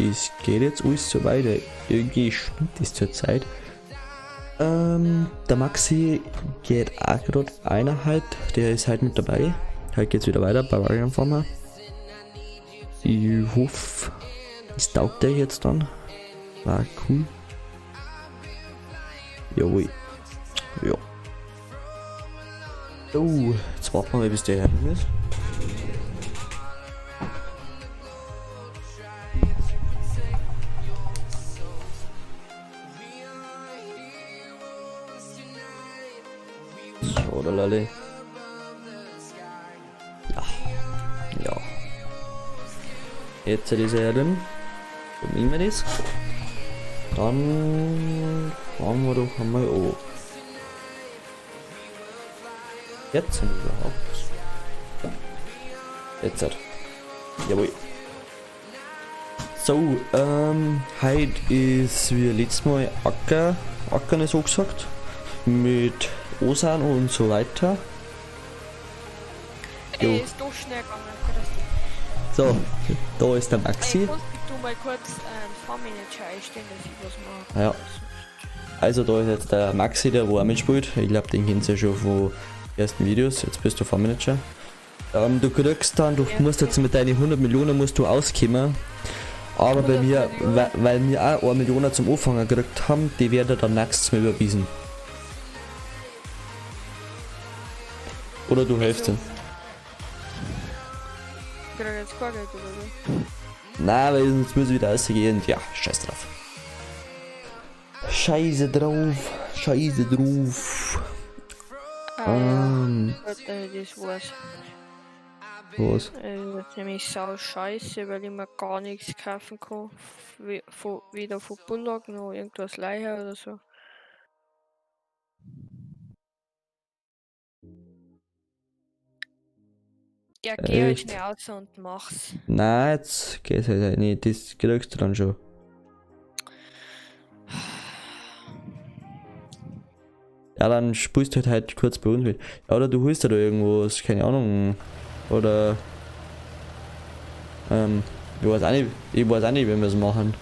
das geht jetzt alles so weiter. Irgendwie stimmt das zur Zeit. Der Maxi geht auch gerade einer halt, der ist halt mit dabei. Halt geht's wieder weiter bei Varian Farmer. Ich hoffe, es taugt der jetzt dann. War cool. Jawohl. Ja. So, jetzt warten wir mal, bis der herkommt ist. So, der Lalle. Ja. Ja. Jetzt ist er drin. Dann nehmen wir das. Dann fahren wir doch einmal an. Jetzt sind wir überhaupt. Jetzt hat. Jawohl. So, heute ist wie letztes Mal Ackern so gesagt. Mit Osan und so weiter. Ist doch schnell gegangen. So, da ist der Maxi. Ich muss du mal kurz Farmmanager einstellen, dass ich was mache. Ja. Also da ist jetzt der Maxi, der wo auch mitspielt. Ich glaube, den kennt ihr ja schon von ersten Videos. Jetzt bist du Farmmanager. Du kriegst dann, du musst jetzt mit deinen 100 Millionen musst du auskommen. Aber bei mir, weil wir auch 1 Million zum Anfangen gekriegt haben, die werden dann nächstes Mal überwiesen. Oder du hilfst ihm. Ich krieg jetzt kein Geld oder so. Nein, weil sonst muss ich wieder rausgehen und ja, scheiß drauf. Scheiße drauf. Scheiße drauf. Das war's. Was? Das ist nämlich sau scheiße, weil ich mir gar nichts kaufen kann. Weder von Bullock noch irgendwas Leiher oder so. Ja, geh halt Echt? schnell raus und mach's. Nein, jetzt geht's halt nicht. Das kriegst du dann schon. Ja, dann spielst du halt kurz bei uns mit. Ja, oder du holst dir da irgendwas, keine Ahnung. Oder. Ich weiß auch nicht, wie wir es machen.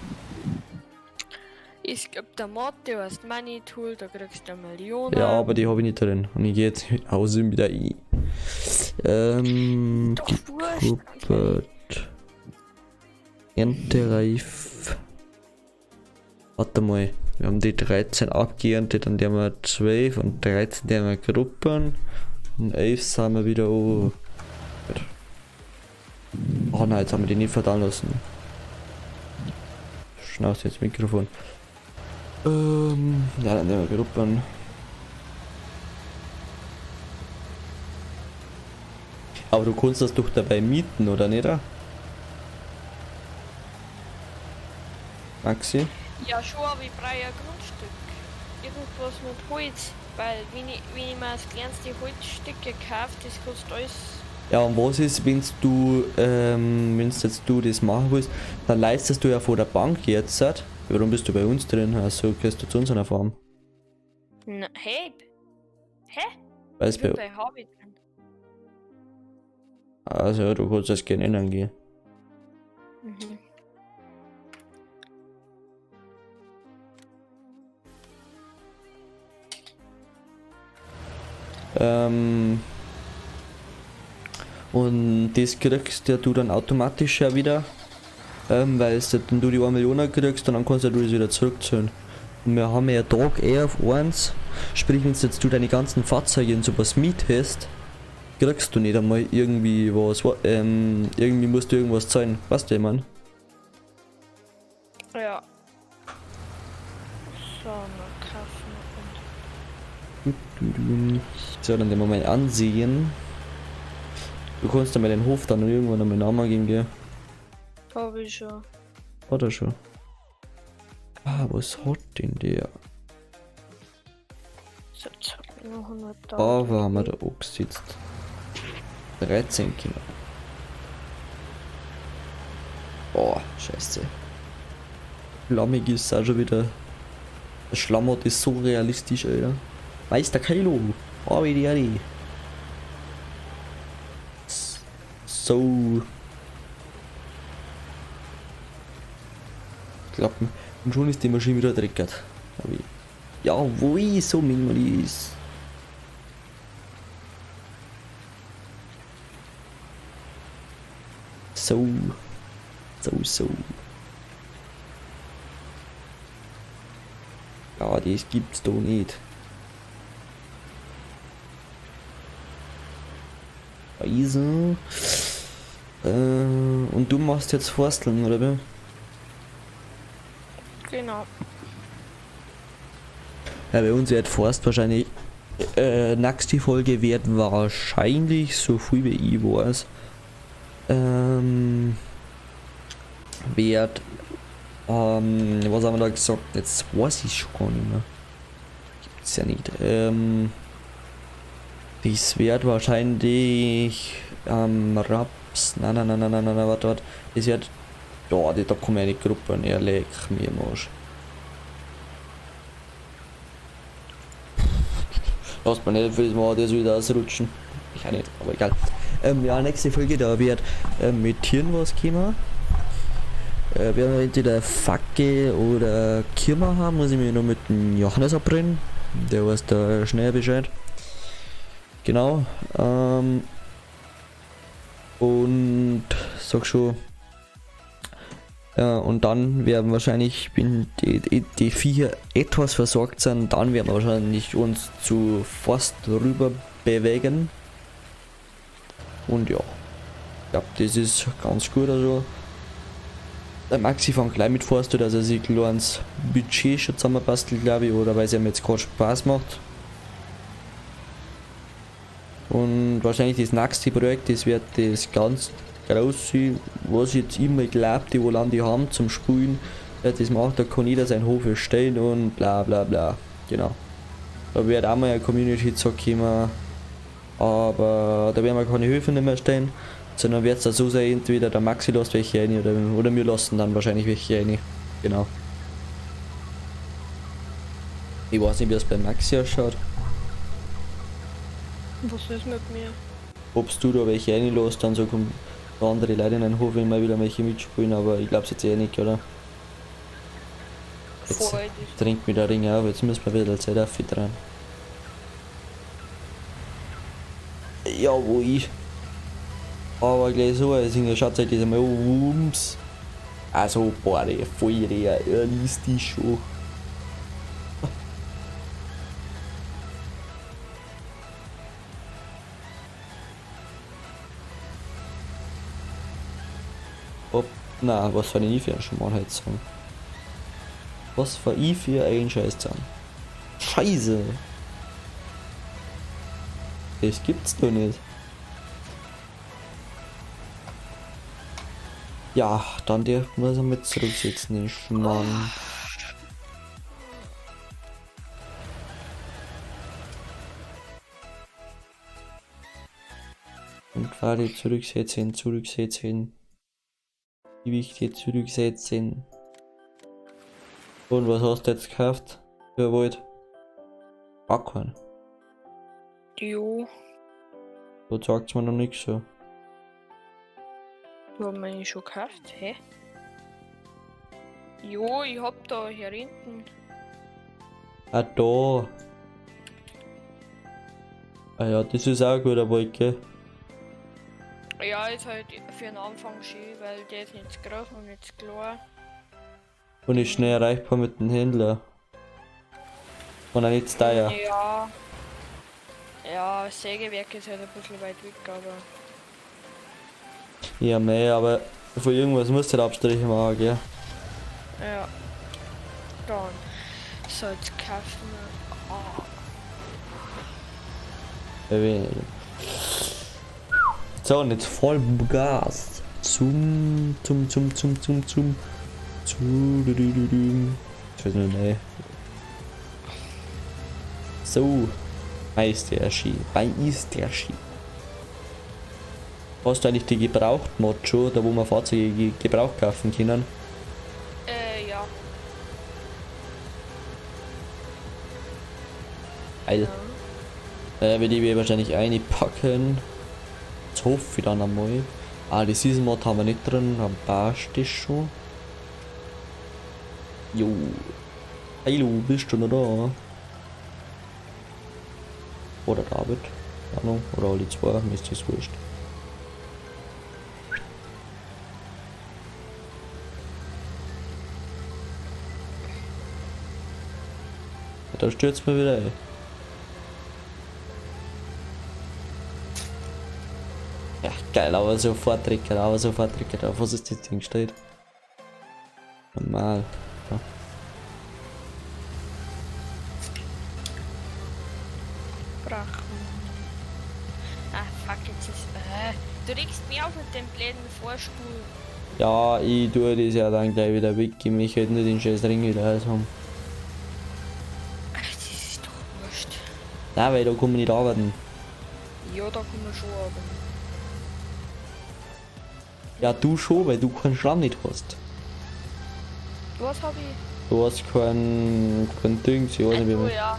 Es gibt der Mod, der heißt Money Tool, da kriegst du 1 Million. Ja, aber die habe ich nicht drin. Und ich gehe jetzt aus und wieder ein. Doch, wurscht. Gruppe. Erntereif. Warte mal. Wir haben die 13 abgeerntet, dann haben wir 12 und 13 haben wir Gruppen. Und 11 sind wir wieder an. Oh nein, jetzt haben wir die nicht verdauen lassen. Schnauz jetzt Mikrofon. Ja, dann nehmen wir Gruppen. Aber du kannst das doch dabei mieten, oder nicht? Maxi? Ja, schon, aber ich brauche ein Grundstück. Irgendwas mit Holz. Weil, wenn ich mir das kleinste Holzstücke kaufe, das kostet alles. Ja, und was ist, wenn du das machen willst, dann leistest du ja von der Bank jetzt. Warum bist du bei uns drin? Also gehst du zu unserer Farm. Na, hey. Hä? Weil es Ich bin bei. bei Hobby drin. Also ja, du kannst das gerne ändern gehen. Mhm. Und das kriegst ja du dann automatisch ja wieder, weil es dann du die 1 Million kriegst und dann kannst du das wieder zurückzahlen. Und wir haben ja Tag eher auf 1, sprich wenn jetzt du deine ganzen Fahrzeuge und sowas miethast, kriegst du nicht einmal irgendwie was, irgendwie musst du irgendwas zahlen, weißt du, ich mein? Ja. So, mal kaufen So, dann den wir mal ansehen. Du kannst einmal den Hof dann irgendwann einmal Namen geben, gell? und. Hab ich schon. Hat er schon. Ah, was hat denn der? So, jetzt hab ich noch 100.000. Aber haben wir da angesetzt. 13 Kinder. Boah, scheiße. Flammig ist auch schon wieder. Der Schlammert ist so realistisch, Alter. Meister Kylo. Oh, wie die Adi. So. klappen. Und schon ist die Maschine wieder dreckert. Ja, wo ist so Minglis? So. Ja, das gibt's doch nicht. Also. Und du machst jetzt Forsteln, oder wie? Genau. Ja, bei uns wird Forst wahrscheinlich. Nächste Folge wird wahrscheinlich, so viel wie ich weiß, wird. Was haben wir da gesagt? Jetzt weiß ich schon gar nicht mehr. Gibt's ja nicht. Das wird wahrscheinlich Raps. Nein, warte. Das wird. Ja, da kommen eine Gruppe und er legt mir am Arsch. Lass mal nicht fürs Mal das wieder ausrutschen. Ich auch nicht, aber egal. Ja, nächste Folge, da wird mit Tieren was kommen. Werden wir entweder Facke oder Kirma haben, muss ich mich noch mit dem Johannes abbrennen. Der weiß da schnell Bescheid. Genau. Und sag schon. Und dann werden wahrscheinlich, wenn die Viecher etwas versorgt sind, dann werden wir wahrscheinlich uns zu Forst rüber bewegen. Und ja, ich glaube, das ist ganz gut. Also, der Maxi fängt gleich mit Forst, dass er sich ein kleines Budget schon zusammenbastelt, glaube ich, oder weil es ihm jetzt gerade Spaß macht. Und wahrscheinlich das nächste Projekt, das wird das ganz große, was ich jetzt immer glaube, die wohl an die haben zum Sprühen, das macht, da kann jeder seinen Hof erstellen und bla bla bla. Genau. Da wird auch mal eine Community kommen, aber da werden wir keine Höfe nicht mehr stellen, sondern wird es da so sein, entweder der Maxi lässt welche rein oder wir lassen dann wahrscheinlich welche rein. Genau. Ich weiß nicht, wie es bei Maxi ausschaut. Was ist mit mir? Ob du da welche reinlässt, dann so kommen andere Leute in den Hof immer wieder welche mitspielen, aber ich glaube es jetzt eh nicht, oder? Jetzt trinkt mir der Ring auf, jetzt müssen wir wieder Zeit auf dran. Ja, wo ich. Aber gleich so, also schaut euch das einmal ums. Also, boah, der Feuer, er liest die schon. Na, was soll ich für ein Schmalheit sagen? Was war ich für ein Scheiß sagen? Scheiße! Das gibt's doch nicht. Ja, dann der muss er mit zurücksetzen, den Schmarrn. Und quasi zurücksetzen. Gewichte zurücksetzen. Und was hast du jetzt gekauft? Für Wald? Backhorn. Jo. Da sagt's mir noch nichts so. Du hast mich schon gekauft, hä? Jo, ich hab da hier hinten. Ah, da. Ah ja, das ist auch ein guter Wald, gell? Ja, ist halt für den Anfang schön, weil der ist nicht groß und nicht klar. Und ist schnell erreichbar mit dem Händler. Und auch nicht teuer. Ja. Ja, das Sägewerk ist halt ein bisschen weit weg, aber. Ja, mehr, aber von irgendwas musst du halt Abstriche machen, gell? Ja. Dann. So, jetzt kaufen wir. Oh. So, und jetzt voll Gas. Zum. Ich weiß nicht, nee. So. Meisterschi. Hast du eigentlich die Gebraucht-Mod schon, da wo man Fahrzeuge gebraucht kaufen können? Ja. Geil. Will ich wahrscheinlich einpacken. Jetzt hoffe ich dann einmal. Ah, die Season Mod haben wir nicht drin, dann passt das schon. Jo. Hallo, bist du noch da? Oder David? Ahnung. Oder alle zwei, mir ist das wurscht. Ja, da stürzt mir wieder ein. Ja, geil, aber sofort Tricker, auf was ist das Ding steht. Normal. Ja. Brachen. Ah, fuck, jetzt ist. Du regst mich auf mit dem blöden Vorspul. Ja, ich tue das ja dann gleich wieder weg. Ich möchte halt nur den scheiß Ring wieder raus haben. Ach, das ist doch wurscht. Nein, weil da kann man nicht arbeiten. Ja, da kann man schon arbeiten. Ja, du schon, weil du keinen Schlamm nicht hast. Was hab ich? Du hast kein Dings, ich weiß nicht wie Oh man. ja,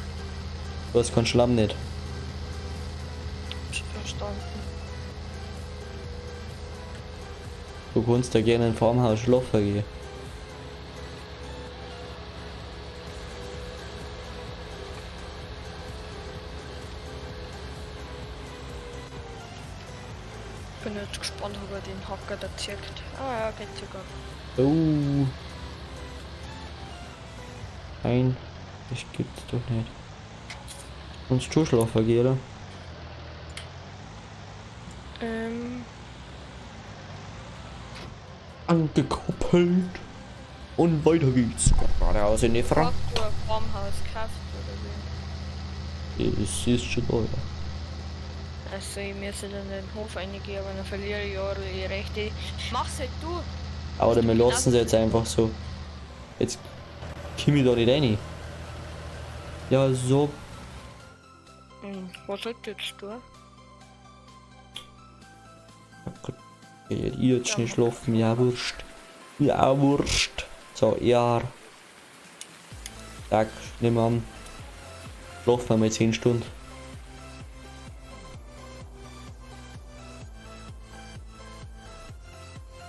Du hast keinen Schlamm nicht. verstanden. Du kannst da gerne in Farmhaus schlafen gehen. Bin jetzt gespannt, ob er den Hacker da zirkt. Ah ja, geht sogar. Oh. Nein, das gibt's doch nicht. Kannst du schlafen gehen, oder? Angekoppelt. Und weiter geht's. Geradeaus in die Front. Hast du ein Farmhaus gekauft oder wie? Es ist schon da, ja. Also ich müsste dann in den Hof reingehen, aber dann verliere ich ja die Rechte. Mach's halt du! Aber wir lassen sie jetzt einfach so. Jetzt komm ich da nicht rein. Ja, so. Was sollst du jetzt tun? Ich jetzt nicht schlafen, ja wurscht. Ja wurscht. So, ja. Tag, nehmen wir an. Schlafen wir mal 10 Stunden.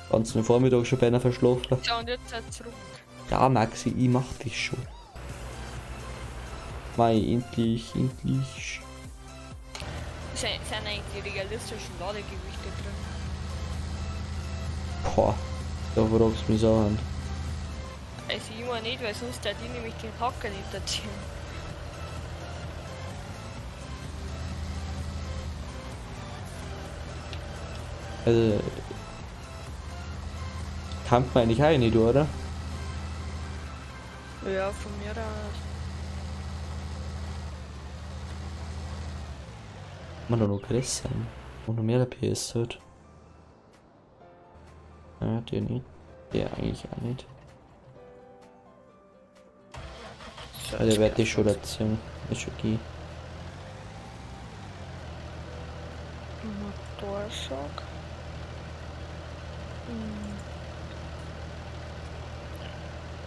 Ganzen Vormittag schon beinahe verschlafen. So, und jetzt zurück. Ja, Maxi, ich mach das schon. Mei, endlich. Sind eigentlich die realistischen Ladegewichte drin? Boah, da fragst du mich so an. Also ich meine nicht, weil sonst hat die nämlich den Hacker nicht erzählen. Also. Kann man eigentlich auch nicht, oder? Ja, von mir aus. Man doch noch Chris sein. Und noch mehr PS hat. Ja, der nicht. Der eigentlich auch nicht. So, Also, der wird dich schon erzählen. Ist schon okay. Motorschock.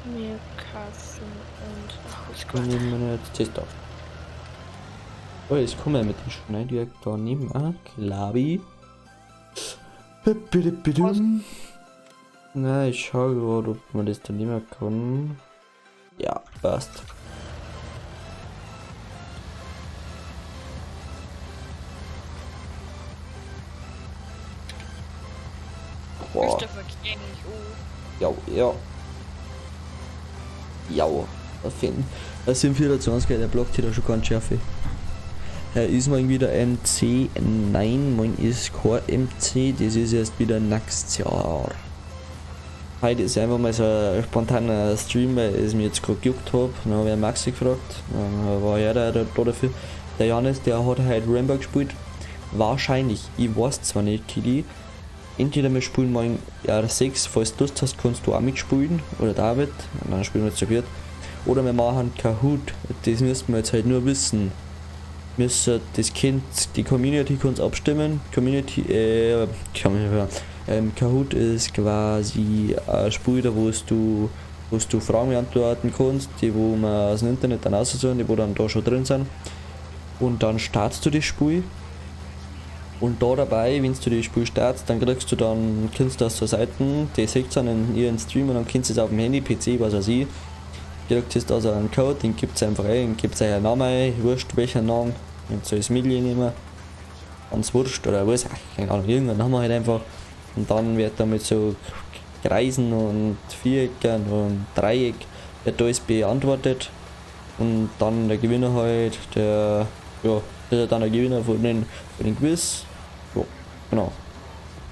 Mir Kassen und Dann nehmen wir jetzt das da. Oh, jetzt kommen wir mit dem Schnee direkt da nebenan. Klabi. Na, ich schau gerade, ob man das dann nicht mehr kann. Ja, passt. Boah. Christopher kenne ich Ja, ja. Ja, auf jeden Fall. Sind 24, der blockt hier da schon ganz scharf. Ist mal wieder MC? Nein, mein ist kein MC, das ist erst wieder nächstes Jahr. Heute ist einfach mal so ein spontaner Stream, weil ich mir jetzt gerade gejuckt habe. Dann habe ich Maxi gefragt, dann war ja da dafür. Der Janis, der hat heute Rainbow gespielt. Wahrscheinlich, ich weiß zwar nicht, Kili. Entweder wir spielen mal in R6, falls du Lust hast, kannst du auch mitspielen. Oder David, und dann spielen wir zu viert. Oder wir machen Kahoot, das müssen wir jetzt halt nur wissen. Das Kind, die Community kann abstimmen. Kahoot ist quasi ein Spiel, da wo du Fragen beantworten kannst, die wo man aus dem Internet dann aussuchen, die wo dann da schon drin sind. Und dann startest du das Spiel. Und da dabei, wenn du das Spiel startest, dann kannst du das zur Seite, die seht dann in ihren Stream und dann kannst du es auf dem Handy, PC, was weiß ich, kriegt es da so einen Code, den gibt es einfach ein, gibt es einen Namen ein, wurscht welchen Namen, und so das Milli nehmen, ganz wurscht oder was, keine Ahnung, irgendeinen Namen halt einfach. Und dann wird da mit so Kreisen und Vierecken und Dreieck wird alles beantwortet. Und dann der Gewinner halt, der, ja, ist ja dann der Gewinner von den Quiz. Ja, genau.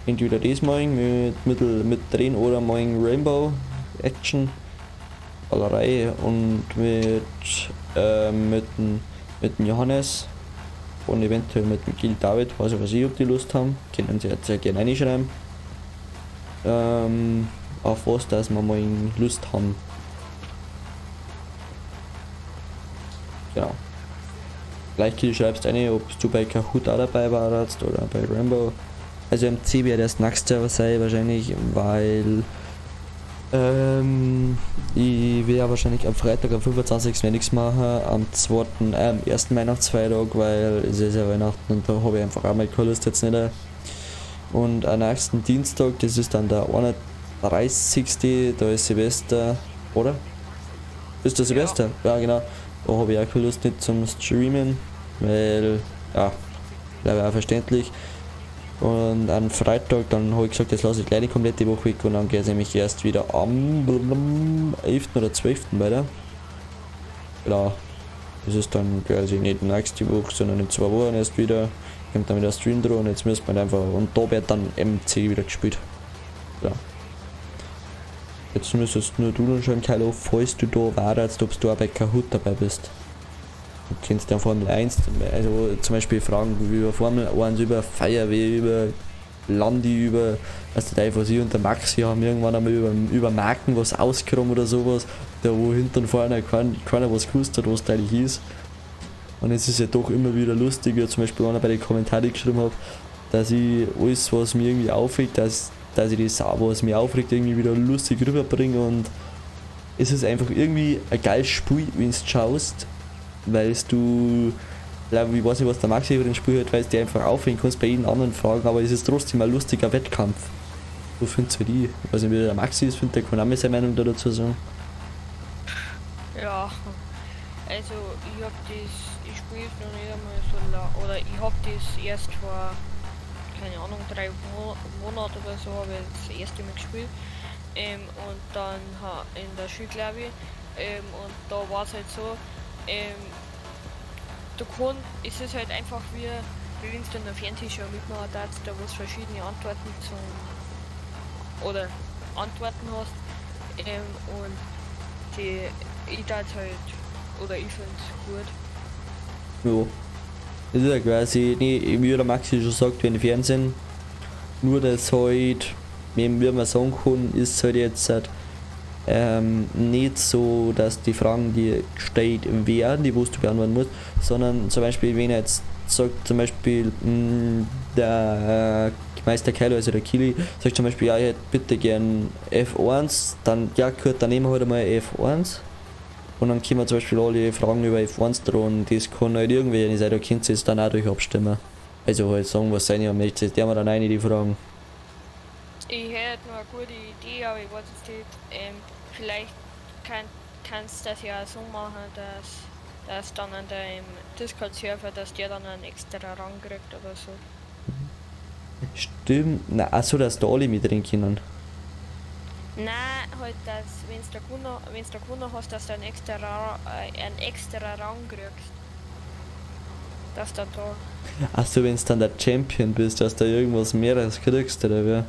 Entweder das machen mit Drehen oder machen Rainbow Action, Ballerei und mit dem Johannes und eventuell mit dem Gil David, weiß ich, ob die Lust haben, können sie jetzt sehr gerne reinschreiben. Auf was, dass wir mal Lust haben. Genau. Vielleicht schreibst du rein, ob du bei Kahoot auch dabei warst oder bei Rainbow. Also MC wird das nächste sein wahrscheinlich, weil ich will ja wahrscheinlich am Freitag, am 25. nichts machen, am 2., ersten Weihnachtsfeiertag, weil es ist ja Weihnachten und da habe ich einfach auch mal keine Lust jetzt nicht. Und am nächsten Dienstag, das ist dann der 31. Da ist Silvester, oder? Ist der Silvester? Ja, genau. Da habe ich auch keine Lust nicht zum Streamen, weil, ja, glaube ich auch verständlich. Und am Freitag, dann habe ich gesagt, das lasse ich gleich die komplette Woche weg und dann geht es nämlich erst wieder am 11. oder 12. weiter. Genau. Das ist dann quasi nicht nächste Woche, sondern in 2 Wochen erst wieder. Kommt dann wieder Stream dran und jetzt müssen wir einfach, und da wird dann MC wieder gespielt. Ja. Jetzt müsstest nur du dann schon, Kylo, falls du da warst, ob du auch bei Kahoot dabei bist. Du kennst ja Formel 1, also zum Beispiel Fragen über Formel 1, über Feuerwehr, über Landi, über, was der was ich und der Maxi haben irgendwann einmal über Marken was ausgekommen oder sowas, da wo hinten und vorne keiner was gewusst hat, was da eigentlich ist. Und es ist ja doch immer wieder lustig, wie zum Beispiel einer bei den Kommentaren geschrieben hat, dass ich alles, was mir irgendwie aufregt, dass ich das, was mich aufregt, irgendwie wieder lustig rüberbringe. Und es ist einfach irgendwie ein geiles Spiel, wenn du schaust, weil du, ich weiß nicht, was der Maxi über den Spiel hat, weil du dir einfach aufregen kannst bei jedem anderen Fragen, aber es ist trotzdem ein lustiger Wettkampf. So findest du die? Ich weiß nicht, wie der Maxi ist, der kann auch mal seine Meinung dazu sagen. Ja, also ich spiele es noch nicht einmal so lang, oder ich hab das erst vor, keine Ahnung, 3 Monaten oder so, habe ich das erste Mal gespielt. Und dann in der Schule, glaube ich, und da war es halt so, es ist halt einfach wie wenn du in der Fernsehshow mitmachen darfst, da wo es verschiedene Antworten oder Antworten hast, und ich darf halt, oder ich finde es gut. Ja. Das ist ja quasi, wie der Maxi schon sagt, wenn Fernsehen, nur das halt, wie man sagen kann, ist halt jetzt halt, nicht so, dass die Fragen, die gestellt werden, die du beantworten musst, sondern zum Beispiel, wenn er jetzt sagt, zum Beispiel der Meister Kylo, also der Kili, sagt zum Beispiel, ja, ich hätte bitte gern F1, dann ja gut, dann nehmen wir halt einmal F1 und dann können wir zum Beispiel alle Fragen über F1 dran und das kann halt irgendwie nicht sein, da könnt ihr es dann auch durch abstimmen. Also halt sagen, was sein ihr möchtet, der wir dann eine die Fragen. Ich hätte noch eine gute Idee, aber ich weiß jetzt nicht, vielleicht kannst du das ja so machen, dass dann an deinem Discord-Server, dass der dann einen extra Rang kriegt oder so. Stimmt, na, achso, dass da alle mit drin können. Nein, halt, dass, wenn du gewonnen hast, dass du einen extra Rang kriegst. Dass du da. Achso, wenn du dann der Champion bist, dass du irgendwas mehres kriegst, oder wie?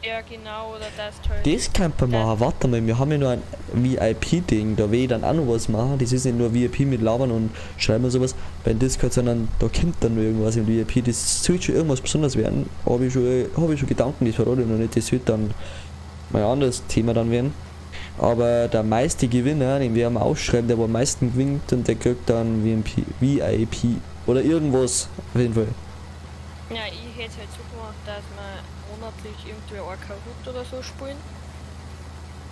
Ja, genau, oder dass du halt. Das kann man machen, warte mal, wir haben ja noch ein VIP-Ding, da will ich dann auch noch was machen. Das ist nicht nur VIP mit Labern und Schreiben und sowas beim Discord, sondern da kommt dann noch irgendwas im VIP. Das soll schon irgendwas Besonderes werden. Habe ich schon Gedanken, das verrate ich noch nicht, das wird dann mal ein anderes Thema dann werden. Aber der meiste Gewinner, den wir am ausschreiben, der am meisten gewinnt und der kriegt dann VIP oder irgendwas auf jeden Fall. Ja, ich hätte es halt so gemacht, dass wir monatlich irgendwie ein Kahoot oder so spielen.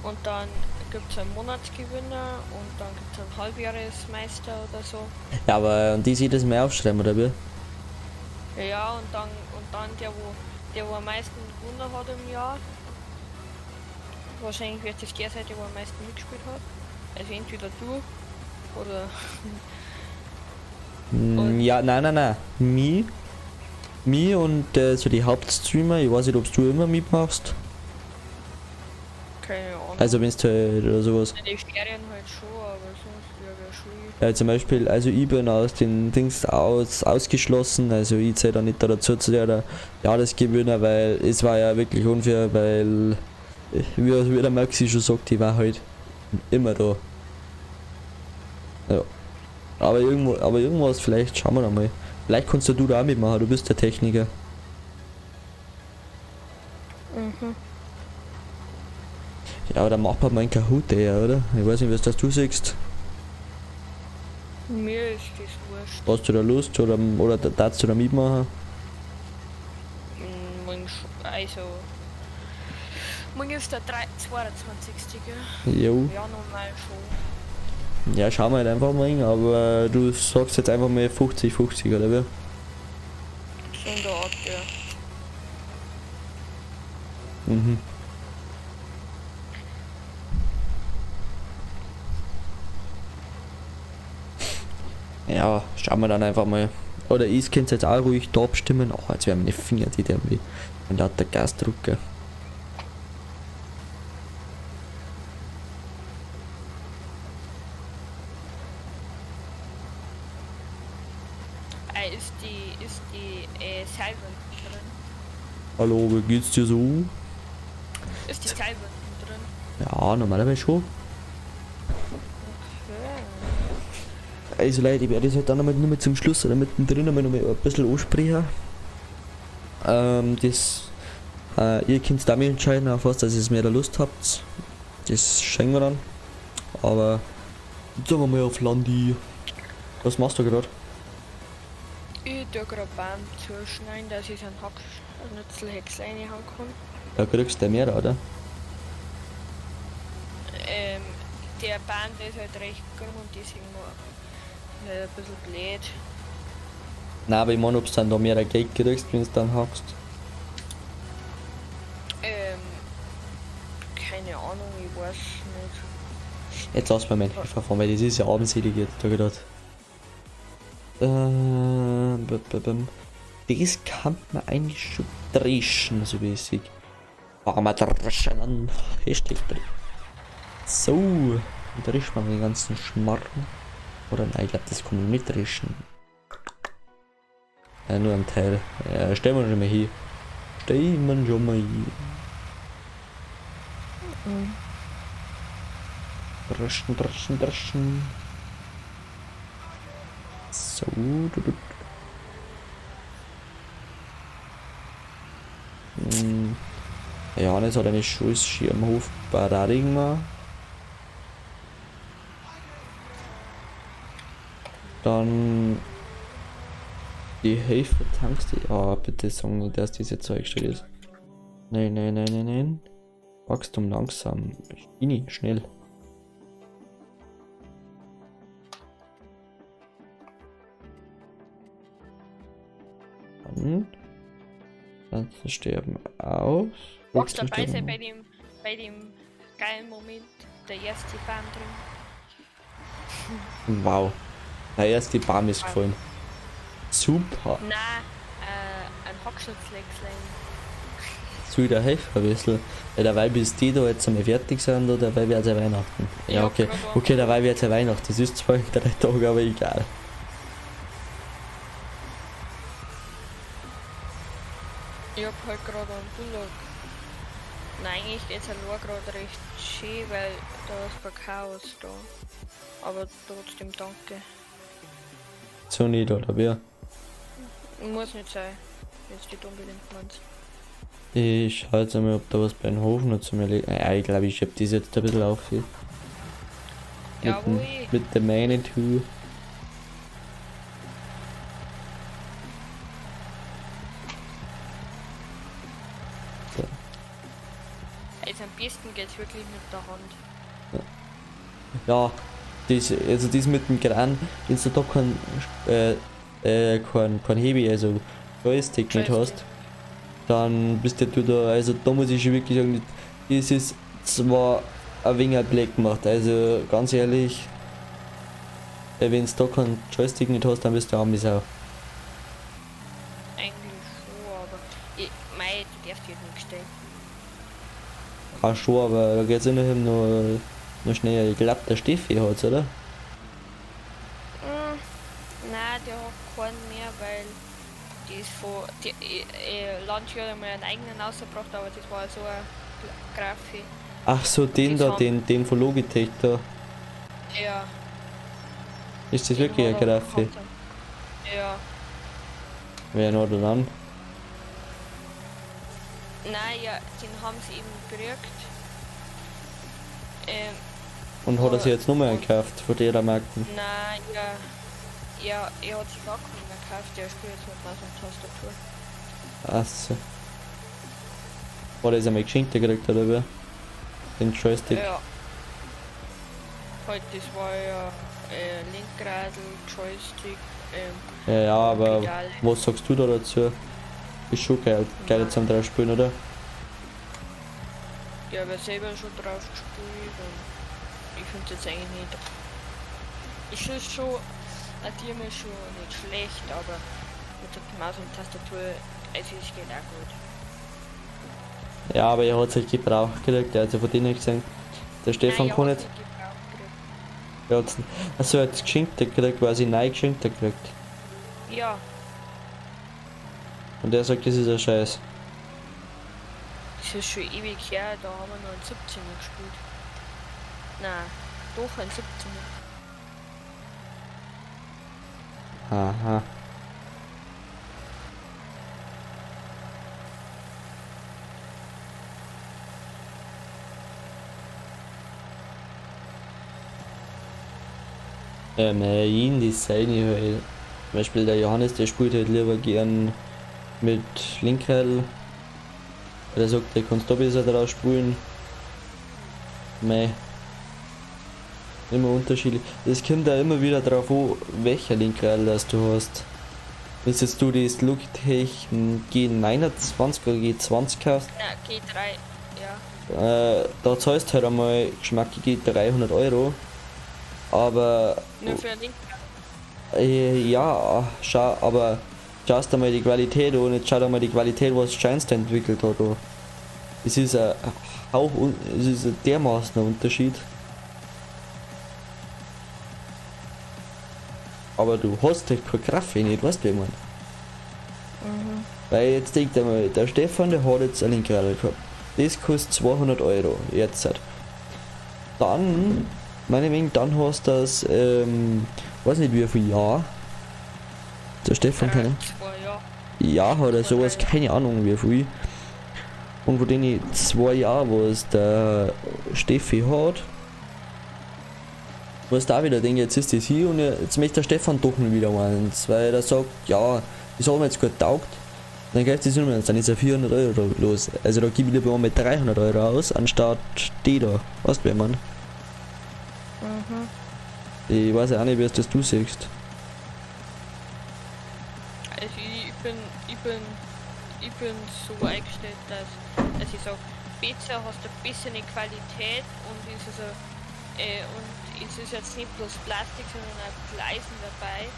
Und dann gibt es einen Monatsgewinner und dann gibt es einen Halbjahresmeister oder so. Ja, aber und die sieht das mal aufschreiben, oder wie? Ja, und dann der wo am meisten gewonnen hat im Jahr. Wahrscheinlich wird das der sein, der wo am meisten mitgespielt hat. Also entweder du oder Ja, nein. Mi und so die Hauptstreamer, ich weiß nicht, ob du immer mitmachst. keine Ahnung. Also wenn es halt oder sowas. Die Ferien halt schon, aber sonst wäre schon. Ja, zum Beispiel, also ich bin aus den Dings ausgeschlossen, also ich zähle da nicht dazu zu der Jahresgewinner, weil es war ja wirklich unfair, weil, wie der Maxi schon sagt, ich war halt immer da. Ja. Aber irgendwas, vielleicht schauen wir da mal. Vielleicht kannst du da auch mitmachen, du bist der Techniker. Mhm. Ja, aber dann macht man meinen Kahoot eher, oder? Ich weiß nicht, was das du siehst. Mir ist das wurscht. Hast du da Lust oder darfst du da mitmachen? Also. Morgen ist der 22. Gell? Jo. Ja, normal schon. Ja, schauen wir halt einfach mal hin, aber du sagst jetzt einfach mal 50-50 oder wie? So in der Art, ja. Mhm. Ja, schauen wir dann einfach mal. Oder ich könnte jetzt auch ruhig da abstimmen. Oh, jetzt werden meine Finger, die tun weh. Und da hat der Gasdrucker. Ist die Salven drin? Hallo, wie geht's dir so? Ist die Salven drin? Ja, normalerweise schon. Okay. Also Leute, ich werde das halt dann nur mit zum Schluss oder mittendrin noch mal ein bisschen ansprechen. Ihr könnt damit entscheiden, auf was dass ihr mehr Lust habt. Das schenken wir dann. Aber jetzt sagen wir mal auf Landi. Was machst du gerade? Ich tue gerade Baum zuschneiden, dass ich so einen Hackschnitzelhex reinhauen kann. Da kriegst du mehr, oder? Der Baum der ist halt recht krumm und deswegen ein bisschen blöd. Nein, aber ich meine, ob du dann da mehr Geld kriegst, wenn du dann hackst. Keine Ahnung, ich weiß nicht. Jetzt lass mal meinen Helfer fahren, weil das ist ja abendselig jetzt, da gedacht. Das kann man eigentlich schon dreschen, so mäßig. Machen wir dreschen an. Hashtag dreschen. So, dreschen wir den ganzen Schmarrn. Oder nein, ich glaube, das kann man nicht dreschen. Ja, nur ein Teil. Ja, stellen wir schon mal hier. Stellen wir schon mal hier. Dreschen. So. Johannes hat eine Schulschirmhof bei Radingma. Dann die Hälfte tankst du. Ah, bitte sagen nicht, dass diese Zeug steht ist. Nein. Wachstum langsam. Ini, schnell. Pflanzen sterben aus. Magst du dabei sein bei dem geilen Moment, der erste Baum drin? Wow. Der erste Baum ist gefallen. Super. Nein, ein Hackschnitzlexlein. Soll ich dir helfen ein bisschen? Ja, dabei bis die da jetzt einmal fertig sind oder dabei wird es ja Weihnachten. Ja, okay. Okay, dabei wird es ja Weihnachten. Das ist zwar 3 Tage, aber egal. Ich hab halt gerade einen Bullock. Nein, eigentlich geht's ja nur gerade recht schön, weil da ist kein Chaos da. Aber trotzdem danke. So nicht, oder wer? Muss nicht sein, wenn es nicht unbedingt meinst. Ich schau jetzt einmal, ob da was bei den Hofen noch zu mir liegt. Ja, ich glaube, ich schieb das jetzt ein bisschen auf hier. Jawohl. Mit der Manitou. Also am besten geht's wirklich mit der Hand. Ja, das mit dem Kran, wenn du da kein Hebel, also Joystick nicht hast, dann bist du da, also da muss ich schon wirklich sagen, das ist zwar ein wenig Black gemacht. Also ganz ehrlich, wenn du da keinen Joystick nicht hast, dann bist du arm wie Sau. Eigentlich schon, aber mei, du darfst jetzt nicht stehen. Ach schon, aber da geht's immerhin noch schnell. Ich glaube, der Steffi hat's, oder? Nein, der hat keinen mehr, weil die ist von. Landwirt hat einmal einen eigenen rausgebracht, aber das war so ein Grafik. Ach so, den da, den von Logitech da. Ja. Ist das wirklich ein Grafik? Ja. Wer noch dann? Nein, ja, den haben sie eben gekriegt. Und hat er sich jetzt nochmal gekauft von der Marken? Nein, ja, er hat sich auch keinen mehr gekauft, der spielt jetzt mit Maus und Tastatur. Ach so. War das einmal geschenkt gekriegt oder wie? Den Joystick? Ja. Halt, das war ja Lenkradl, Joystick, Ja, aber Pedale. was sagst du da dazu? Ist schon geil zum drauf spielen, oder? Ja, aber selber schon drauf gespielt und ich finde jetzt eigentlich nicht. Ich ist schon, ein Team ist schon nicht schlecht, aber mit der Maus und Tastatur, also es geht auch gut. Ja, aber er hat sich gebraucht gekriegt, also von denen gesehen. Der Stefan Nein, kann er nicht. hat's nicht gebraucht gekriegt. Er hat's, also er hat's geschenkt gekriegt, quasi neu geschenkt gekriegt. Ja, Und er sagt, das ist ein Scheiß. das ist schon ewig her, da haben wir noch ein 17er gespielt. Nein, doch ein 17er. Aha. In die Seine halt. Zum Beispiel der Johannes, der spielt halt lieber gern mit Linkerl. Der sagt, der kannst da besser drauf spielen. Mei. Immer unterschiedlich. Es kommt da immer wieder drauf an, welcher Linkerl das du hast. Wenn jetzt du das Logitech G29 oder G20 kaufst, Nein, G3, ja. da zahlst du halt einmal geschmackige 300 Euro. Aber Nur für Link. ja, schau, aber schaust einmal die Qualität an und jetzt schau dir mal die Qualität, was Scheinst entwickelt hat. Da. Es ist ein Hauch, es ist ein dermaßen ein Unterschied. Aber du hast halt keine Grafik nicht, weißt du, wie ich mein? Weil jetzt denkt einmal, der Stefan, der hat jetzt ein Linkrad gehabt. Das kostet 200 Euro, jetzt halt. Dann, meinetwegen, dann hast du das, weiß nicht wie viel Jahr. Der Stefan kann. 2 Jahre. Ja, hat er sowas, keine Ahnung wie viel. Und von denen 2 Jahren, was der Steffi hat, was da wieder denke, jetzt ist das hier und jetzt möchte der Stefan doch nicht wieder eins, weil er sagt, ja, das hat mir jetzt gut taugt. Dann geht das nicht mehr, dann ist er 400 Euro los. Also da gebe ich lieber mal 300 Euro aus, anstatt die da. Weißt du, wie man? Ich weiß ja auch nicht, wie es das du siehst. Also ich bin so eingestellt, dass ich sage, besser hast du eine bessere Qualität und es ist jetzt nicht bloß Plastik, sondern auch ein bisschen Eisen dabei,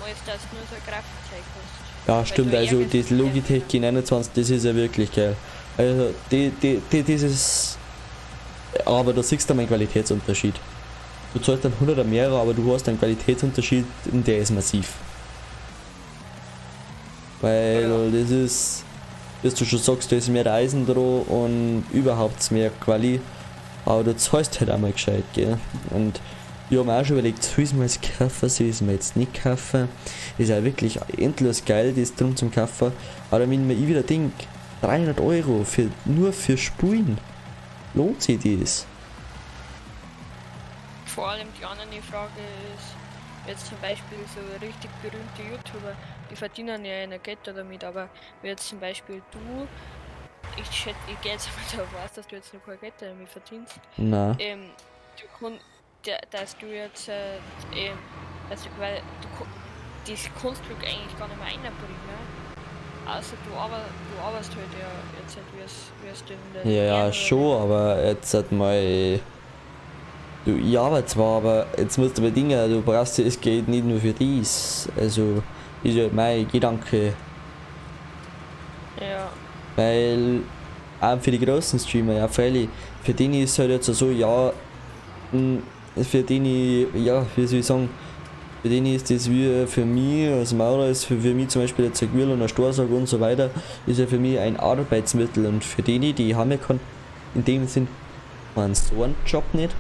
als dass du nur so ein Grafikzeug hast. Ja, stimmt, also das Logitech G29, das ist ja wirklich geil. Also dieses, aber da siehst du mal einen Qualitätsunterschied. Du zahlst dann 100 mehr, aber du hast einen Qualitätsunterschied und der ist massiv. Weil das ist, wie du schon sagst, da ist mehr Eisen dran und überhaupt mehr Quali. Aber du zahlst halt einmal gescheit, gell. Und ich habe mir auch schon überlegt, soll ich mir jetzt kaufen, soll ich mir jetzt nicht kaufen. Ist ja wirklich endlos geil, das drum zum kaufen. Aber wenn ich mir wieder denke, 300 Euro nur für Spulen, lohnt sich das? Vor allem die andere Frage ist, jetzt zum Beispiel so richtig berühmte YouTuber, die verdienen ja eine Geld damit, aber wie jetzt zum Beispiel du, ich gehe jetzt mal davon aus, dass du jetzt noch kein Geld damit verdienst. Nein. Dass du jetzt, das Kunststück eigentlich gar nicht mehr einbringen. Außer du arbeitest halt ja jetzt halt, wie es du in der Ja, Lehre schon, aber jetzt halt mal, Du, ich arbeite zwar, aber jetzt musst du bedingen, du brauchst das Geld nicht nur für dies. Also, ist ja mein Gedanke. Ja. Weil, auch für die großen Streamer, ja, freilich, für die ist es halt jetzt so, ja, für die, ja, wie soll ich sagen, für die ist das wie für mich, also Maurer ist für mich zum Beispiel jetzt ein Gewirr und ein Storsag und so weiter, ist ja für mich ein Arbeitsmittel und für die haben ja keinen, in dem Sinn, einen so einen Job nicht.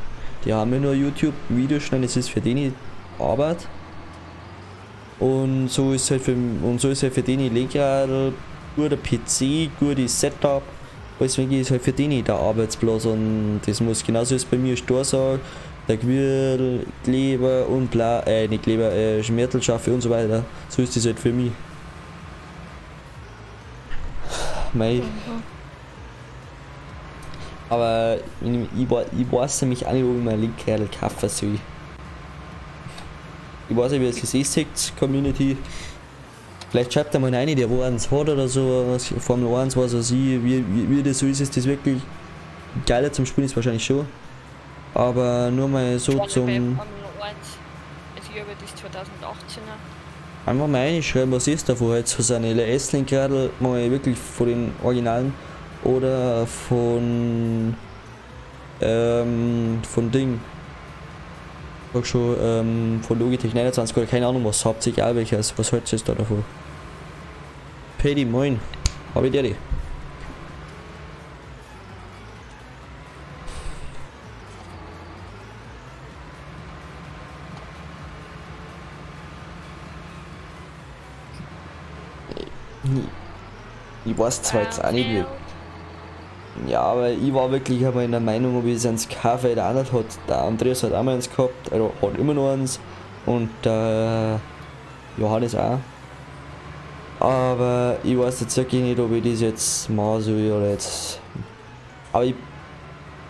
Die haben ja nur YouTube-Videos schneiden, das ist für die Arbeit. Und so ist halt für die legal, guter PC, gutes Setup. Deswegen ist halt für die der Arbeitsplatz und das muss genauso ist bei mir Storsag, der Gewirr, Kleber und nicht Kleber, Schmertelschaffe und so weiter. So ist das halt für mich. Mei. Aber ich weiß nämlich auch nicht, ob ich mir einen Linkkerl kaufen soll. Ich weiß nicht, wie es ist, sagt, Community. Vielleicht schreibt da mal rein, der wo eins hat oder so, Formel 1, was weiß ich, wie das so ist das wirklich geiler zum Spielen ist wahrscheinlich schon. Aber nur mal so zum. Formel 1, also ich habe das 2018er. Einfach mal reinschreiben, was ist davon jetzt für seine LS-Linkradl, mal wirklich von den Originalen oder von Ding. Sag schon, von Logitech 29 oder keine Ahnung was, hauptsächlich auch welches, was hältst du da davon? Paddy, moin, hab ich dir die? Ich weiß zwar jetzt auch nicht, wie. Ja, aber ich war wirklich einmal in der Meinung, ob ich es eins kaufe oder auch nicht hat. Der Andreas hat auch mal eins gehabt, also hat immer noch eins. Und der Johannes auch. Aber ich weiß jetzt wirklich nicht, ob ich das jetzt machen soll oder jetzt. Aber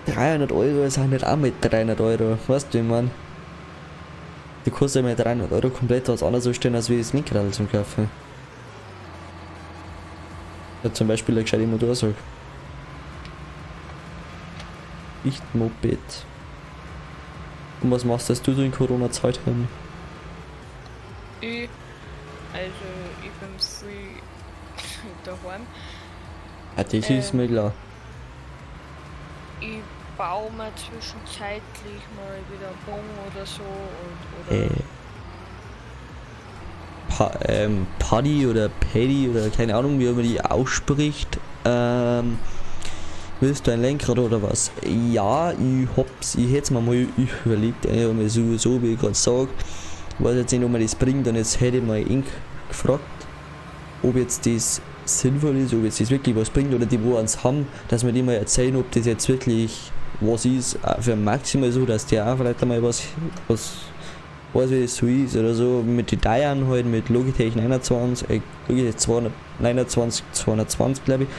300 Euro sind nicht auch mit 300 Euro. Weißt du, wie ich mein? Die kostet ja mit 300 Euro komplett was anderes stehen, als wie das Lenkrad zum Kaufen. Ja, zum Beispiel ein gescheiter Motorsack. Nicht Moped. Und was machst du in Corona-Zeit hin? Ich bin früh daheim. Ja, das ist mir klar. Ich baue mir zwischenzeitlich mal wieder einen Bogen oder so oder Paddy oder Paddy oder keine Ahnung, wie man die ausspricht. Willst du ein Lenkrad oder was? Ja, ich hätte mir mal überlegt, einmal so wie ich gerade sage. Ich weiß jetzt nicht, ob man das bringt und jetzt hätte ich mal ihn gefragt, ob jetzt das sinnvoll ist, ob jetzt das wirklich was bringt oder die wo eins haben, dass wir die mal erzählen, ob das jetzt wirklich was ist, für maximal so, dass der auch vielleicht einmal was weiß wie das so ist oder so, mit den Teilen halt, mit Logitech 29, Logitech 229, 220 glaube ich.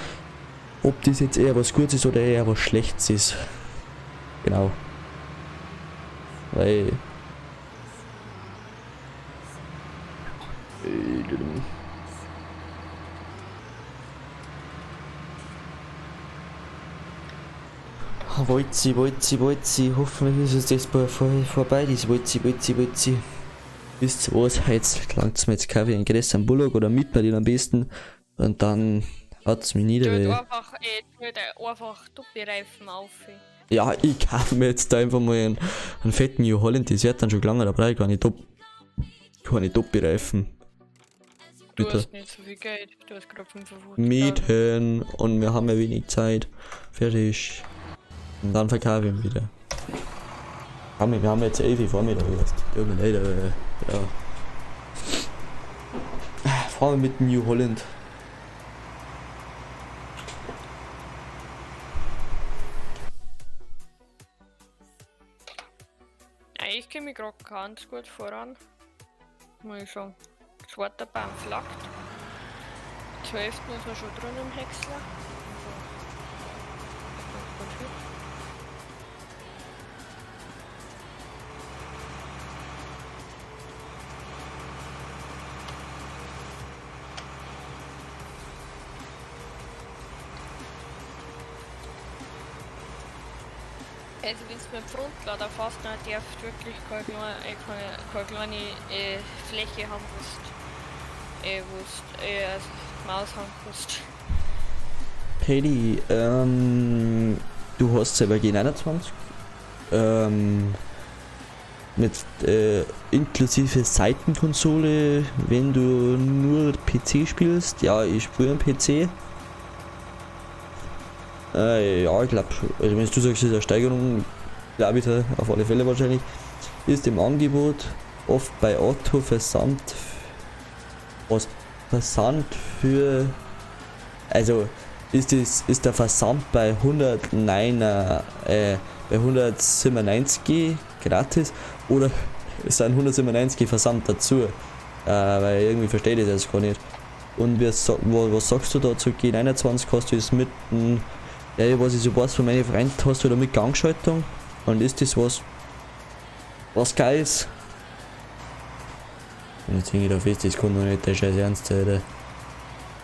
Ob das jetzt eher was Gutes ist oder eher was Schlechtes ist. Genau. Weil. Wolzi. Hoffentlich ist es das vorbei, das Wolzi. Wisst ihr was? Jetzt langt mir jetzt Kaffee in Gress am Bullock oder mit bei den am besten. Und dann hat's mich nieder. Einfach Tuppi-Reifen auf. Ja, ich kaufe mir jetzt da einfach mal einen fetten New Holland, das wird dann schon lange, da brauche ich keine Tuppi-Reifen. Du hast nicht so viel Geld, du hast gerade 55 Mieten und wir haben ja wenig Zeit. Fertig. Und dann verkaufe ich ihn wieder. Wir haben jetzt 11 Uhr Vormittag erst. Tut mir leid, aber ja. Fahren wir mit dem New Holland. Ich komme mich gerade ganz gut voran. Muss ich sagen. Zweiter Baum flackt. 12. ist er schon drin im Häcksler. Also wenn du mit dem Frontlader fährst, dann darf wirklich keine kleine Fläche haben, wo du Maus haben kannst. Paddy, du hast selber G29 mit inklusive Seitenkonsole, wenn du nur PC spielst. Ja, ich spiele am PC. Ja, ich glaube, also wenn du sagst, es ist eine Steigerung, glaube ich auf alle Fälle wahrscheinlich, ist im Angebot oft bei Otto Versand für, also ist der Versand bei 197 gratis oder es sind 197 Versand dazu, weil irgendwie verstehe ich das gar nicht. Und was sagst du dazu? G29 hast du es mit ja, was ich so weiß von meinen Freunden, hast du da mit Gangschaltung? Und ist das was Geiles? Und jetzt hänge ich da fest, das kann doch nicht der Scheiße ernst sein, oder?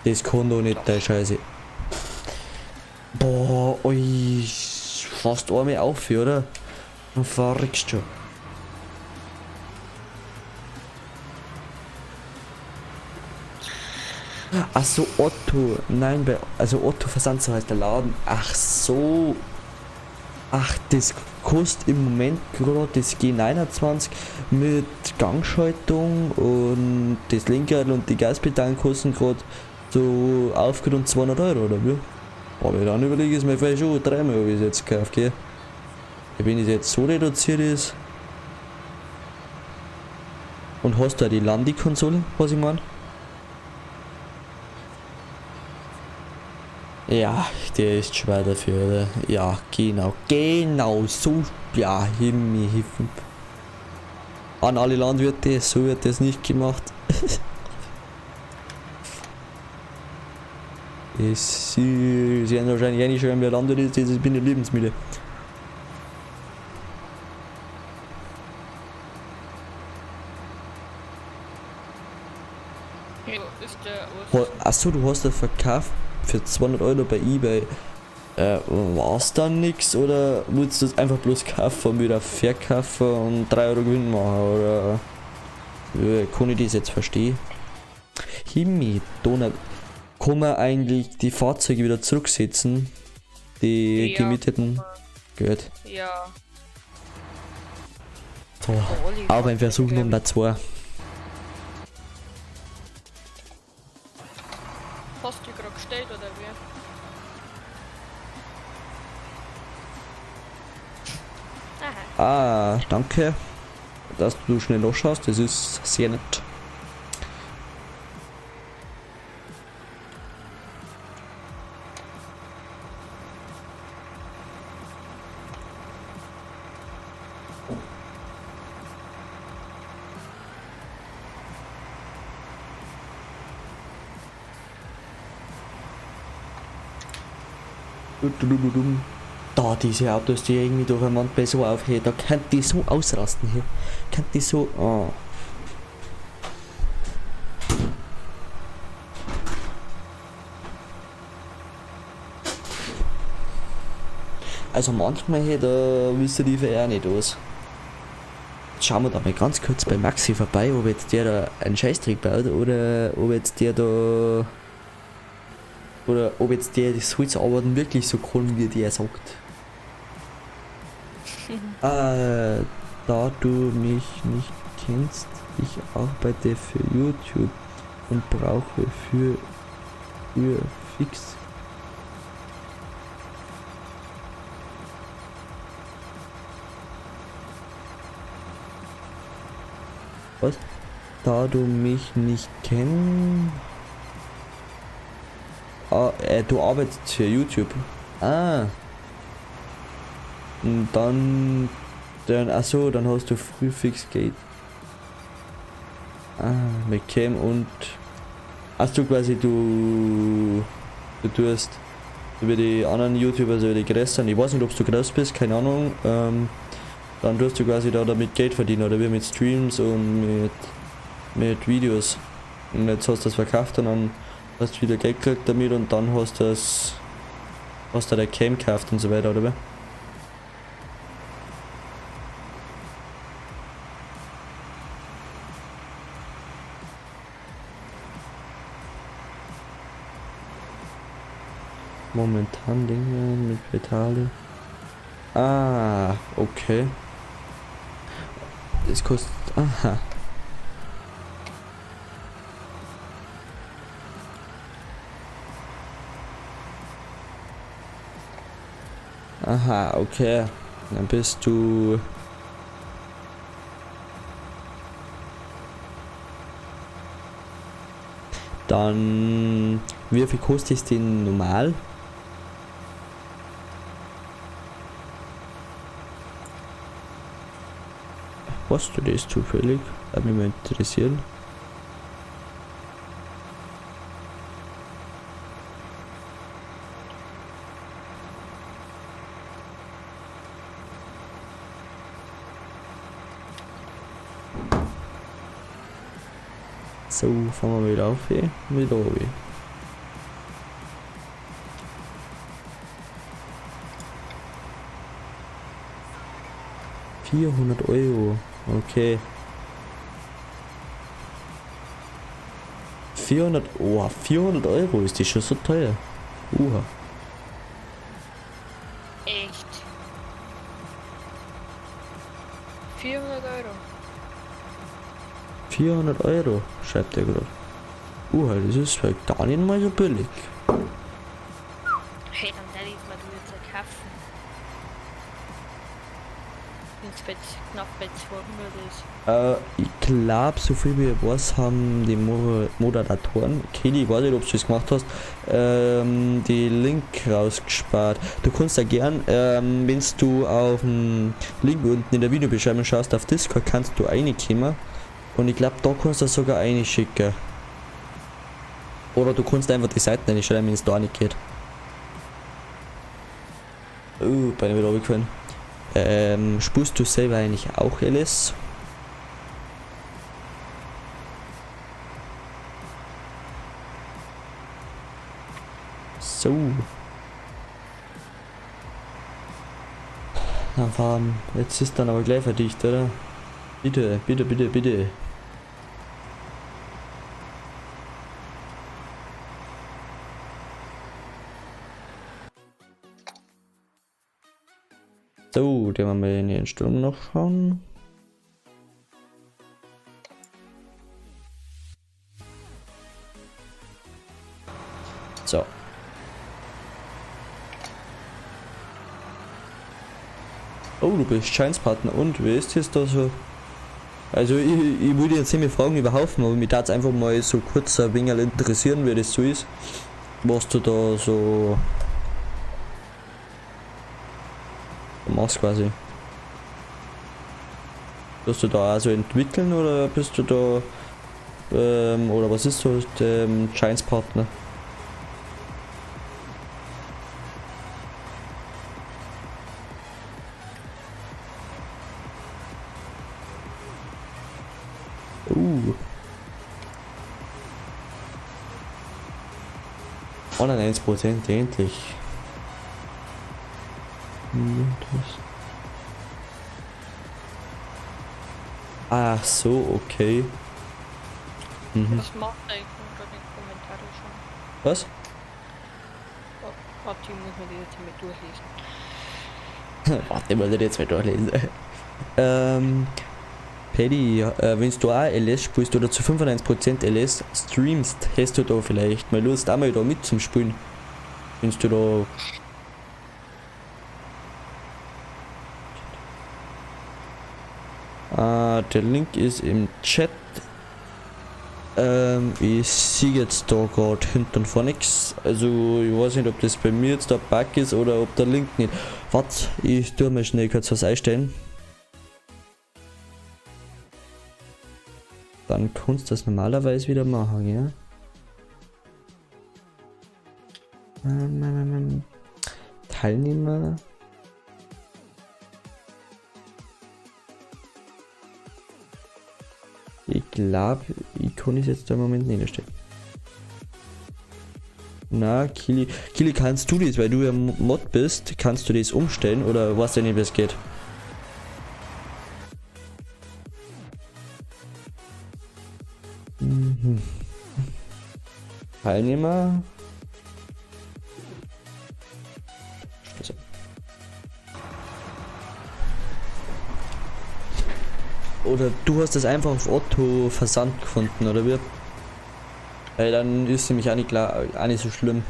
Das kann doch nicht der Scheiße. Boah, oi, fast einmal auf, oder? Dann verrückst du. Ach so, Otto. Nein, also Otto Versand, so heißt der Laden. Ach so. Ach, das kostet im Moment gerade das G29 mit Gangschaltung und das Lenkrad und die Gaspedalen kosten gerade so aufgerundet 200 Euro, oder wie? Aber dann überlege ich es mir vielleicht schon dreimal, ob ich es jetzt kaufe, gell? Wenn es jetzt so reduziert ist. Und hast du auch die Landi-Konsole, was ich meine? Ja, der ist schwer dafür, oder? Ja, genau so. Ja, Himmel. An alle Landwirte, so wird das nicht gemacht. Sie sind wahrscheinlich eh nicht schon, wer Landwirt ist, das bin ich lebensmüde. Achso, du hast das verkauft für 200 Euro bei eBay. War's dann nix oder willst du das einfach bloß kaufen und wieder verkaufen und 3 Euro Gewinn machen? Oder kann ich das jetzt verstehen? Himmel, Donau. Kann man eigentlich die Fahrzeuge wieder zurücksetzen? Die gemieteten? Gut. Ja. So, auch ein Versuch Nummer 2. Hast du gerade gestellt oder wie? Aha. Ah, danke, dass du schnell losschaust, das ist sehr nett. Da diese Autos, die irgendwie durcheinander bei so aufhören, da kann die so ausrasten hier. Kann die so. Oh. Also manchmal hier, da wüsste die für nicht aus. Jetzt schauen wir da mal ganz kurz bei Maxi vorbei, ob jetzt der da einen Scheißtrick baut oder ob jetzt der da. Oder ob jetzt der das Holzarbeiten wirklich so kann, wie der sagt. Da du mich nicht kennst, ich arbeite für YouTube und brauche für fix. Was? Da du mich nicht kennst. Du arbeitest für YouTube. Ah. Und dann achso, dann hast du Frühfix-Gate. Ah, mit Cam und hast du quasi du tust über die anderen YouTuber, also die größeren, ich weiß nicht, ob du groß bist, keine Ahnung, dann tust du quasi da damit Geld verdienen, oder wie mit Streams und mit Videos. Und jetzt hast du das verkauft und dann hast du wieder Geld gekriegt damit und dann hast du der Cam gekauft und so weiter, oder wie? Momentan Dinge mit Vitali. Ah, okay. Das kostet. Aha. Aha, okay. Dann bist du. Dann. Wie viel kostet es denn normal? Weißt du das zufällig? Würde mich mal interessieren. So, fahren wir wieder auf. Wieder runter. €400. Okay. 400. Oh, 400 € ist die schon so teuer. Uha. Echt? 400 €. 400 €, schreibt er gerade. Das ist halt gar nicht mal so billig. Hey, dann werde ich es mir du jetzt nicht kaufen. Wenn es knapp bei 200 ist. Ich glaube, so viel wie ich weiß, haben die Moderatoren, Kelly, ich weiß nicht, ob du das gemacht hast, die Link rausgespart. Du kannst ja gern, wenn du auf den Link unten in der Videobeschreibung schaust, auf Discord kannst du reinkommen. Und ich glaube, da kannst du sogar einschicken. Oder du kannst einfach die Seiten einschreiben, wenn es da nicht geht. Beine wieder runtergefallen. Spürst du selber eigentlich auch LS? So. Dann fahren. Jetzt ist dann aber gleich verdicht, oder? Bitte, bitte, bitte, bitte. So, den werden wir in den Sturm noch schauen. So. Oh, du bist Scheinspartner und wie ist es da so? Also ich würde jetzt nicht mehr fragen über Haufen, aber mich darf einfach mal so kurz ein wenig interessieren, wie das so ist. Was du da so machst quasi. Wirst du da also entwickeln oder bist du da oder was ist so der Giants-Partner? Uh. 1% endlich. Ach so, okay. Was macht er unter den Kommentaren schon? Was? Warte, ich muss mir die jetzt mal durchlesen. Warte mal, jetzt mal durchlesen. Paddy, wenn du auch LS spielst oder zu 95% LS streamst, hast du da vielleicht mal Lust, auch mal da mit zum Spielen. Wenn du da. Der Link ist im Chat. Ich sehe jetzt da gerade hinten vor nichts. Also ich weiß nicht, ob das bei mir jetzt der Bug ist oder ob der Link nicht. Warte, ich tue mal schnell kurz was einstellen. Dann kannst du das normalerweise wieder machen, ja? Teilnehmer. Ich glaube, ich kann es jetzt da im Moment nicht stellen. Na, Kili, kannst du das, weil du ja Mod bist, kannst du das umstellen oder weißt du nicht, wie es geht? Teilnehmer. Oder du hast das einfach auf Otto Versand gefunden, oder wie? Dann ist nämlich auch nicht klar, auch nicht so schlimm.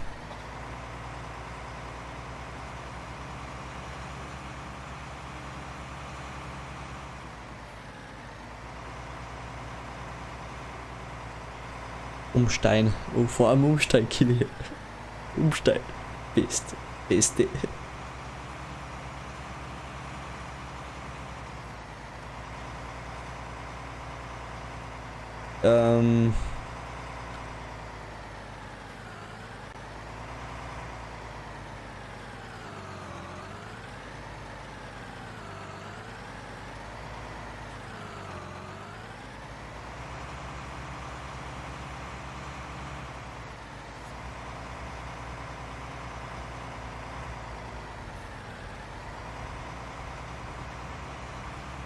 Umstein. Oh, vor allem Umstein, Kili. Umstein. Beste. Beste.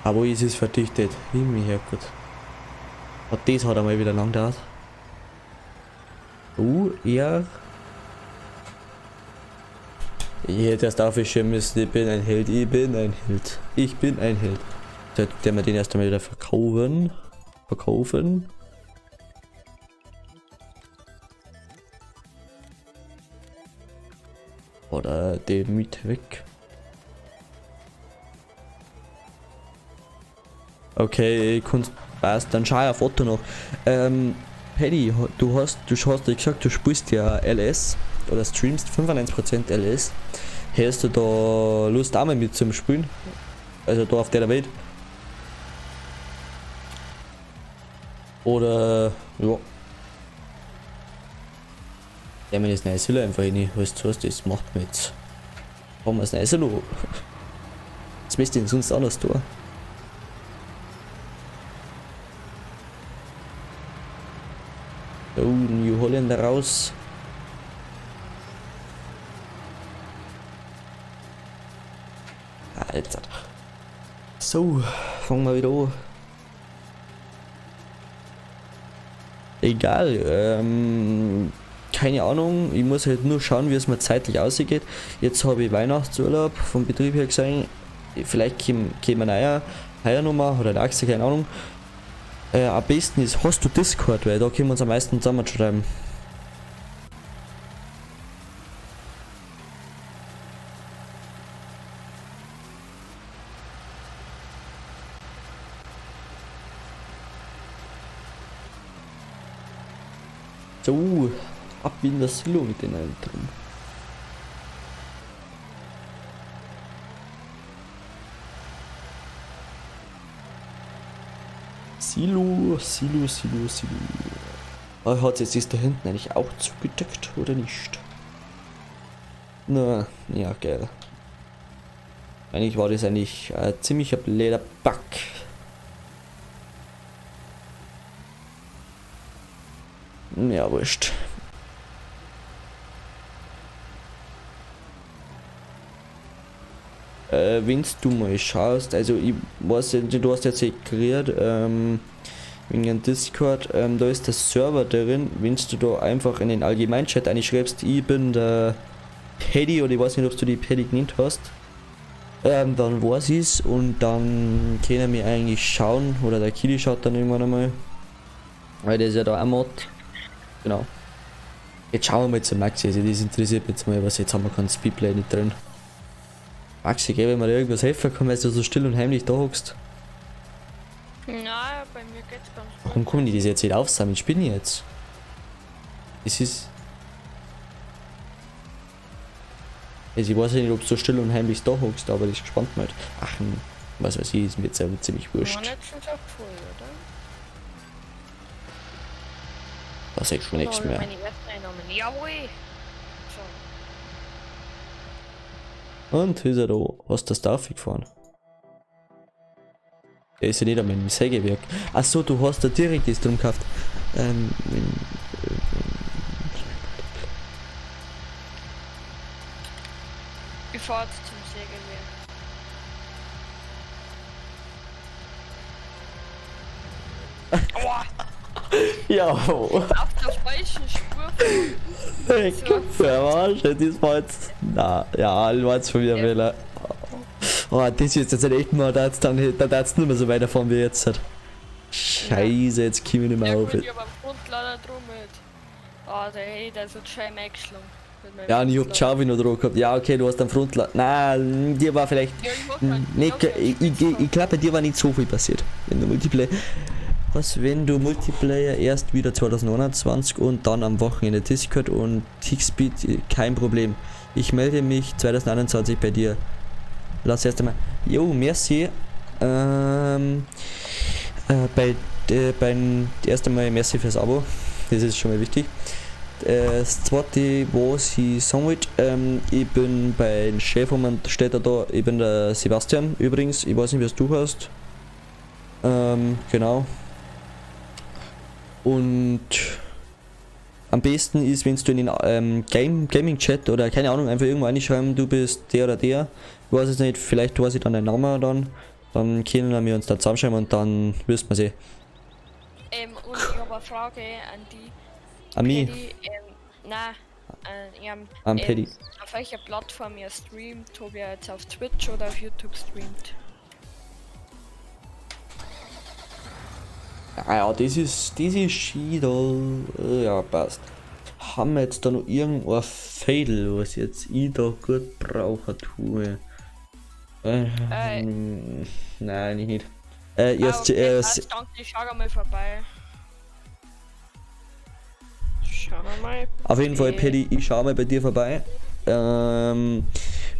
Aber ist es verdichtet? Himmel, Herrgott. Und das hat einmal wieder lang gedauert. Ja. Ich hätte erst aufschreiben müssen, ich bin ein Held, ich bin ein Held. Ich bin ein Held. Sollte der mir den erst einmal wieder verkaufen. Verkaufen. Oder den mit weg. Okay, Kunst passt. Dann schau auf Otto noch. Paddy, du hast ja gesagt, du spielst ja LS oder streamst 95% LS. Hast du da Lust auch mal mit zum Spielen? Also da auf der Welt? Oder ja. Ja, mir das neue Silo einfach rein. Weißt du, das macht mir jetzt. Haben wir das neue Silo? Was willst du denn sonst anders tun? Oh, New Holländer raus. Alter. So, fangen wir wieder an. Egal, keine Ahnung, ich muss halt nur schauen, wie es mir zeitlich ausgeht. Jetzt habe ich Weihnachtsurlaub vom Betrieb her gesehen. Vielleicht käme ein heuer nochmal oder der nächste, keine Ahnung. Am besten ist, hast du Discord, weil da können wir uns am meisten zusammenschreiben. So, ab in das Silo mit den Eltern. Silo. Hat jetzt ist da hinten eigentlich auch zugedeckt oder nicht? Na, ja, geil. Eigentlich war das eigentlich ein ziemlicher blöder Bug. Ja, wurscht. Wenn du mal schaust, also ich weiß, du hast jetzt geklärt, wegen dem Discord, da ist der Server drin, wenn du da einfach in den Allgemeinchat einschreibst, ich bin der Paddy, oder ich weiß nicht, ob du die Paddy genannt hast, dann weiß ich's und dann können wir eigentlich schauen, oder der Kili schaut dann irgendwann einmal, weil der ist ja da am Mod. Genau. Jetzt schauen wir mal zum Maxi, also das interessiert mich jetzt mal, was jetzt haben wir kein Speedplay nicht drin. Maxi, gell, wenn man dir irgendwas helfen kann, weil du so still und heimlich da hockst. Nein, bei mir geht's ganz gut. Warum kommen die das jetzt nicht aufsammeln? Ich bin jetzt. Es ist. Also ich weiß ja nicht, ob du so still und heimlich da hockst, aber ich gespannt mal. Ach, was weiß ich, ist mir jetzt aber ziemlich wurscht. War nicht schon so voll, oder? Da sag ich schon nichts mehr. Meine Webeinnahmen. Jawohl! So. Und ist er da? Hast du das da gefahren? Der ist ja nicht an meinem Sägewerk. Achso, du hast da direkt das drum gekauft. Ich fahr jetzt zum Sägewerk. Aua! Ja. Auf der falschen Spur. Ich verarsch, das war jetzt. Na, ja, ich war jetzt von mir Wähler. Oh, das ist jetzt echt mal, da hat's nicht mehr so weiterfahren wie jetzt. Scheiße, jetzt komme ich nicht mehr Ja auf. gut, ich hab am Frontlader drum mit. Ah, der hätte also schön eingeschlagen. mit meinem Ja, und ich hab die Frontlader. Schaufel noch dran gehabt. Ja, okay, du hast einen Frontlader. Nein, dir war vielleicht. Ja, ich hab halt, Nicht, ich glaube, bei dir war nicht so viel passiert. Wenn du Multiplayer. Was, wenn du Multiplayer erst wieder 2021 und dann am Wochenende Discord und Tickspeed, kein Problem. Ich melde mich 2021 bei dir. Lass erst einmal. Jo, merci. Beim ersten Mal merci fürs Abo. Das ist schon mal wichtig. Das zweite, was ich sagen wollte, ich bin bei Chef und steht da, ich bin der Sebastian übrigens, ich weiß nicht, wie du hast. Genau. Und am besten ist, wenn du in den Gaming-Chat oder keine Ahnung, einfach irgendwo reinschreiben, du bist der oder der. Ich weiß es nicht, vielleicht weiß ich dann deinen Namen dann können wir uns da zusammenschreiben und dann wüssten wir sie. Und ich habe eine Frage an die. An mich? Paddy, nein, An Paddy. auf welcher Plattform ihr streamt, ob ihr jetzt auf Twitch oder auf YouTube streamt. Ah ja, das ist Schiedel. Ja, passt. Haben wir jetzt da noch irgendein Fädel, was jetzt ich da gut brauchen tue? Nein, nicht. Okay, danke, ich schau mal vorbei. Schauen wir mal. Auf jeden Fall, Paddy, ich schau mal bei dir vorbei. Weil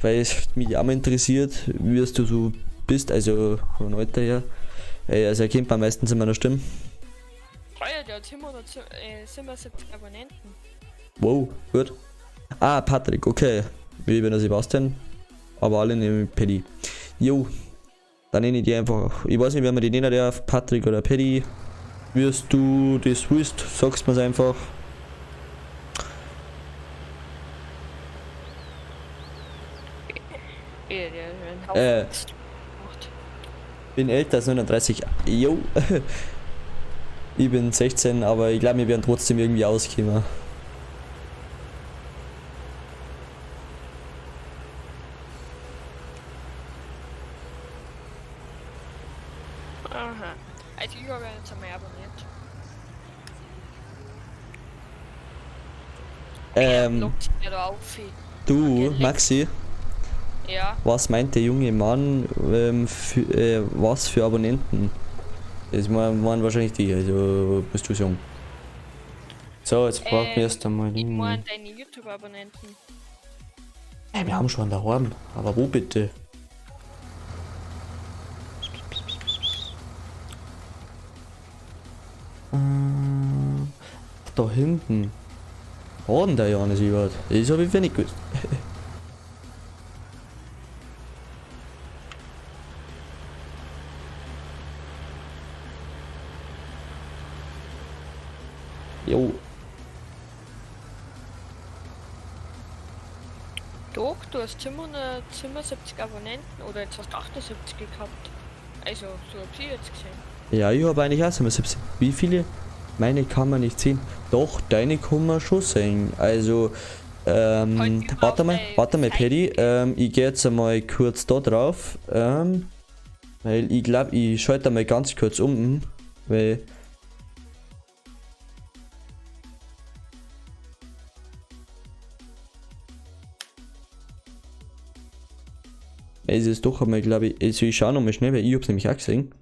es mich auch mal interessiert, wie du so bist, also von Alter her. Also erkennt man meistens in meiner Stimme. Der hat 77 Abonnenten. Wow, gut. Ah, Patrick, okay. Ich bin der Sebastian, aber alle nehmen Paddy. Jo, dann nenne ich die einfach. Ich weiß nicht, wer man die nennen darf, Patrick oder Paddy. Wirst du das willst, sagst mir's einfach. Bin älter als 39. Jo. Ich bin 16, aber ich glaube, wir werden trotzdem irgendwie auskommen. Aha. Also ich habe jetzt einmal abonniert. Lockt sich mir da auf. Du, Okay, Maxi, Ja. was meint der junge Mann, was für Abonnenten? Das waren wahrscheinlich die, also musst du sagen. So, jetzt brauchen wir erst einmal Ich den. meine deine YouTube-Abonnenten. Hey, wir haben schon daheim, aber wo bitte? Da hinten. Haben der ja nicht gehört. Das habe ich nicht gewusst. Jo. Doch, du hast 77 Abonnenten oder jetzt hast du 78 gehabt. Also, so hab ich jetzt gesehen. Ja, ich habe eigentlich auch 77. Wie viele? Meine kann man nicht sehen. Doch, deine kann man schon sehen. Also, warte mal, Paddy. Ich gehe jetzt einmal kurz da drauf. Weil ich glaube, ich schalte mal ganz kurz um. Weil. Es ist doch einmal, glaube ich. Also, ich schaue nochmal schnell, weil ich habe es nämlich auch gesehen.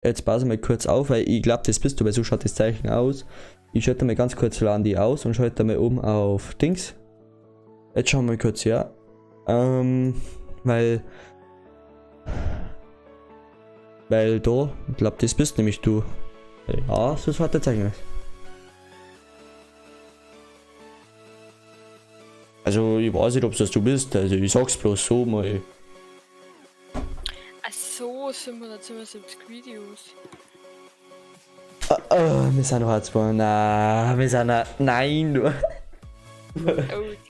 Jetzt pause mal kurz auf, weil ich glaube, das bist du, weil so schaut das Zeichen aus. Ich schalte mal ganz kurz Landi aus und schalte mal oben auf Dings. Jetzt schauen wir mal kurz her. Weil da, ich glaube, das bist nämlich du. Ja, so schaut der Zeichen aus. Also, ich weiß nicht, ob das du bist, also ich sag's bloß so mal. Ach so, 777 Videos. Wir sind noch zwei. Nein, wir sind noch. Nein, du. Oh,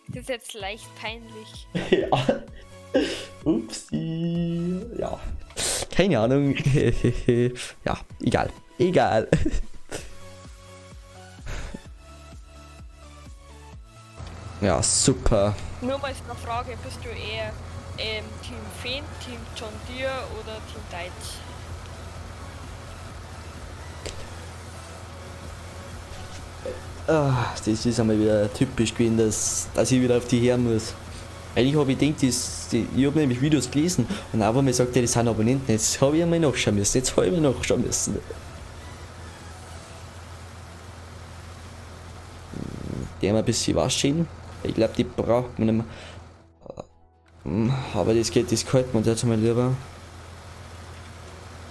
das ist jetzt leicht peinlich. Ja. Upsi. Ja. Keine Ahnung. Ja, egal. Egal. Ja, super. Nur mal so eine Frage, bist du eher Team Fendt, Team John Deere oder Team Deitz? Das ist einmal wieder typisch gewesen, dass ich wieder auf die her muss. Eigentlich habe ich gedacht, ich habe nämlich Videos gelesen und auch wenn man sagt, ja, das sind Abonnenten, jetzt habe ich einmal nachschauen müssen, Die haben ein bisschen waschen. Ich glaube, die braucht man nicht mehr. Aber das kalt man jetzt mal lieber.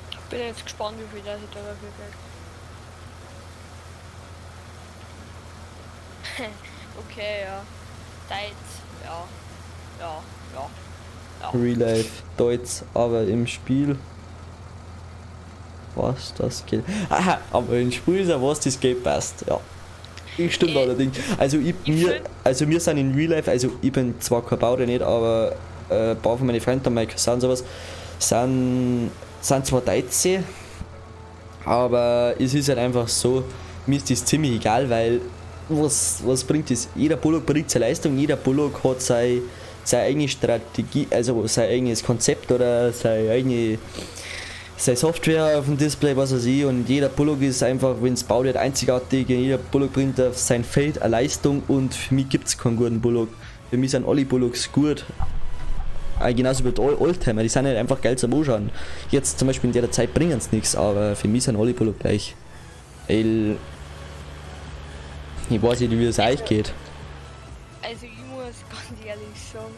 Ich bin jetzt gespannt, wie viel das ich da dafür krieg. Okay, ja. Deitz, ja. Real Life, Deutsch, aber im Spiel. Was das geht. Aha, aber im Spiel ist ja was, das Geld passt, ja. Ich stimmt allerdings. Also wir sind in Real Life, also ich bin zwar kein Bauer nicht, aber ein paar von meinen Freunden, meine Cousins sowas, sind zwar Deutsche, aber es ist halt einfach so, mir ist das ziemlich egal, weil was bringt das? Jeder Bullock bringt seine Leistung, jeder Bullock hat seine eigene Strategie, also sein eigenes Konzept oder seine Software auf dem Display, was weiß ich, und jeder Bullock ist einfach, wenn es baut wird, einzigartig, jeder Bullock bringt auf sein Feld eine Leistung und für mich gibt es keinen guten Bullock. Für mich sind alle Bullocks gut. Genauso wie die Oldtimer, die sind halt einfach geil zum Anschauen. Jetzt zum Beispiel in der Zeit bringen sie nichts, aber für mich sind alle Bullock gleich. Ich weiß nicht, wie es euch geht. Also ich muss ganz ehrlich sagen,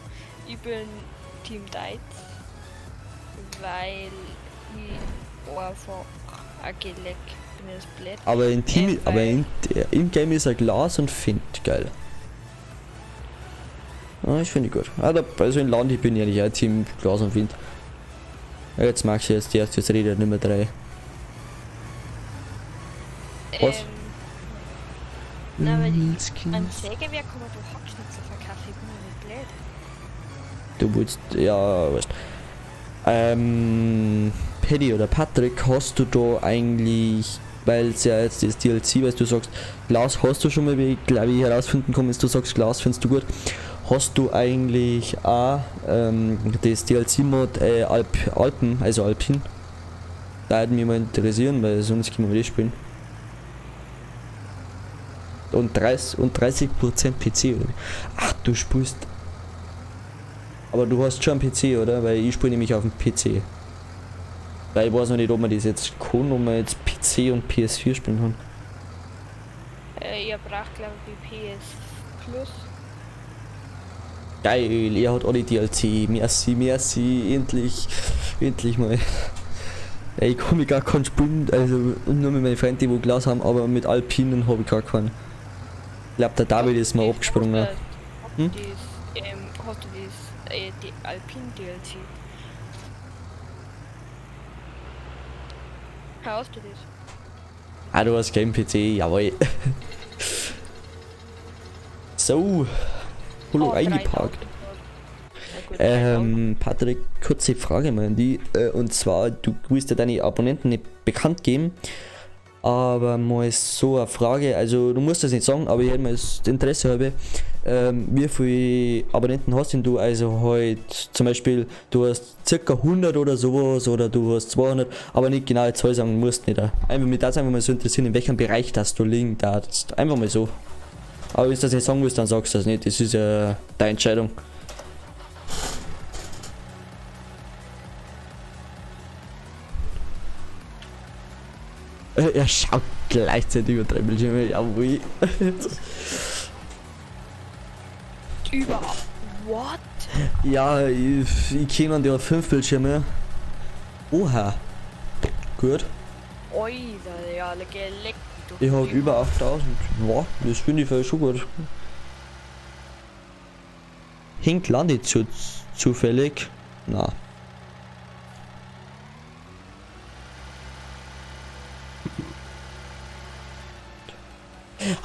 ich bin Team Deitz, weil ich einfach ein Geleck bin, das blöd. Aber im Game ist ein Glas und Fendt geil. Ah, ich finde ich gut. Also in Land, ich bin ja nicht ein Team Glas und Fendt. Ja, jetzt magst du jetzt redet Nummer 3. Was? Na, weil ich an Sägewerk kann man doch Hackschnitzel verkaufen, ich bin ja nicht blöd. Du willst, ja, weißt. Paddy oder Patrick, hast du da eigentlich, weil es ja jetzt das DLC, weil du sagst, Glas hast du schon mal, wie ich herausfinden kann, wenn du sagst, Glas findest du gut, hast du eigentlich auch das DLC-Mod Alpen, also Alpin? Da würde mich mal interessieren, weil sonst können wir das spielen. Und 30% PC, oder? Ach, du spielst. Aber du hast schon einen PC, oder? Weil ich spiele nämlich auf dem PC. Weil ich weiß noch nicht, ob man das jetzt kann, ob man jetzt PC und PS4 spielen kann. Ihr braucht glaube ich PS Plus. Geil, er hat alle DLC. Merci, endlich mal. Ich kann mich gar keinen spielen, also nur mit meinen Freunden, die Glas haben, aber mit Alpinen habe ich gar keinen. Ich glaube, der David ist mal abgesprungen. Hast du die Alpin DLC? Hast du das? Ah, du hast kein PC, jawohl. So, Hallo eingeparkt. Patrick, kurze Frage mal an die. Und zwar, du willst ja deine Abonnenten nicht bekannt geben. Aber mal so eine Frage, also du musst das nicht sagen, aber ich hätte mal das Interesse halber, wie viele Abonnenten hast denn du? Also halt zum Beispiel, du hast circa 100 oder sowas oder du hast 200, aber nicht genau die Zahl sagen musst nicht. Einfach mich das einfach mal so interessieren, in welchem Bereich das du liegen darfst. Einfach mal so. Aber wenn du das nicht sagen willst, dann sagst du das nicht, das ist ja deine Entscheidung. Er schaut gleichzeitig über 3 Bildschirme, jawohl. Überhaupt. What? Ja, ich kenne an der 5 Bildschirme. Oha. Gut. Alter, ja, leck. Ich hab über 8000. Wow, das finde ich voll schon gut. Hinkt landet zufällig? Na.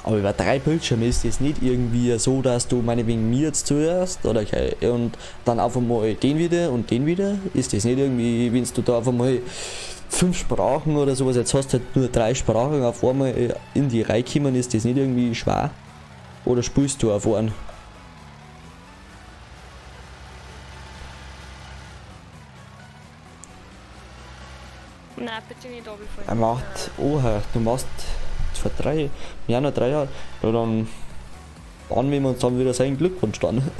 Aber über 3 Bildschirme ist es nicht irgendwie so, dass du meinetwegen mir jetzt zuerst oder okay, und dann einfach mal den wieder und den wieder. Ist das nicht irgendwie, wenn du da einfach mal 5 Sprachen oder sowas, jetzt hast du halt nur 3 Sprachen auf einmal in die Reihe kommen, ist das nicht irgendwie schwer? Oder spielst du auf einen? Nein, bitte nicht runterfallen. Er macht, oha, du machst vor 3 Jahren, 3 Jahren, ja, dann waren wir uns dann wieder sein Glückwunsch dann.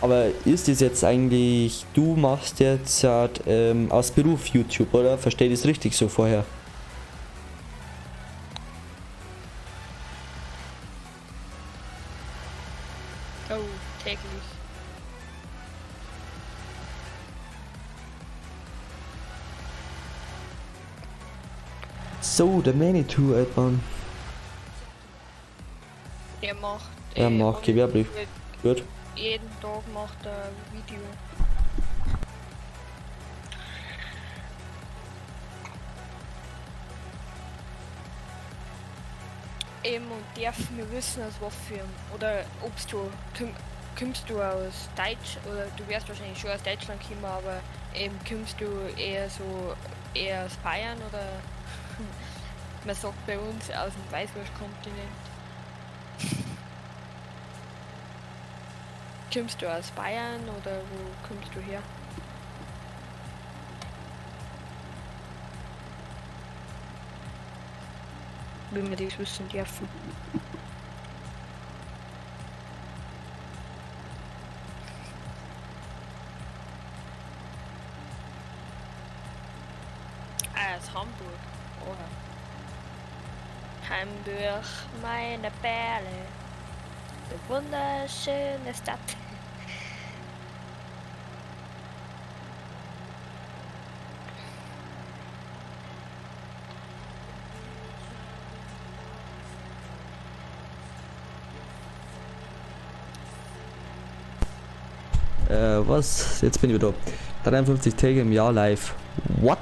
Aber ist es jetzt eigentlich, du machst jetzt aus Beruf YouTube, oder? Verstehe ich das richtig so vorher? Oh, täglich. So, der Manitou, Alter. Er macht. Er macht gewerblich. Gut. Jeden Tag macht er ein Video. Und darf mir wissen, aus was für oder ob du kommst du aus Deutsch oder du wirst wahrscheinlich schon aus Deutschland kommen, aber kommst du eher aus Bayern oder man sagt bei uns aus dem Weißwurstkontinent. Kommst du aus Bayern oder wo kommst du her? Will man das wissen dürfen. Aus Hamburg. Oha. Hamburg, meine Perle. Eine wunderschöne Stadt. Was? Jetzt bin ich wieder da. 53 Tage im Jahr live. What?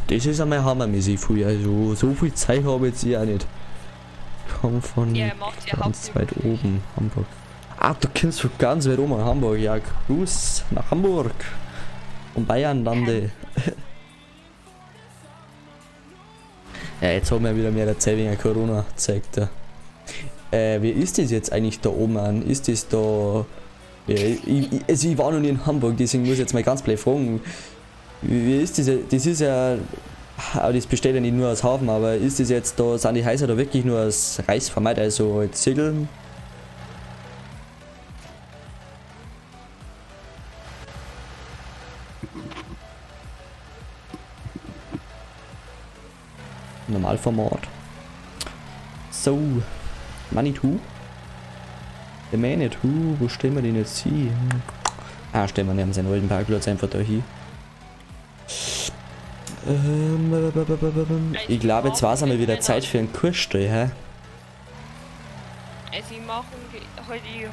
Das ist einmal hammermäßig viel. Also so viel Zeit habe ich jetzt auch nicht. Komm von Ja, er macht ja ganz weit hauptberuflich. oben, Hamburg. Ah, du kennst von ganz weit oben Hamburg. Ja, Gruß nach Hamburg. Und Bayern lande. Ja, jetzt haben wir wieder mehr Zeit wegen Corona gezeigt. Wie ist das jetzt eigentlich da oben an? Ist das da. Ja, ich war noch nie in Hamburg, deswegen muss ich jetzt mal ganz blöd fragen. Wie ist das? Das ist ja. Aber das besteht ja nicht nur aus Hafen, aber ist das jetzt da, sind die Häuser da wirklich nur aus Reis vermeint, also halt Ziegeln? Normalformat. So, Manitou. Der Manitou, wo stellen wir den jetzt hin? Ah, stellen wir neben seinen alten Parkplatz einfach da hin. Ich glaube, jetzt war es einmal wieder Zeit für einen Kursstall, hä? Also ich mache halt, ich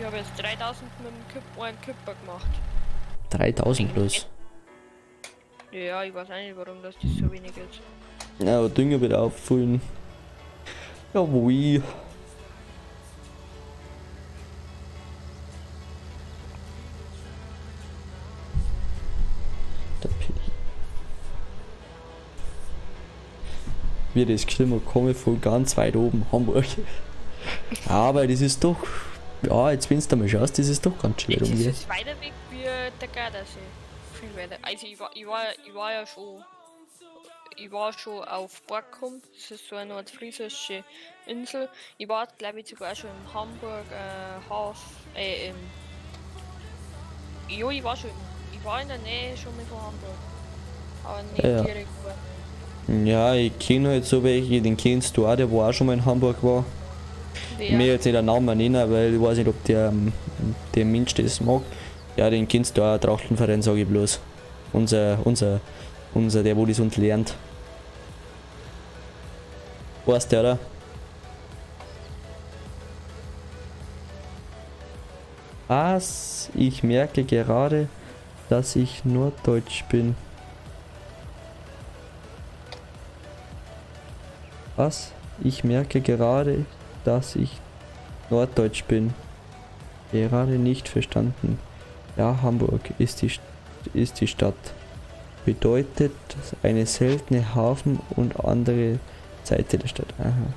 habe jetzt 3000 mit dem einen Kipper gemacht. 3000 plus. Ja, ich weiß auch nicht, warum das so wenig ist. Ja, Dünger wieder auffüllen. Ja, wo ich. Wie das Klima komme von ganz weit oben, Hamburg. Aber das ist doch. Ja, jetzt wenn du mal schaust, das ist doch ganz schön Das umgeht. ist weiter weg wie der Gardasee. Viel weiter. Also ich war ja schon. Ich war schon auf Borkum, das ist so eine Art friesische Insel. Ich war, glaube ich, sogar schon in Hamburg, ja, ich war in der Nähe schon mal von Hamburg. Aber nicht Ja. direkt. Ja, ich kenne halt so welche, den kennst du auch, der wo auch schon mal in Hamburg war. Ich will jetzt nicht einen Namen nennen, weil ich weiß nicht, ob der Mensch das mag. Ja, den kennst du auch, Trachtenverein, sage ich bloß. Unser, der wo das uns lernt. Weißt du, oder? Was? Ich merke gerade, dass ich Norddeutsch bin. Was? Ich merke gerade, dass ich Norddeutsch bin. Gerade nicht verstanden. Ja, Hamburg ist die Stadt. Bedeutet eine seltene Hafen und andere Seite der Stadt. Aha.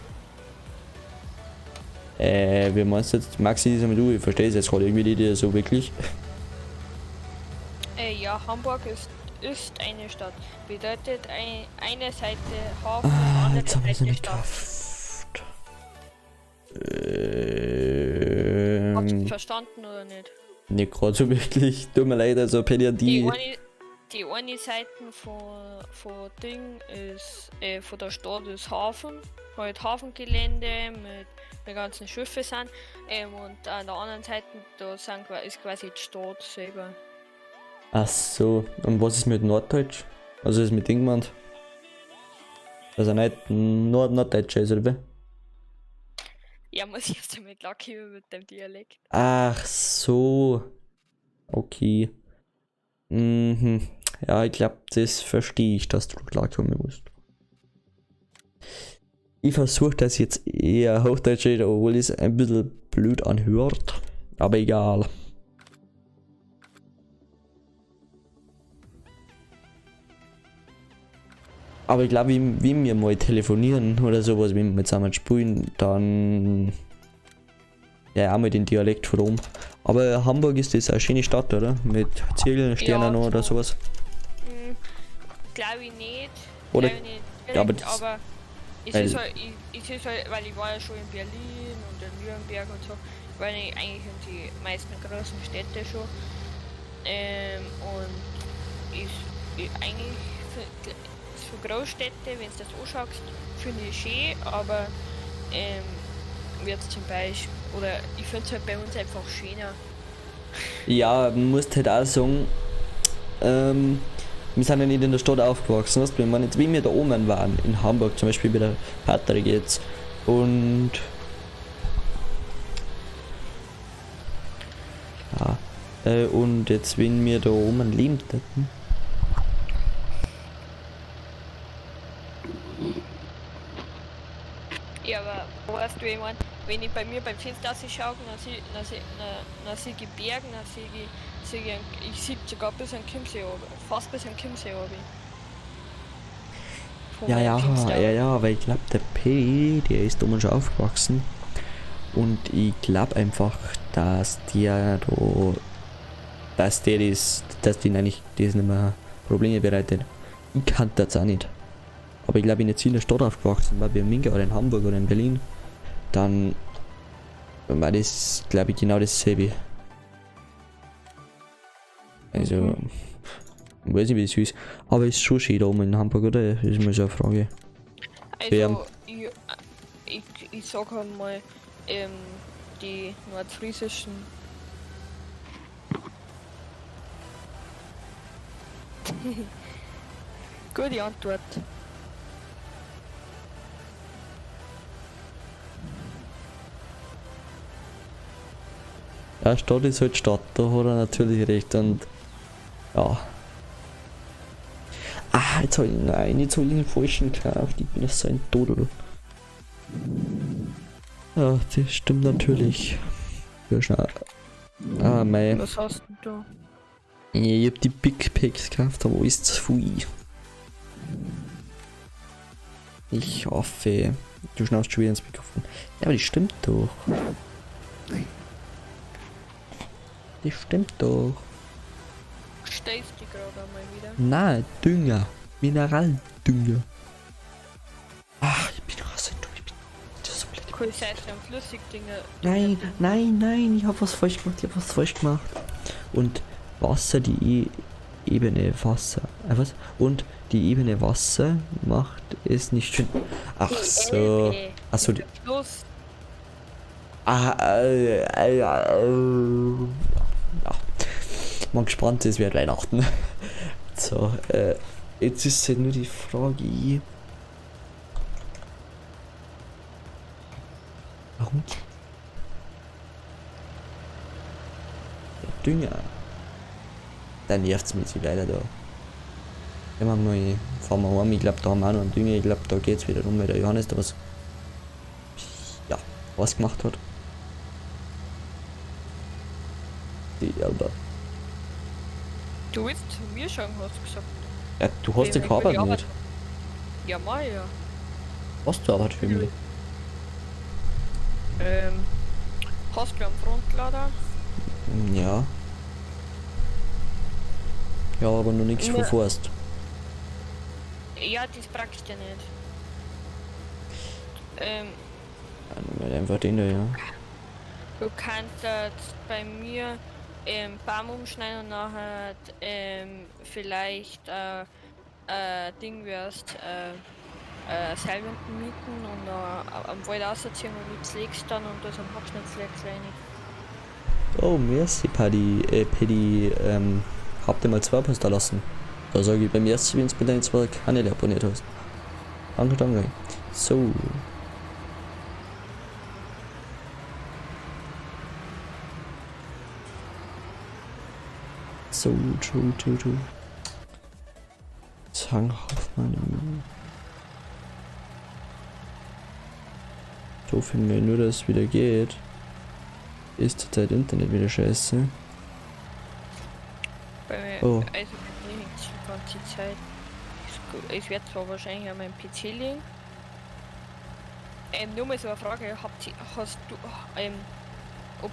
Wie meinst du jetzt? Maxi, das einmal du? Ich verstehe es jetzt gerade irgendwie nicht so wirklich. Ja, Hamburg ist eine Stadt. Bedeutet eine Seite Hafen, andere Jetzt haben wir sie Seite nicht Stadt. geschafft. Habt ihr verstanden oder nicht? Nicht gerade so wirklich. Tut mir leid, also Pedia, Die eine Seite von Ding ist, von der Stadt ist Hafen, halt Hafengelände mit ganzen Schiffen sind. Und an der anderen Seite, ist quasi die Stadt selber. Ach so. Und was ist mit Norddeutsch? Also ist mit Ding gemeint? Also nicht Norddeutsch ist, oder wie? Ja, muss ich jetzt damit klarkommen mit dem Dialekt. Ach so. Okay. Mhm. Ja, ich glaube, das verstehe ich, dass du klarkommen musst. Ich versuche das jetzt eher Hochdeutsch reden, obwohl es ein bisschen blöd anhört. Aber egal. Aber ich glaube, wenn wir mal telefonieren oder sowas, wenn wir zusammen spielen, dann ja auch mal den Dialekt von oben. Aber Hamburg ist das eine schöne Stadt, oder? Mit Ziegeln, Sternen Ja, oder so. sowas. Glaube ich nicht. Oder- Glaub ich nicht ja, aber direkt, das- aber weil- es ist halt, weil ich war ja schon in Berlin und in Nürnberg und so, war ich eigentlich in die meisten großen Städte schon. Und eigentlich für Großstädte, wenn du das anschaust, finde ich schön, aber wird zum Beispiel, oder ich finde es halt bei uns einfach schöner. Ja, man muss halt auch sagen, wir sind ja nicht in der Stadt aufgewachsen, weißt du, wenn wir da oben waren, in Hamburg zum Beispiel bei der Patrick jetzt, und ja, und jetzt wenn wir da oben leben hätten, Ja, aber weißt du, ich mein, wenn ich bei mir beim Fenster schaue, dann sehe ich Berge, ich sehe sogar bis an Chiemsee runter, fast bis an Chiemsee runter. Von meinem Fenster. ja, aber ich glaube, der P, der ist oben schon aufgewachsen, und ich glaube einfach, dass der da, dass den eigentlich das nicht mehr Probleme bereitet. Ich kann das auch nicht. Aber ich glaube, ich bin jetzt in der Stadt aufgewachsen, weil wir in Minga oder in Hamburg oder in Berlin, dann war das, glaube ich, genau dasselbe. Also, ich weiß nicht, wie das ist, aber es ist schon schön da oben in Hamburg, oder? Das ist mal so eine Frage. Also, ich sag einmal, die nordfriesischen. Gute Antwort. Ja, Stadt ist halt Stadt, da hat er natürlich recht, und ja. Ah, jetzt hab ich, nein, jetzt hab ich den falschen gekauft, ich bin das so ein Dodel. Ja, das stimmt natürlich. Ja, schnell. Ah, mei. Was hast denn du? Ich hab die Big Packs gekauft, aber ist zu viel. Ich hoffe, du schnaufst schon wieder ins Mikrofon. Ja, aber das stimmt doch. Das stimmt doch. Stehst du gerade einmal wieder? Nein, Dünger. Mineraldünger. Ach, ich bin raus. Ich bin das so blöd. Cool, sei es dann Flüssigdinge. Nein, ich hab was falsch gemacht. Und Wasser, die Ebene Wasser. Was? Und die Ebene Wasser macht es nicht schön. Ach so. Ach so. Fluss. Ja. Man gespannt ist, wird Weihnachten. So, jetzt ist halt nur die Frage. Warum? Der Dünger. Dann nervt's mich jetzt leider da. Immer mal fahren wir heim, ich glaube da haben wir auch noch einen Dünger, ich glaube da geht's wieder rum, weil der Johannes da was gemacht hat. Die Alter. Du willst zu mir schauen, hast du gesagt. Ja, du hast ja keine Arbeit nicht. Ja, mal ja. Hast du Arbeit für mich? Hast du einen Frontlader? Ja. Ja, aber noch nichts von Ja. Forst. Ja, das brauchst du ja nicht. Weil einfach den da, ja. Du kannst bei mir Baum umschneiden und nachher vielleicht Ding wirst Seilwinden mieten und am Wald rausziehen und mit legst dann und das am Hackschnitt legst rein. Oh, merci, Paddy, habt ihr mal 2 Poster lassen. Da sage ich beim ersten, wenn du mit deinen 2 Kanäle abonniert hast. Danke, danke. So. So, true. Zanghoffmann. So viel mehr, nur dass es wieder geht. Ist zurzeit Internet wieder scheiße. Bei mir, Oh. also bei mir hängt es die ganze Zeit. Ich werde zwar wahrscheinlich an meinem PC liegen. Nur mal so eine Frage, hast du ob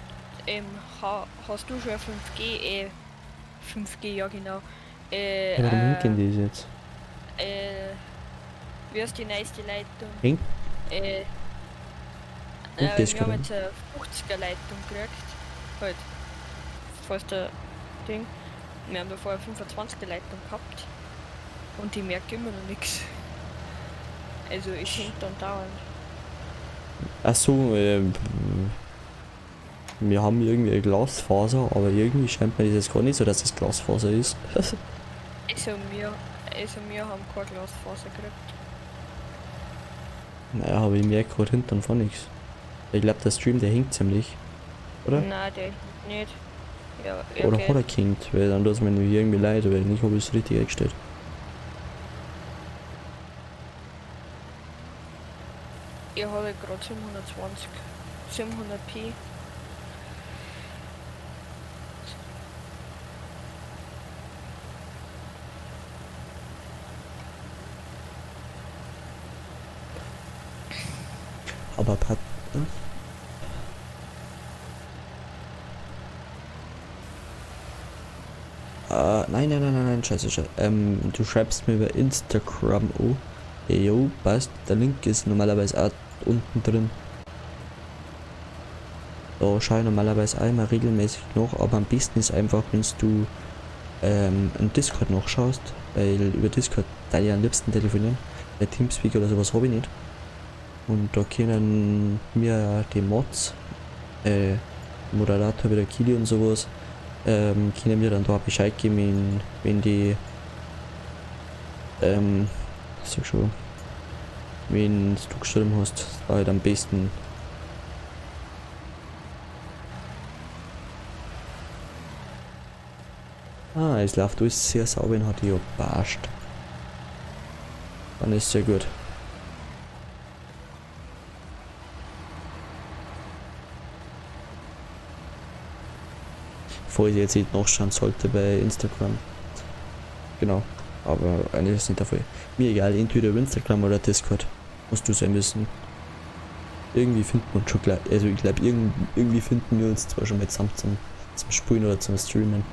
hast du schon ein 5G, 5G, ja genau. Ja, warum hängt denn das jetzt? Wie ist die neueste Leitung? Hängt? Hängt das wir haben gerade? jetzt eine 50er Leitung gekriegt. Halt. Falls der Ding. Wir haben da vorher 25er Leitung gehabt. Und die merkt immer noch nichts. Also ich hängt dann dauernd. Ach so, wir haben irgendwie eine Glasfaser, aber irgendwie scheint mir das jetzt gar nicht so, dass das Glasfaser ist. Also wir haben keine Glasfaser gekriegt. Naja, aber ich merke gerade hinten von nichts. Ich glaube, der Stream, der hängt ziemlich. Oder? Nein, der hängt nicht. Ja, Oder okay. hat er gehängt, weil dann tut es mir nämlich irgendwie leid, weil ich habe es richtig eingestellt. Ich habe gerade 720. 700p. Aber Pat. Nein, scheiße. Du schreibst mir über Instagram, oh. Jo, passt. Der Link ist normalerweise auch unten drin. Da schaue ich normalerweise einmal regelmäßig nach, aber am besten ist einfach, wenn du im Discord nachschaust, weil über Discord da ich am liebsten telefonieren. Bei Teamspeak oder sowas habe ich nicht. Und da können mir die Mods, Moderator wie der Kili und sowas, können mir dann da Bescheid geben, wenn die, sag schon, wenn du geschrieben hast, das war halt am besten. Ah, es läuft alles sehr sauber und hat ja passt. Dann ist sehr gut. Falls ich jetzt nicht nachschauen sollte bei Instagram. Genau. Aber eigentlich ist es nicht der Fall. Mir egal, entweder über Instagram oder Discord. Musst du sein müssen. Irgendwie finden wir uns schon gleich. Also ich glaube, irgendwie finden wir uns zwar schon mal zusammen zum Spielen oder zum Streamen.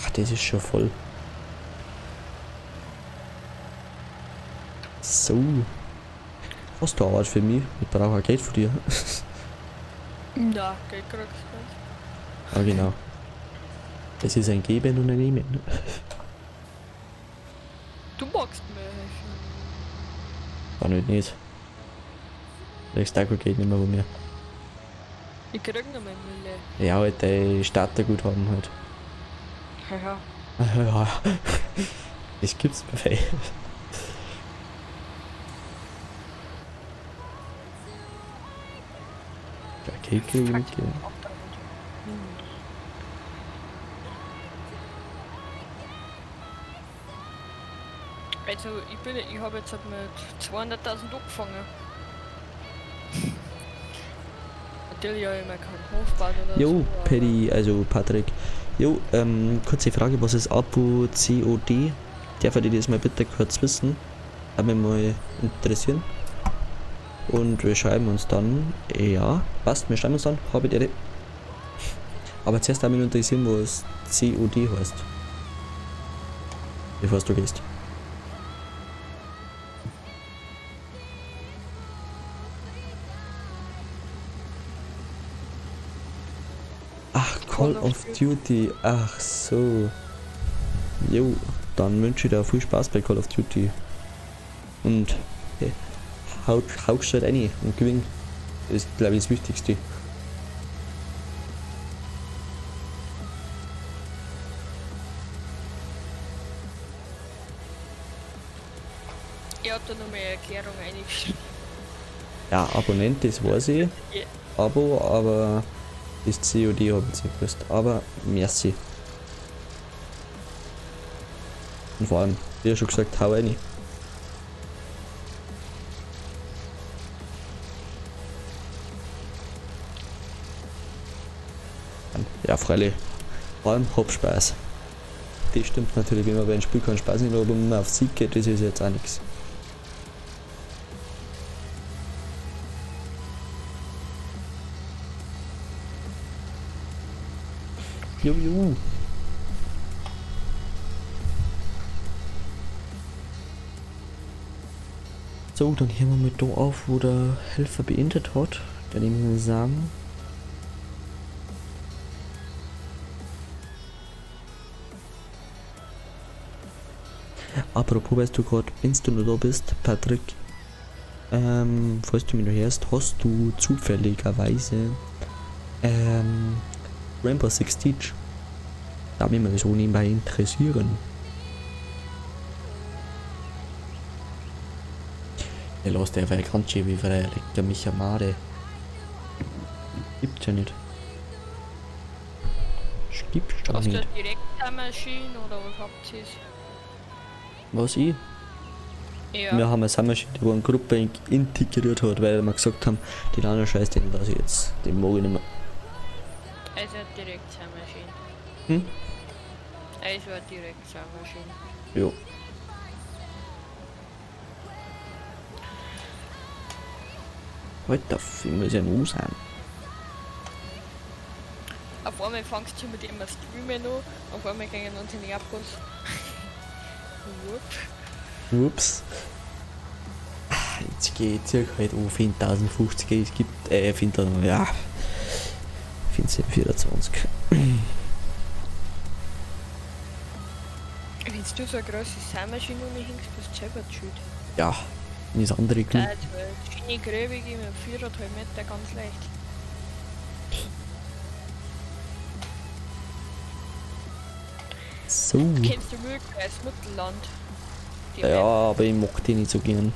Ach, das ist schon voll. So. Hast du Arbeit für mich? Ich brauche auch Geld von dir. Na, Geld kriegst du nicht. Ah, genau. Es ist ein Geben und ein Nehmen. Du magst mich. War nicht. Das Taco geht nicht mehr von mir. Ich krieg noch mal Mülle. Ja, halt, die Starterguthaben halt. Haha. Ja, das gibt's bei. Ja, Geld krieg ich nicht. Also ich habe jetzt halt mit 200.000 angefangen. will ja immer keinen Hof bauen oder so. Jo, aber- Paddy, also Patrick. Jo, kurze Frage, was ist Abo COD? Darf ich das mal bitte kurz wissen? Hat mich mal interessieren. Und wir schreiben uns dann, ja, passt, wir schreiben uns dann, habe ich dir. Aber zuerst haben wir nur interessieren, was COD heißt. Bevor du gehst. Ach, Call of Duty. Ach so. Jo, dann wünsche ich dir viel Spaß bei Call of Duty. Und haust halt rein und gewinn. Das ist, glaube ich, das Wichtigste. Ich hab da noch mehr Erklärung eingeschrieben. Ja, Abonnent, das weiß ich. Ja. Abo, aber das COD habe ich nicht gewusst. Aber merci. Und vor allem, wie ja schon gesagt, hau rein. Ja, freilich. Vor allem hab Spaß. Das stimmt natürlich, wenn man bei einem Spiel keinen Spaß nicht hat und man auf Sieg geht, das ist jetzt auch nichts. Jo. So, dann hören wir mit da auf, wo der Helfer beendet hat. Dann nehmen wir sagen. Apropos, weißt du gerade, wenn du noch da bist, Patrick, falls du mich noch hörst, hast du zufälligerweise Rainbow Six Siege? Da mich mal so nebenbei interessieren. Der lässt der weil ganz schön wie verlegt der mich Amade. Gibt's ja nicht. Gibt's doch Hast du nicht. direkt eine Maschine oder was habt ihr? Was ich? Ja. Wir haben eine Sammelmaschine, die eine Gruppe integriert hat, weil wir gesagt haben, den anderen Scheiß, den lasse ich jetzt, den mag ich nicht mehr. Also direkt eine Maschine. Hm? Also direkt eine Maschine. Jo. Alter, wie muss ja nur sein. Auf einmal fangst du mit dem Streamen an, auf einmal gehen uns in die Abgrund. Ups. Jetzt geht circa halt um 1050, es gibt, 1000, ja. 1424. Wenn du so eine große Sämaschine umhängst, bist du selber schuld. Ja, das andere Glück. Also, Schiene Gröbig mit 4,5 Meter ganz leicht. So. Kennst du Mühlke als Mittelland? Die Ja, aber ich mag die nicht so gern.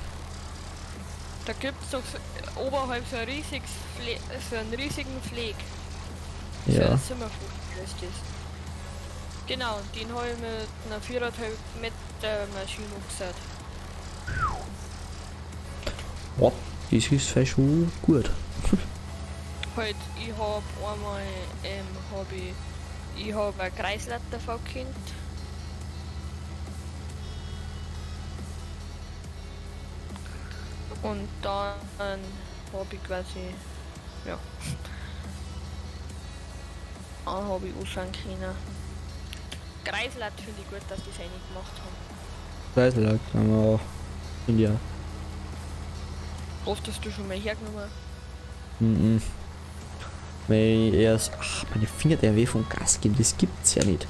Da gibt es doch so, oberhalb so, ein riesiges so einen riesigen Pfleg. So Ja. ein Zimmerflug ist das. Genau, und den habe ich mit einer 4,5 Meter Maschine umgesetzt. Ja, das ist vielleicht schon gut. Halt, ich habe einmal ich habe eine Kreisleiter verkennt. Und dann habe ich quasi, ja, dann habe ich anschauen können. Kreislaut finde ich gut, dass die es nicht gemacht haben. Weißlag, aber ja. Oft hast du schon mal hergenommen. Mhm. Weil erst. Ach, meine Finger der weh vom Gas geben, das gibt's ja nicht.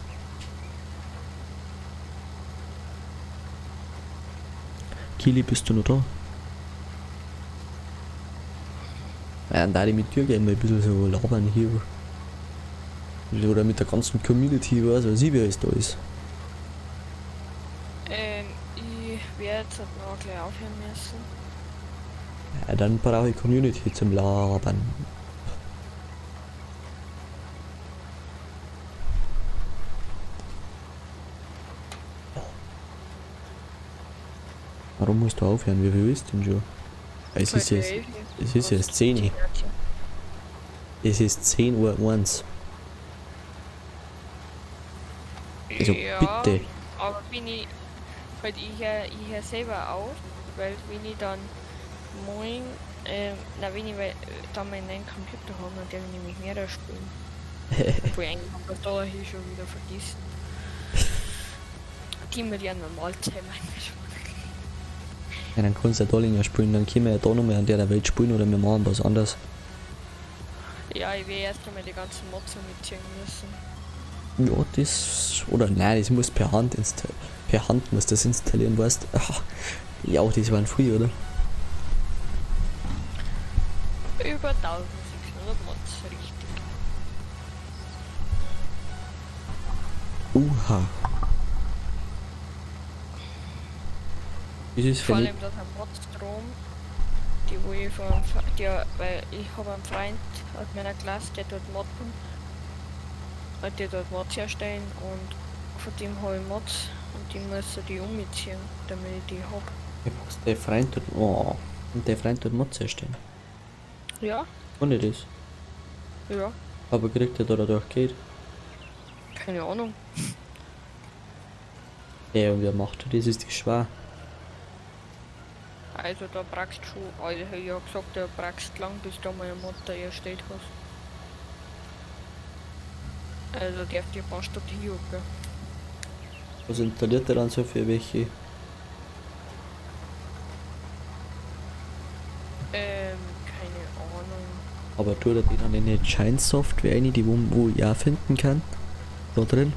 Kili, bist du noch da? Ja, da die mit dir gerne mal ein bisschen so labern hier. Oder mit der ganzen Community, was weiß ich, wer es da ist. Ich werde jetzt noch gleich aufhören müssen. Ja, dann brauche ich Community zum Labern. Warum musst du aufhören? Wie viel ist denn schon? Es ist jetzt 10. Es ist 10 Uhr 1. Also ja, bitte. aber wenn ich halt ich hör selber auf, weil wenn ich dann morgen, wenn ich dann meinen neuen Computer habe, dann darf ich nämlich mehr spielen. Obwohl eigentlich habe ich da hier schon wieder vergessen. Die mit ihren Normalzeit angeschaut. Ja, dann kannst du ja da länger spielen, dann können wir ja da nochmal an der Welt spielen oder wir machen was anderes. Ja, ich will erst einmal die ganzen Mods mitziehen müssen. Ja, das. Oder nein, das muss per Hand installieren. Per Hand muss das installieren, weißt du? Ja, das waren früh, oder? Über 1600 Mods, richtig. Uha. Das ist Vor für allem das am Modstrom, die wo ich von, weil ich habe einen Freund aus meiner Klasse, der dort modden, und der dort Mods herstellen und von dem habe ich Mods und die muss die umziehen, damit ich die habe. der Freund tut. Oh. Und der Freund tut Mods erstellen. Ja, Kann ich das? ja, Aber kriegt er da dadurch Geld? keine Ahnung. Ja, und wer macht das? Ist das schwer. Also da brauchst du schon, also ich habe ja gesagt, da brauchst du lang, bis du mal eine Mod da erstellt hast. Also darf die ein paar Stunden hinhocken. Was installiert er dann so für welche? Keine Ahnung. Aber tut er die dann in eine Shine-Software rein, die wo ich auch finden kann? Da drin?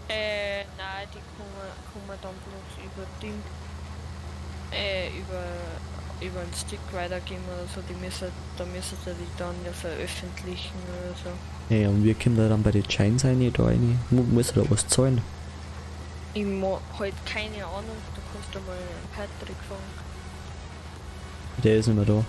Nein, die kann man dann bloß über Ding, über einen Stick weitergeben oder so, da müssen sie die dann ja veröffentlichen oder so. Ja, und wir kommen da dann bei den Shines rein, da rein. Muss er da was zahlen? Ich halt keine Ahnung, da kannst du mal einen Patrick fragen. Der ist nicht mehr da.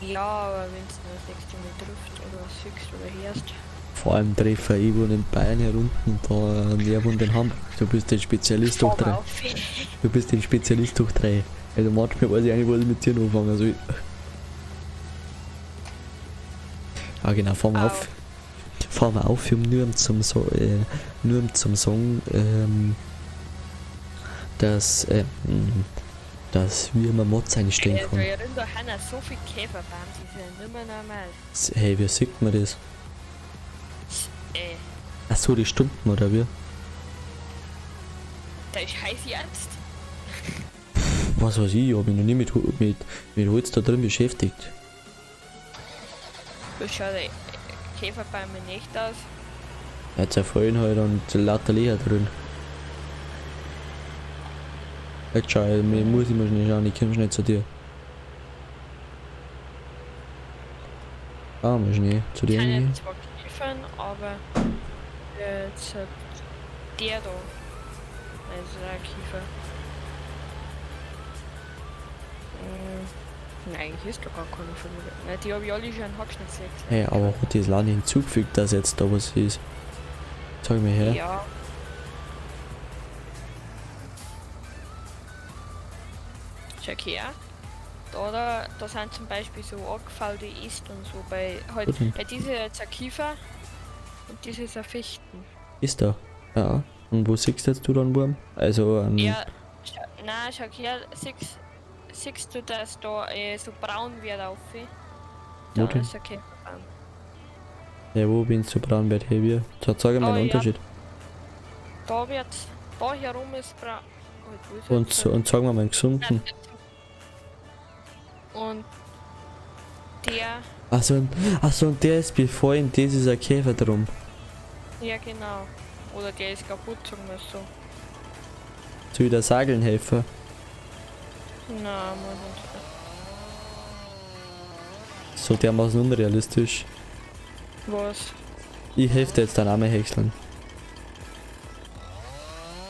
Ja, aber wenn es nur das nächste Mal trifft oder was fixst oder hörst. Vor allem Treffer, ich wohne in Bayern herunten, da wir wohnen in Hamburg. Du bist ein Spezialist durch drei. Du bist ein Spezialist durch drei. Also manchmal weiß ich eigentlich, was ich mit dir anfangen soll. Ah genau, fahren wir auf. Fahren wir auf, nur zum Song, dass wir immer Mods einstellen Da können. haben so viele Käferbahnen, die sind nicht mehr normal. Hey, wie sieht man das? Äh, Achso, die Stunden oder wie? da ist heiß jetzt. Was weiß ich hab mich noch nie mit Holz da drin beschäftigt. Wie schaut der Käferbahn mir nicht aus? Ja, zerfallen halt und lauter Leer drin. Jetzt schau, muss ich mal schnell schauen, ich komm schnell zu dir. Schau mal schnell zu dir. Keine irgendwie. zwar Käfern, aber jetzt der da. Also der Kiefer. Nein, eigentlich ist doch gar keine Familie. Nein, die habe ich alle schon einen Hackschnitt gesetzt. Hey, aber hat das Land hinzugefügt, dass jetzt da was ist? Zeig mir her. Ja. Schau her. Da sind zum Beispiel so angefaulte Äste und so bei halt. Wo denn? Ja, diese ist ein Kiefer und diese ist ein Fichten. Ist da? Ja. Und wo siehst jetzt du dann Wurm? Also Ja, nein, schau her, siehst du, dass da so braun wird auf? Wo Da denn? ist ein Käferbaum. Ja, wo bin du braun wird heavy? Zeig mir Oh, den ja. Unterschied. Da wird, da herum ist braun. Halt, wo ist jetzt? Und sag mir mal einen gesunden. Und der, Achso, und der ist befallen, das ist ein Käfer drum. ja genau. Oder der ist kaputt, sagen wir so. Soll ich da segeln helfen? Nein, muss nicht. So dermaßen unrealistisch. Was? Ich helfe dir jetzt dann auch mal häckseln.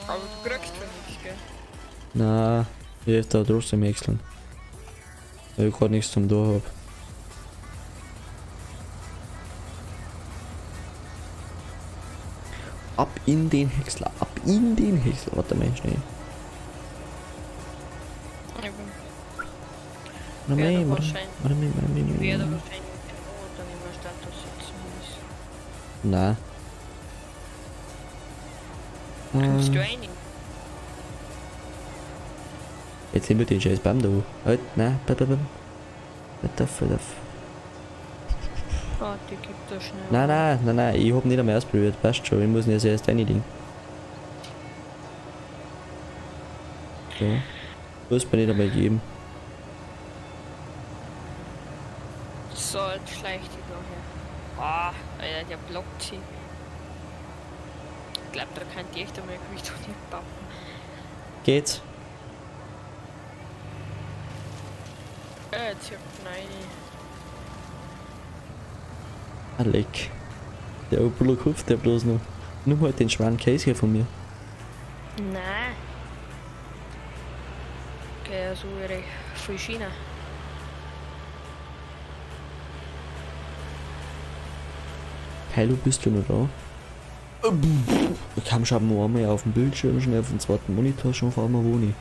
Aber du kriegst schon nichts, gell? Na, ich helfe da trotzdem häckseln. Weil ich gerade nichts zum Tun hab. Ab in den Häcksler, ab in den Häcksler. Warte mal schnell. Ich bin, Warte werde mal, wahrscheinlich, warte mal. werde wahrscheinlich Nein. Kommst du rein? Jetzt nehmen wir den scheiß Baum da hoch. Halt, nein, bleib. Verdammt. Ah, die gibt das schnell. Nein, ich hab nicht einmal ausprobiert, passt schon, ich muss ihn jetzt erst reinlegen. So. Muss mir nicht einmal geben. So, jetzt schleicht die da her. Ah, Alter, der blockt sie. Ich glaub, da kann die echt einmal Gewicht auf die bauen. Geht's? Jetzt juckt rein. Ah, leck. Der Opel kauft der bloß noch. Nimm halt den schweren Käse hier von mir. Nein. Okay, also ihre viel China. Hallo, bist du noch da? Ich kann schon mal einmal auf dem Bildschirm, schnell auf dem zweiten Monitor, schon vor allem wo ich.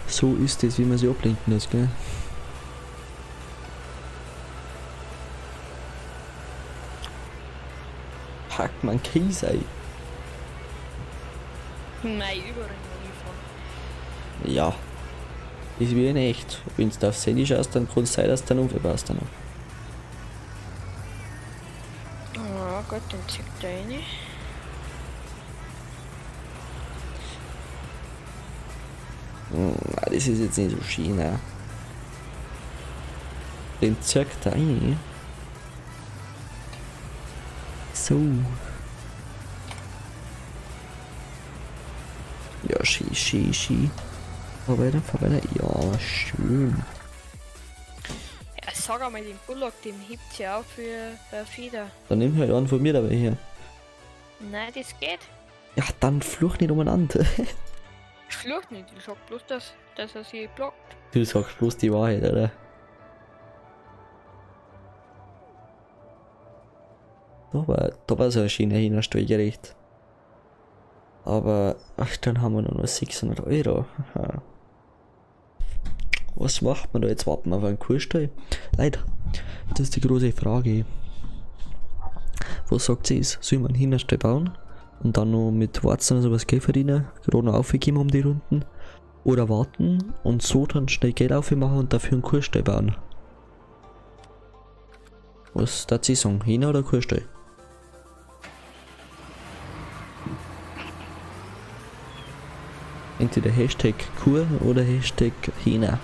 So ist es, wie man sie ablenken lässt, gell? Pack man Käse ein. Nein, überall noch nie Ja. Ist wie in echt. Wenn du aufs Handy schaust, dann kann es sein, dass du dann umverpasst dann noch. von. Ja, gut, dann zieht der rein. Das ist jetzt nicht so schön, ne? Den zirkt da rein. So. Ja, schön. Fahr weiter. Ja, schön. Ja, sag einmal, den Bullock, den hebt sie auch für Feder. Dann nimm halt einen von mir dabei hier. Nein, das geht. Ja, dann fluch nicht umeinander. Ich fluch nicht, ich sag bloß, dass er sie blockt. Du sagst bloß die Wahrheit, oder? Da war so ein schöner Hinterstall gerecht. Aber, ach, dann haben wir nur noch 600 Euro. Aha. Was macht man da jetzt? Warten wir auf einen Kuhstall? Leider, das ist die große Frage. Was sagt sie es? Soll man einen Hinterstall bauen? Und dann noch mit Warzen oder sowas Geld verdienen? Gerade noch aufgeben um die Runden? Oder warten und so dann schnell Geld aufmachen und dafür einen Kuhstall bauen? Was darf sie sagen? Hina oder Kuhstall? Entweder Hashtag Kur oder Hashtag Hina.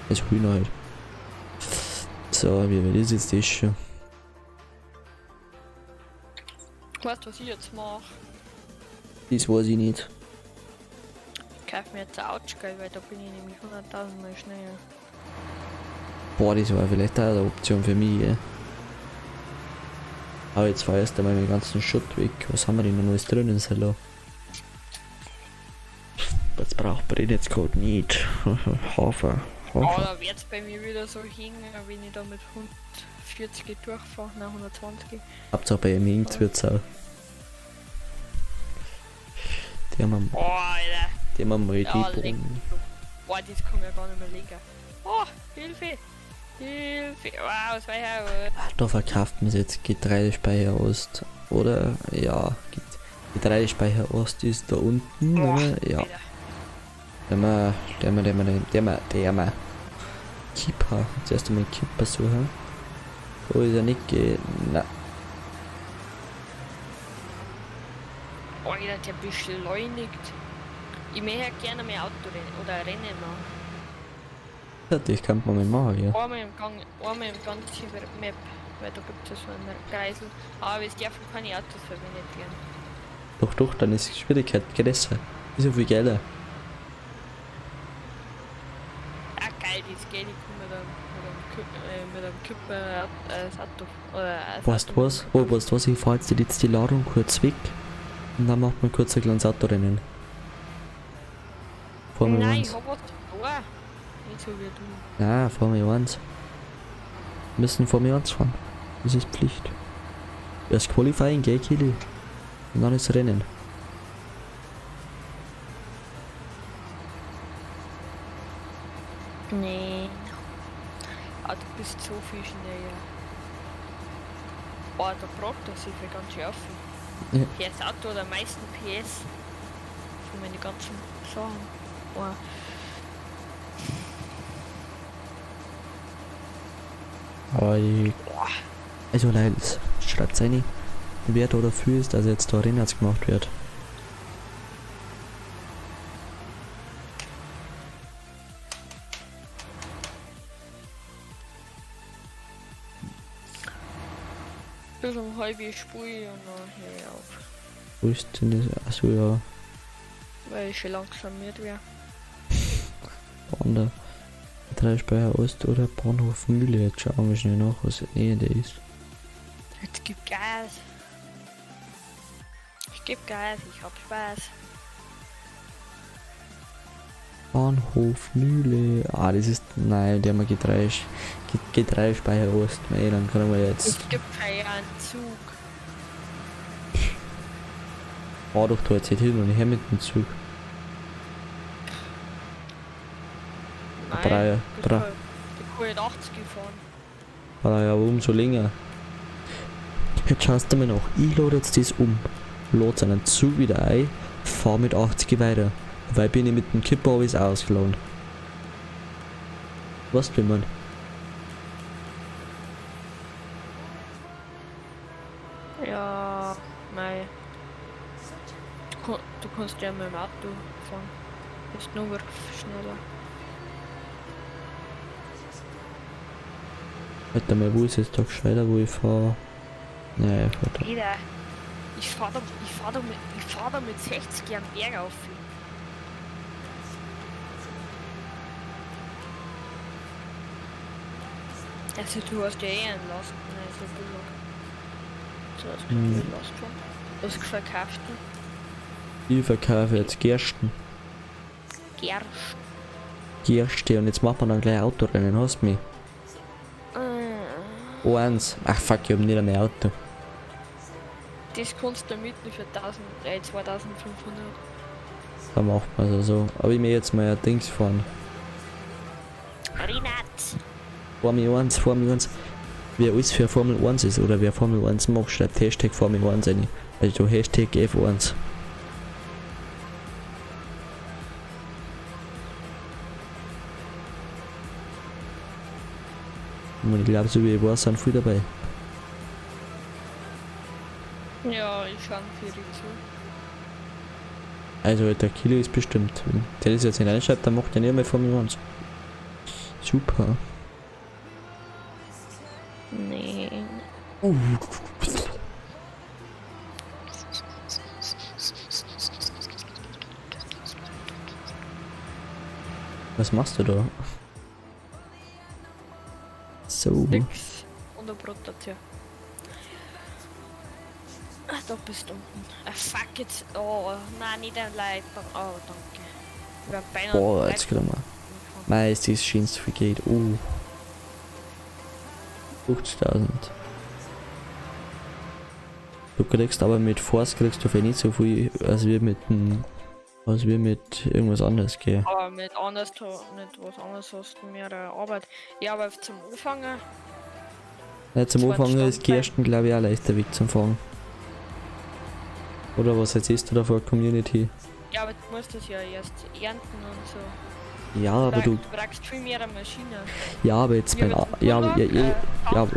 Also Hühner halt. So, wie weit ist jetzt das schon? Weißt du, was ich jetzt mache? Das weiß ich nicht. Ich kaufe mir jetzt ein Ouchgeil, weil da bin ich nämlich 100.000 Mal schneller. Boah, das war vielleicht auch eine Option für mich, ey. Aber jetzt war erst einmal den ganzen Schutt weg. Was haben wir denn noch alles drin in Salo? Das braucht man den jetzt gerade nicht. Hafer. Aber da wird's bei mir wieder so hängen, wenn ich da mit 140 durchfahre, nach 120. Hauptsache bei ihm hängt wird's auch. Die haben Oh, Alter. mal die Ja, leck. Bohnen. Boah, das kann mir gar nicht mehr legen. Oh, Hilfe! Wow, was war hier? Da verkauft man jetzt Getreidespeicher Ost. Oder? Ja, Getreidespeicher Ost ist da unten. Boah, Oder? Ja. Alter. Der mal. Kipper. Zuerst einmal Kipper suchen. Wo ist er nicht na. Oh, Alter, der beschleunigt. Ich möchte gerne mehr Autorennen oder Rennen machen. Ja, das kann man mal machen, ja. Einmal im ganzen Map, weil da gibt es so einen Kreisel. Aber es dürfen keine Autos verwendet werden. Doch, dann ist die Schwierigkeit größer. Ist ja viel geiler. Ah, geil, das geht. Ich komme mit einem Küpper das Auto. Oder Weißt du was? Oh, weißt du was? Ich fahr jetzt die Ladung kurz weg. Und dann macht man kurz ein kleines Autorennen. Formel Nein, 1. ich hab was vor. Nicht so wie du. Ja, Formel 1. Wir müssen Formel 1 fahren. Das ist Pflicht. Erst Qualifying, gell, Kili? Und dann ist Rennen. Nee. Ah, du bist so viel schneller. Boah, der braucht das sich für ganz schön auf. Ja. Hier ist Auto der meisten PS für meine ganzen Sachen. Boah. Aber also Leute, schreibt rein, wer da dafür ist, dass jetzt da Rennarzt gemacht wird. Bis um halb Spur und dann höre ich auf. Wo ist denn das? Achso, ja, Weil ich schon langsam müde wäre. Bahn der Dreispeicher Ost oder Bahnhof Mühle. Jetzt schauen wir schnell nach, was näher der ist. Jetzt gib Gas. Ich geb Gas, ich hab Spaß. Bahnhof Mühle. Ah, das ist. Nein, der haben wir Getreispeicher Ost. Nein, dann können wir jetzt. Es gibt keinen Zug. Fahr doch da jetzt nicht hin und her mit dem Zug. Nein, Drei. ich kann 80 gefahren. Aber ja, umso länger. Jetzt schaust du mir noch. Ich lade jetzt das um. Lade seinen Zug wieder ein. Fahr mit 80 weiter. Weil bin ich mit dem Kipper alles ausgeladen. Was will man? Ja, nein. Du kannst ja mit dem Auto fahren. Ist nur schneller. Warte mal, wo ist jetzt da gescheiter, wo ich fahre? Naja, ich fahr da. Jeder. Ich fahr da mit 60 Jahren Berg auf. Also du hast ja eh einen Last. Nein, so billig. So, das kann ich Last schon. Was verkaufst du? Ich verkaufe jetzt Gersten. Gerst. Gerste und jetzt machen wir dann gleich Autorennen, hast du mich? Eins. Ach fuck, ich hab nicht ein Auto. Das kannst du mieten für 2500. Dann macht man es so. Aber ich mir jetzt mal ein Dings fahren. Renat! Formel 1. Wer alles für Formel 1 ist oder wer Formel 1 macht, schreibt Hashtag Formel 1 rein. Also Hashtag F1. Und ich glaube, so wie ich war, sind viele dabei. Ja, ich schaue für die zu. Also der Kilo ist bestimmt. Wenn der das jetzt nicht reinschreibt, dann macht er nicht mehr Formel 1. Super. Nee. Was machst du da? So. Nix. Und ein Brot dazu. Ah, da bist du unten. Ah, fuck jetzt. Oh, nein, nicht ein Leiter. Oh, danke. Ich wär beinahe Boah, jetzt geht er mal. Mei, ist das schön zu viel geht. 50.000. Du kriegst aber mit Force kriegst du für nicht so viel, als wir mit irgendwas anderes gehen. Aber mit anders, mit was anderes hast du mehr Arbeit. Ja, aber zum Anfangen. Ja, zum Zwei Anfang ist Standbein. Gersten glaube ich auch leichter Weg zum Fangen. Oder was jetzt ist du da für eine Community? Ja, aber du musst das ja erst ernten und so. Ja, aber du. Du brauchst viel mehr eine Maschine. Ja, aber jetzt beim. Ja, und dann hackt er drauf.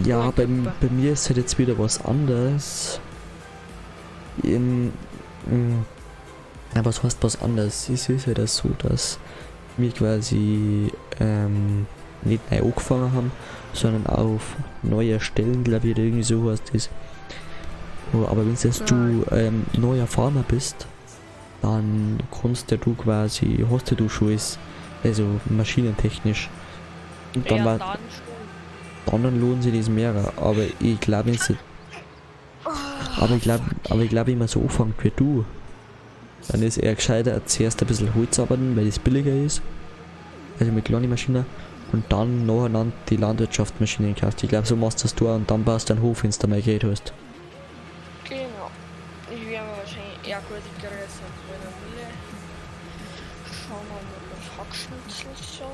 Ja, Und bei mir ist halt jetzt wieder was anderes. Ja, was heißt was anderes? Es ist halt so, dass wir quasi nicht neu angefangen haben, sondern auf neue Stellen, glaube ich, oder irgendwie so heißt das. Aber wenn jetzt du neuer Farmer bist, dann kannst ja du quasi, hast ja du schon alles, also maschinentechnisch. Und dann, Ja, war, dann schon. dann lohnt sich das mehr. Aber ich glaube jetzt nicht. Aber ich glaube immer so anfangen wie du. Dann ist eher gescheiter zuerst ein bisschen Holz arbeiten, weil das billiger ist. Also mit kleinen Maschinen. Und dann nacheinander die Landwirtschaftsmaschinen kaufst. Ich glaube so machst du das du und dann baust du einen Hof, wenn du mal Geld hast. Genau. Ich werde mir wahrscheinlich eher gut die Größe bei der Mülle kann man mit Hackschnitzel so.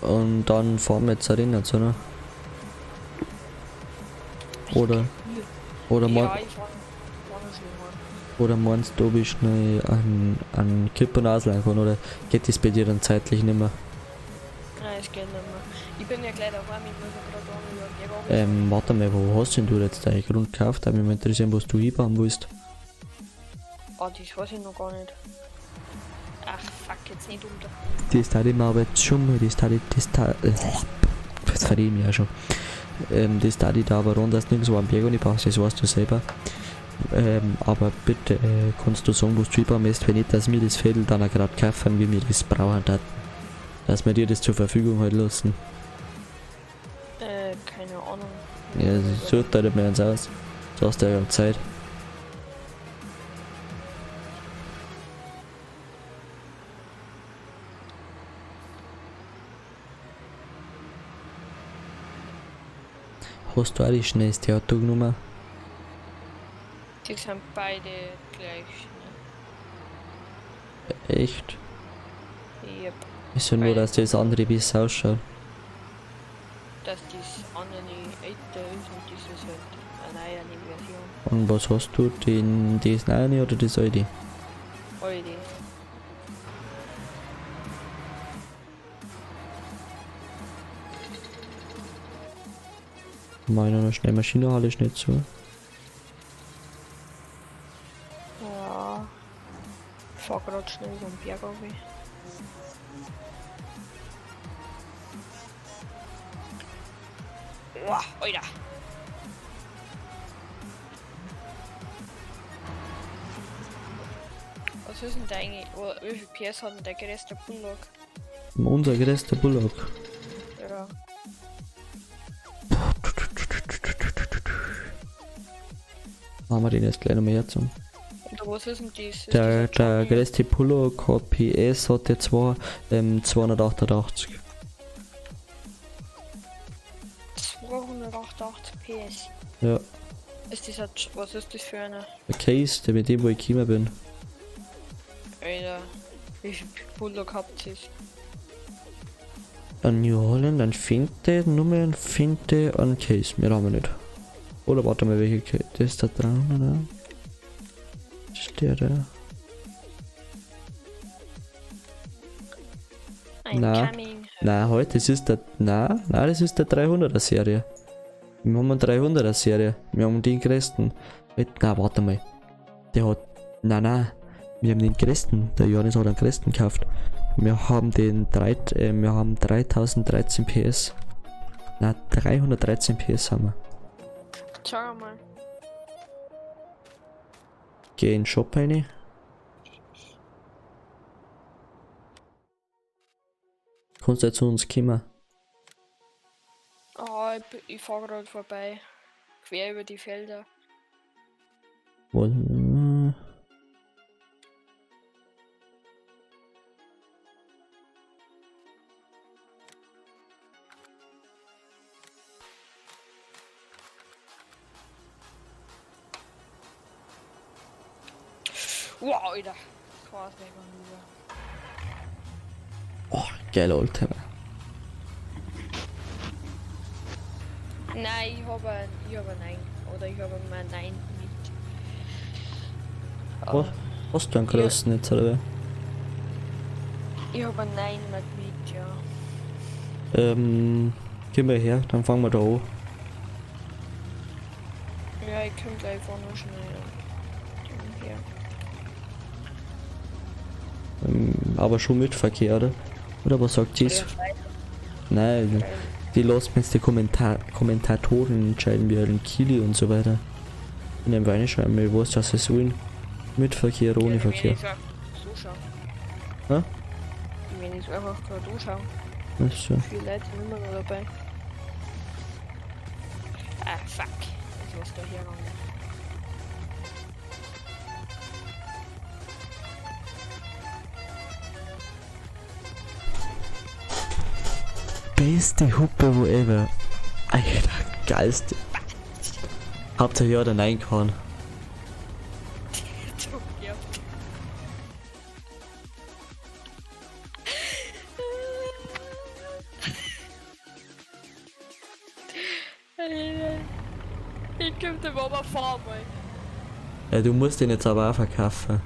Und dann fahren wir jetzt rein, so, ne? Oder Ja, mein, ich war schon mal. oder meinst du, bist schnell an Kippernasel angekommen, oder geht das bei dir dann zeitlich nicht mehr? Nein, es geht nicht mehr. Ich bin ja gleich daheim, ich muss ja gerade anrufen. Warte mal, wo hast denn du jetzt deinen Grund gekauft? Da würde mich interessieren, was du hinbauen willst. Oh, das weiß ich noch gar nicht. Ach, fuck, jetzt nicht unter. Das tat ich mir aber jetzt schon mal, das tat ich verrede ich mich ja schon. Das tat ich da aber rund, dass du nirgendwo am Berg und ich brauchst, das weißt du selber. Aber bitte, kannst du sagen, was du hinbauen willst, wenn nicht, dass wir das Feld dann auch gerade kaufen, wie wir das brauchen, dass wir dir das zur Verfügung halt lassen. Keine Ahnung. Ja, das sucht halt mir eins aus. Du hast ja Zeit. Hast du auch die schnellste Autognummer? Die sind beide gleich, Echt? ne? Yep. Ist ja nur, dass das andere besser ausschaut. Dass das andere älter ist und das ist halt eine neue Version. Und was hast du? Das neue oder das alte? Alte. Meine noch schnell Maschinenhalle ist nicht so. Ja. Ich fahr grad schnell über den Berg runter. Wow, Alter! Was ist denn da eigentlich? Oder wie viel PS hat denn der größte Bullock? Unser größter Bullock. Ja. Machen wir den jetzt gleich nochmal herzogen. Und was ist denn das? Ist Der das größte Bullock hat PS, hat der 288. 288 PS. Ja. Ist dieser, was ist das für eine? Der Case, der mit dem wo ich gekommen bin. Alter, wie viel Bullock habt ihr? Ein New Holland, ein Finte, Nummer, ein Finte, ein Case. Mehr haben wir nicht. Oder warte mal, welche Case? Das ist da dran, oder? Das ist der da. Ein Na. Coming. Nein, halt, das ist der. Nein, das ist der 300er Serie. Wir haben eine 300er Serie. Wir haben den größten. Nein, warte mal. Der hat. Nein. Wir haben den größten. Der Johannes hat den größten gekauft. Wir haben wir haben 3013 PS. Nein, 313 PS haben wir. Schau mal. Geh in den Shop rein. Kannst du jetzt zu uns kommen? Oh, ich fahr gerade vorbei. Quer über die Felder. Wo? Wow, Alter. Krass, mega rüber. Oh, geil, Alter. Nein, ich habe ein Nein. Oder ich habe mein Nein mit. Was? Hast du einen großen jetzt, oder wie? Ich habe ein Nein mit, ja. Geh mal her, dann fangen wir da an. Ja, ich komme gleich vorne schnell. Hier. Aber schon mit Verkehr, oder? Oder was sagt sie? Nein, die lassen jetzt die Kommentatoren entscheiden, wie ein Kili und so weiter. In dem Wein schreiben wir, was das ist sollen. Mit Verkehr, ohne Verkehr. Zuschauen. Hä? Wenn ich es einfach gerade anschaue. Ach so. Viele Leute sind immer noch dabei. Ah, fuck. Ich muss da hier ran. Beste Huppe wo ever. Alter, geilste. Habt ihr ja oder nein kann. ja. Ich komm dem aber fahren mal. Ja, du musst den jetzt aber auch verkaufen.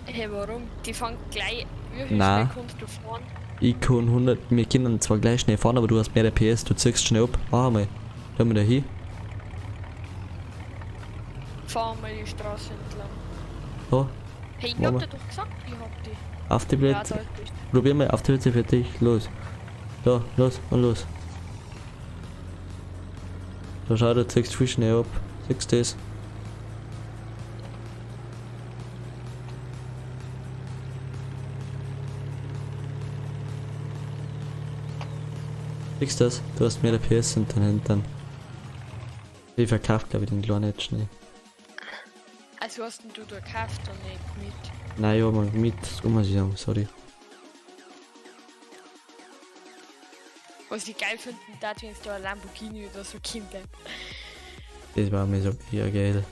Hey, warum? Die fangen gleich. Wie viel Nein. schnell kannst du fahren? Ich kann 100, wir können zwar gleich schnell fahren, aber du hast mehr PS, du ziehst schnell ab. Mach mal. Schauen wir da hin. Fahren wir die Straße entlang. So, Hey, ich Mama. hab dir doch gesagt, ich hab die. auf die Ja, Plätze. da ist die. Probier mal auf die Plätze für dich. Los. Da, los und los. Da schau, du ziehst viel schnell ab. Siehst du das? Siehst du das? Du hast mehr PS in den Händen. Ich verkauf glaube ich den kleinen jetzt schnell. Also hast denn du da gekauft und nicht mit? Nein, ja, mal mit, so muss ich sagen, sorry. Was ich geil finden, da wenn es da ein Lamborghini oder so Kinder. Das war mir so eher geil.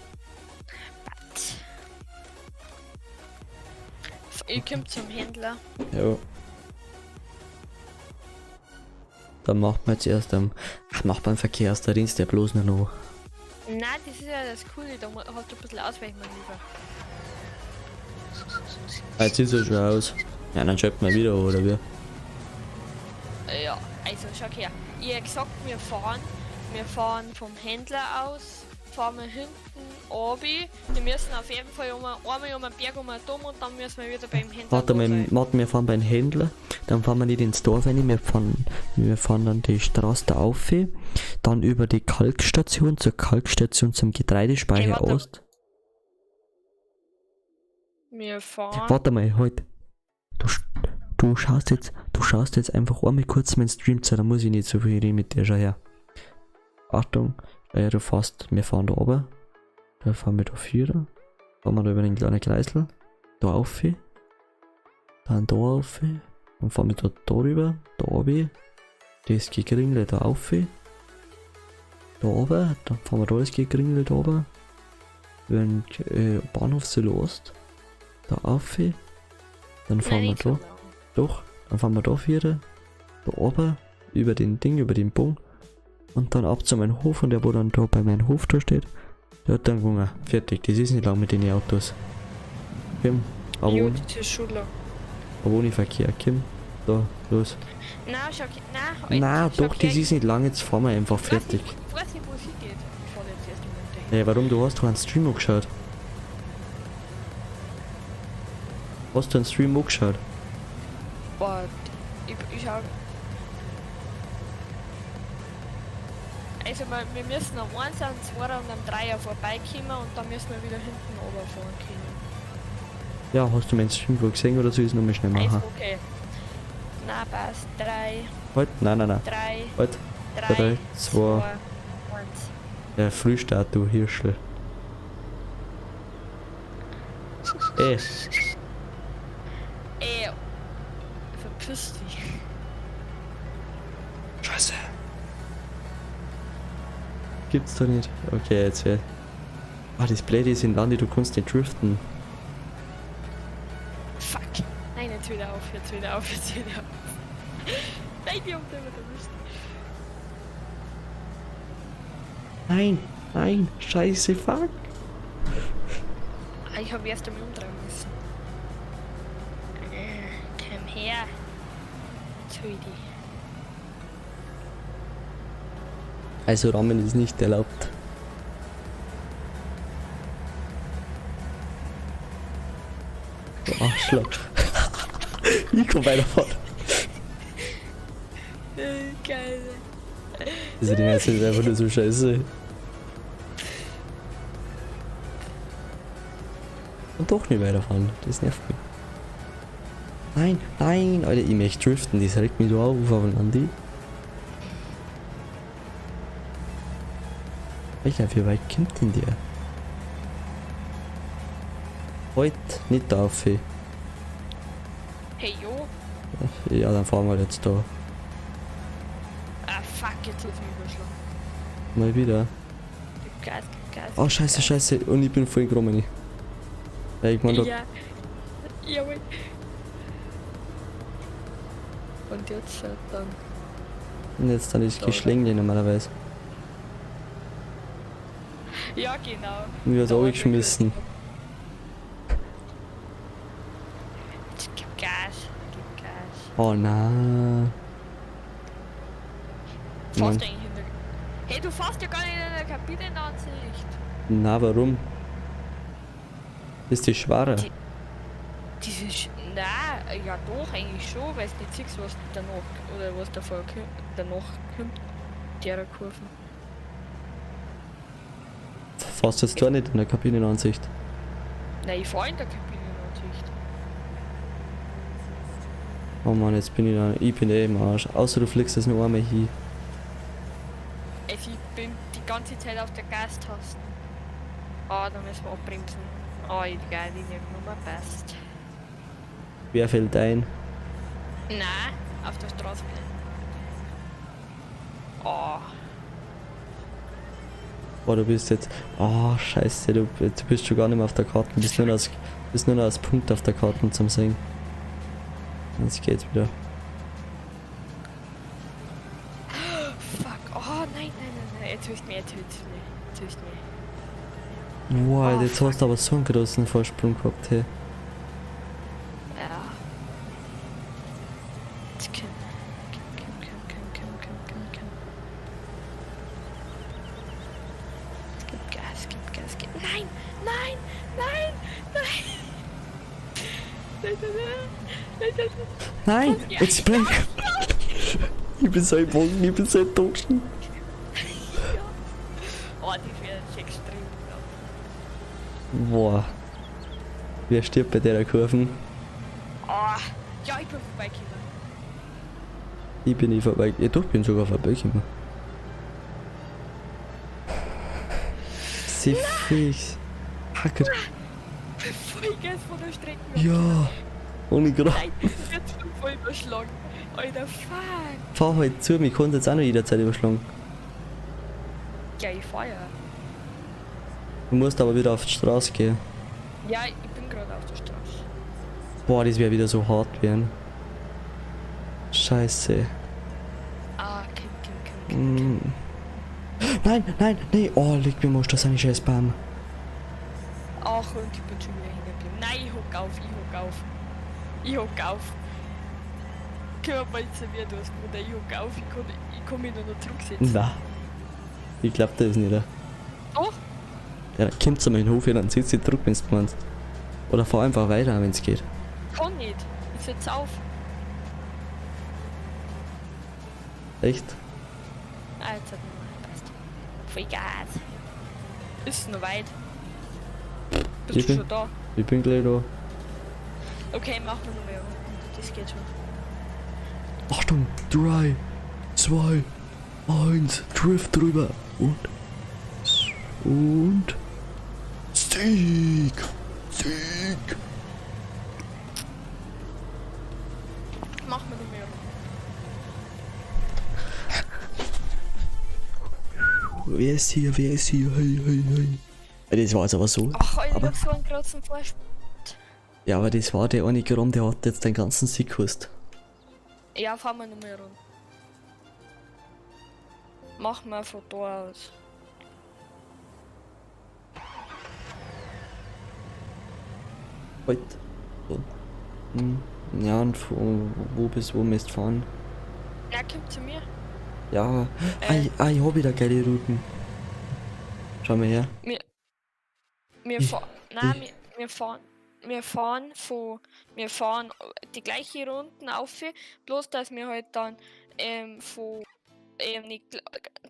Ich komm zum Händler. Ja. Dann macht man jetzt erst macht man Verkehrsdienst der bloß noch. Nein, das ist ja das Coole, da hast du ein bisschen Ausweichmanöver. Jetzt sieht es schon aus. Ja, dann schreibt man wieder, oder wie? Ja, also schau her. Ich hab gesagt, wir fahren vom Händler aus, fahren wir hinten runter. Wir müssen auf jeden Fall einmal um den Berg dumm und dann müssen wir wieder beim Händler Warte, da sein. wir fahren beim Händler, dann fahren wir nicht ins Dorf rein, wir fahren dann die Straße da auf, dann über die Kalkstation zur Kalkstation zum Getreidespeicher Hey, warte. Ost. Wir fahren. Warte mal, halt. Du schaust jetzt einfach einmal kurz meinen Stream zu, da muss ich nicht so viel reden mit dir, schau her. Achtung, wir fahren da runter, da fahren wir da vierer, fahren wir da über den kleinen Kreisel, da auf, dann da auf, dann fahren wir da rüber, da runter, das Gegringle da auf, da runter, dann fahren wir da das Gegringle da runter, über den Bahnhof Südost, da auf, dann fahren wir da. Doch, dann fahren wir da vierer, da oben, über den Bogen und dann ab zu meinem Hof und der wo dann da bei meinem Hof da steht, der hat dann gegangen. Fertig, das ist nicht lang mit den Autos. Kim, aber Jo, ohne, das ist schon lang. aber ohne Verkehr, Kim, da, los. Nein, schau, nein. Nein, schau doch, das gleich. ist nicht lang, jetzt fahren wir einfach fertig. Ich weiß nicht, wo es hingeht. Ich fahr jetzt erst mal dahin. Hey, warum, du hast doch einen Stream angeschaut? Hast du einen Stream angeschaut? Boah, ich schau. Also wir müssen am 1, am 2 und am 3 vorbeikommen und dann müssen wir wieder hinten runterfahren können. Ja, hast du meinen Stream wohl gesehen oder soll ich es nochmal schnell Also machen? okay. Na passt. 3, Halt, nein. 3, Halt, 3, 3, 2, 1. der Frühstart, du Hirschel. Ey, Verpiss dich. Scheiße. Gibt's doch nicht. Okay, jetzt wäre. Ah, das Blöde ist in Lande, du kannst nicht driften. Fuck. Nein, jetzt wieder auf. Nein, die haben den erwischt. Nein, scheiße, fuck. Ich hab erst einmal umdrehen müssen. Komm her. Sweetie. Also Rahmen ist nicht erlaubt. Du Arschloch. Ich komm weiterfahren. Geil. Also die ganze Zeit ist einfach nur so scheiße. Und doch nicht weiterfahren, das nervt mich. Nein, Alter, ich möchte driften, das regt mich so auf, aber Andi. Welcher, wie weit kommt denn der? Halt, nicht da auf. Hey, jo. Ja, dann fahren wir jetzt da. Ah, fuck, jetzt lass mich überschlagen. Mal wieder. Gib Gas. Oh, scheiße. Und ich bin voll gekommen. Ja, ich mein, Ja. Jawohl. Und jetzt dann. jetzt dann ist Geschlängli normalerweise. Ja, genau. Ich hab's auch geschmissen. Jetzt gib Gas. Gib Gas. Oh nein. Fährst du eigentlich in der. Hey, du fährst ja gar nicht in der Kabinenansicht. Na, warum? Ist die schwerer? Dieses. Nein, ja doch, eigentlich schon, weil du nicht siehst, was danach. Oder was davor danach kommt. Der Kurven. Fährst du jetzt gar nicht in der Kabinenansicht? Nein, ich fahr in der Kabinenansicht. Oh Mann, jetzt bin ich bin eh im Arsch. Außer du fliegst es nur einmal hin. Also ich bin die ganze Zeit auf der Gastaste. Ah, da müssen wir abbremsen. Ah, die geile Nummer passt. Wer fällt ein? Nein, auf der Straße bin ich. Oh, Oh, du bist jetzt. Oh, scheiße, du bist schon gar nicht mehr auf der Karte. Du bist nur noch als Punkt auf der Karte zum Singen. Jetzt geht's wieder. fuck. Oh, nein. Jetzt hilft mir. Wow, Oh, jetzt fuck. hast du aber so einen großen Vorsprung gehabt, hey. Ja. Jetzt komm. Gib Gas. Nein. Nein, Ja. jetzt spring! Ich bin so im Bogen, ich bin so enttäuscht. Oh, die werden extrem. Boah. Wer stirbt bei der Kurven? Oh, ja, ich bin vorbeigekommen. Ich bin nicht vorbei. Ja, doch, ich bin sogar vorbeigekommen. Sie fix. Hacker. Vollgas von der Strecke. Ja. Ohne Grad. Nein, jetzt bin ich voll überschlagen. Alter, fuck. Fahr halt zu, mich konnte jetzt auch noch jederzeit überschlagen. Ja, ich fahr ja. Du musst aber wieder auf die Straße gehen. Ja, ich bin gerade auf der Straße. Boah, das wäre wieder so hart werden. Scheiße. Ah, komm. Mm. Nein. Oh, leg mir mal das an die scheiß Baum. Ach, und ich bin schon wieder hängen geblieben. Nein, ich hock auf. Komm mal zu mir, du hast Bruder, ich hock auf. Ich kann mich nur noch zurücksetzen. Na. Ich glaub das nicht. Doch, Ja, dann kommt zu meinem Hof hier, dann sitzt sie zurück, wenn du meinst. Oder fahr einfach weiter, wenn es geht. kann nicht. Ich setz auf. Echt? Ah, jetzt hat man passt. Voll Gas. Ist noch weit. Bist Ich du bin- schon da? Ich bin gleich da. Okay, machen wir noch mehr. Das geht schon. Achtung, 3, 2, 1, Drift drüber. Und. Stieg! Machen wir noch mehr. Wer ist hier? Hey. Das war jetzt aber so. Ach, Alter, Aber- so einen großen Vorsprung. Ja, aber das war der eine Grom, der hat jetzt den ganzen Sieg gekostet. Ja, fahren wir noch mehr rum. Machen wir von da aus. Halt. So. Ja, und wo bis wo müsst fahren? Ja, kommt zu mir. Ja. Ich hab wieder geile Routen. Schau mal her. Wir Ich- fahren. Nein, wir fahren die gleiche Runden auf, bloß dass wir halt dann nicht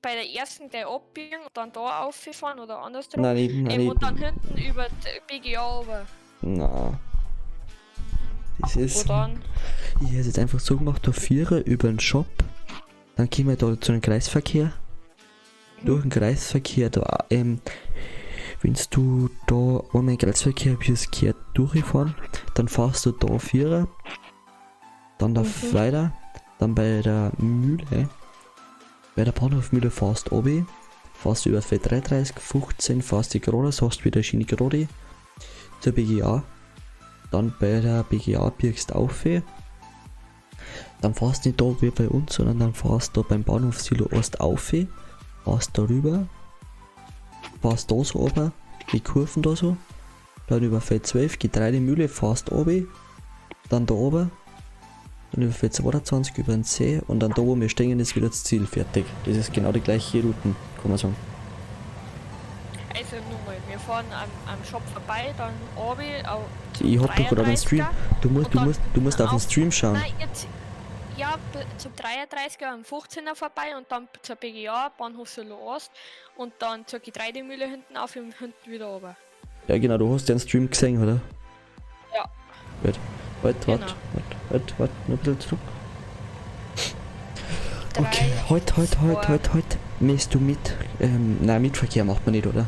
bei der ersten gleich abbiegen und dann da auffahren oder andersrum. Nein, Und dann hinten über die BGA rüber. Na. Das Wo ist. dann? Ich hätte jetzt einfach so gemacht, da Vierer über den Shop. Dann gehen wir da zu einem Kreisverkehr. Durch den Kreisverkehr da, wenn du da einmal im Kreisverkehr bist, kehrt durchfahren, dann fährst du da Vierer, dann da weiter, dann bei der Mühle, bei der Bahnhofmühle fährst du fährst über das Feld 33, 15, fährst die gerade, hast wieder Schiene gerade, zur BGA. Dann bei der BGA biegst auf. Dann fährst du nicht da wie bei uns, sondern dann fährst du beim Bahnhof Silo Ost auf. Fährst da rüber. Fährst da so runter. Die Kurven da so. Dann über Feld 12, Getreidemühle, fährst runter. Dann da oben. Dann über Feld 22 über den See. Und dann da wo wir stehen ist wieder das Ziel fertig. Das ist genau die gleiche Routen, kann man sagen. Also nochmal, wir fahren am Shop vorbei, dann oben auf Ich hab doch gerade einen Stream. Du musst auf den Stream schauen. Nein, jetzt, ja, zum 33er am 15er vorbei und dann zur BGA, Bahnhof Silo Ost und dann zur Getreidemühle hinten auf und hinten wieder runter. Ja genau, du hast den Stream gesehen, oder? Ja. Gut. Halt, Genau. noch ein bisschen zurück. Drei, Okay, halt. Mähst du mit? Nein, Mitverkehr macht man nicht, oder?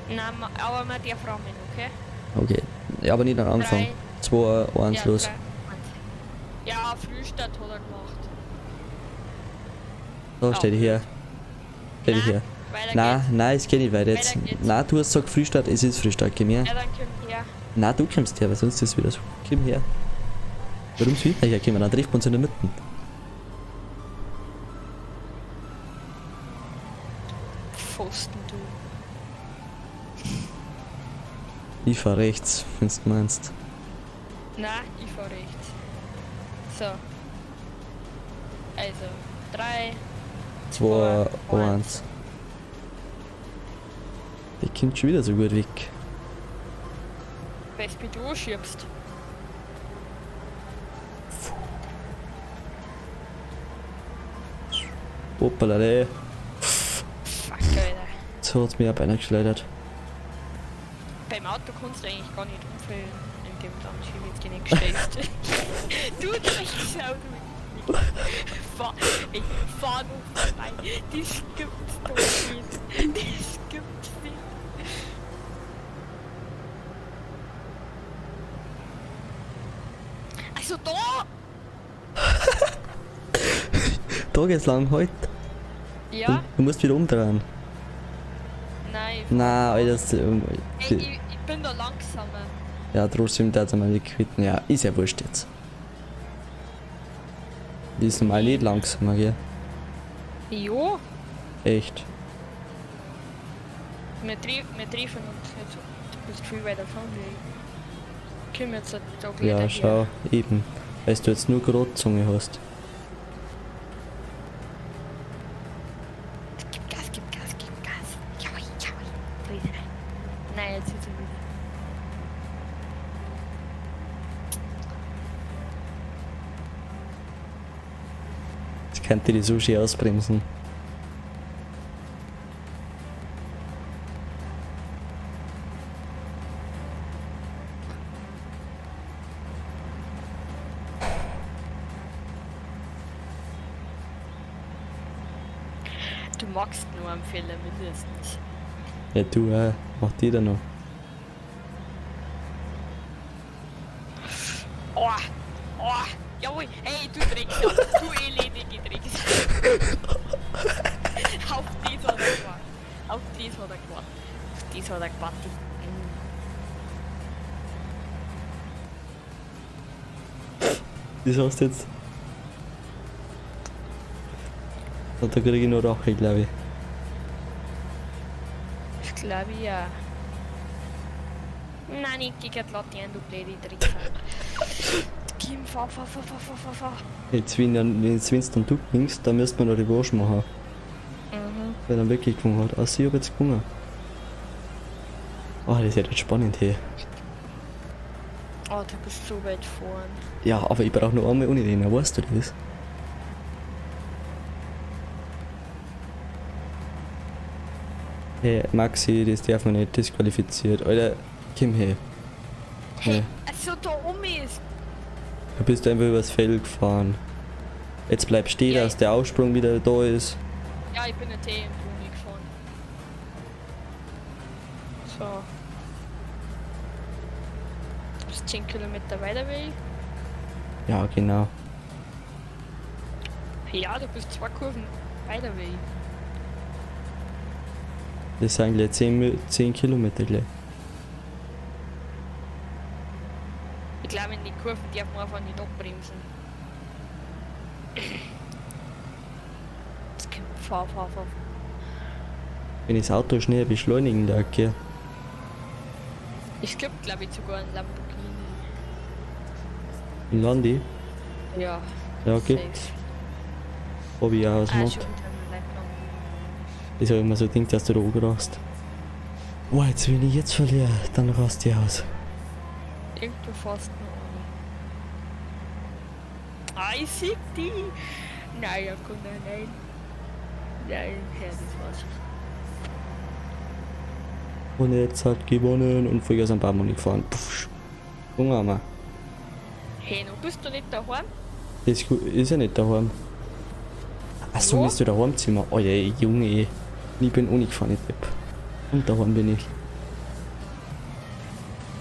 Nein, aber wir darf rahmen, okay? Okay. Ja, aber nicht am Anfang. 2, 1, Ja, los. 3, 1. Ja, Frühstadt hat er gemacht. Da stell dich her. Stell dich her. Weiter geht's. Nein, es geht nicht weiter jetzt. Weiter geht's. Nein, du hast gesagt Frühstart, es ist Frühstart, komm her. Ja, dann kommt her. Nein, du kommst her, weil sonst ist es wieder so. Komm her. Warum soll ich nicht herkommen? Dann trifft man uns in der Mitte. Pfosten, du. Ich fahr rechts, wenn du meinst. Nein, ich fahr rechts. So. Also, 3, 2, 2, 1. Die kommt schon wieder so gut weg. weil du du anschiebst. Hoppala, ey. Fuck, Alter. So hat's mir auch beinahe geschleudert. Beim Auto kannst du eigentlich gar nicht umfallen, indem du am Schiebetgenick stehst. Du Drecksau, du. Ich fahr noch vorbei. Das gibt's doch nicht. Das gibt's nicht. Also da! Da geht's lang heute. Ja? Du musst wieder umdrehen. Nein. Nein, Alter, das, Ey, ich bin da langsamer. ja, trotzdem darf man nicht quitten. Ja, ist ja wurscht jetzt. Die ist normal nicht langsamer, gell? Jo, Echt. wir treffen uns jetzt. Du bist viel weiter vorne. Ich komm jetzt da gleich Ja, daher. schau, eben. Weil du jetzt nur Grotzunge hast. Gib Gas, gib Gas, gib Gas. Jaui, jaui. Bitte. Nein, jetzt ist er wieder. Jetzt könnte die Sushi ausbremsen. Du magst nur am Fehler mindestens. Ja, du mach die da noch. Oh, oh, jawohl. Hey, du Drecksau. Du elendige Drecksau. Auf dies hat er gemacht. Auf dies hat er gemacht. Auf dies hat er gemacht. Das heißt jetzt. Und da krieg ich noch Rache, glaube ich. Ich glaube ja. Nein, ich geh grad Latte du blöde Drecksau. Kim, fahr. Jetzt, wenn jetzt dann du gewinnst, dann müsste man noch Revanche machen. Mhm. Wenn er wirklich gewonnen hat. Also ich hab jetzt gewonnen. Oh, das ist jetzt spannend hier. Oh, du bist so weit vorn. Ja, aber ich brauch noch einmal ohne den, weißt du das? Hey, Maxi, das darf man nicht disqualifiziert. Alter, komm her. Hey, Ja. also da um ist. Du bist einfach übers Feld gefahren. Jetzt bleib stehen, Ja, dass der Aussprung wieder da ist. Ja, ich bin jetzt eh im Juni gefahren. So. Du bist 10 Kilometer weiter wie ich. Ja, genau. Ja, du bist 2 Kurven weiter wie ich. Das sind gleich 10 Kilometer gleich. Ich glaube, in die Kurven darf man einfach nicht abbremsen. Das kommt, fahr. Wenn ich das Auto schnell beschleunigen da okay. Es gibt, glaube ich, sogar einen Lamborghini. In Landi? Ja. Ja, okay. Safe. Hab ich auch Schon ausgemacht. unter dem Leitplan. Ich sag immer so Ding, dass du da oben rast. Boah, jetzt wenn ich jetzt verliere, dann rast ich aus. Irgendwo fast noch eine. Ah, ich sieg die! Nein, komm, nein. Nein, ja, das war's. Und jetzt hat gewonnen und Vollgas am Baum nicht gefahren. Pfff. Junge Mann. Hey, noch bist du nicht daheim? Das ist ja nicht daheim. Achso, Ja. bist du daheim Zimmer? Oh ja, Junge. Ich bin auch nicht gefahren, ich Depp. Und daheim bin ich.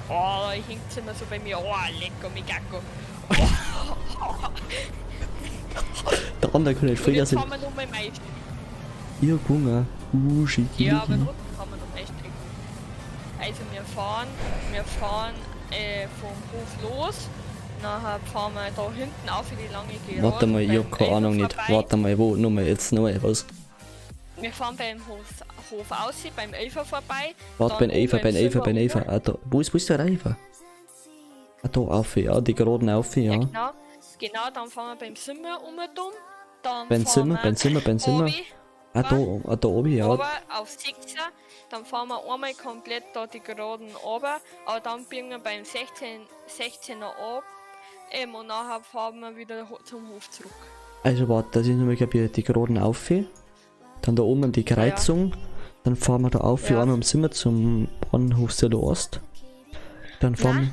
Oh, ich hängt's immer so bei mir. Oh, lecker, mi gacko. Der andere kann nicht Und Vollgas jetzt in. fahren wir noch mal meisten. Ihr Hunger. Schicki. Ja, aber drücken kann man noch meisten. Also wir fahren vom Hof los. Nachher fahren wir da hinten auf in die lange Gerade. Warte mal, ich hab keine beim Ahnung nicht. vorbei. Warte mal, wo? Nochmal, jetzt nochmal was. Wir fahren beim Hof aus, beim Elfer vorbei. Warte, dann beim Eva, oben beim im Eva, beim Silber Eva. Ah, da. Wo ist der Eva? Ah, da auf, ja, die geraden auf, ja. Genau, dann fahren wir beim Zimmer dumm. Dann Beim Zimmer. Obi, Ah, da oben, ja. ober auf 16, dann fahren wir einmal komplett da die Geraden runter, aber dann biegen wir beim 16er ab und nachher fahren wir wieder zum Hof zurück. Also warte, das ist nochmal, glaube ich, die geraden auf. Dann da oben die Kreuzung. Dann fahren wir da auf, Ja. einmal im Zimmer zum Bahnhof Südost. Dann fahren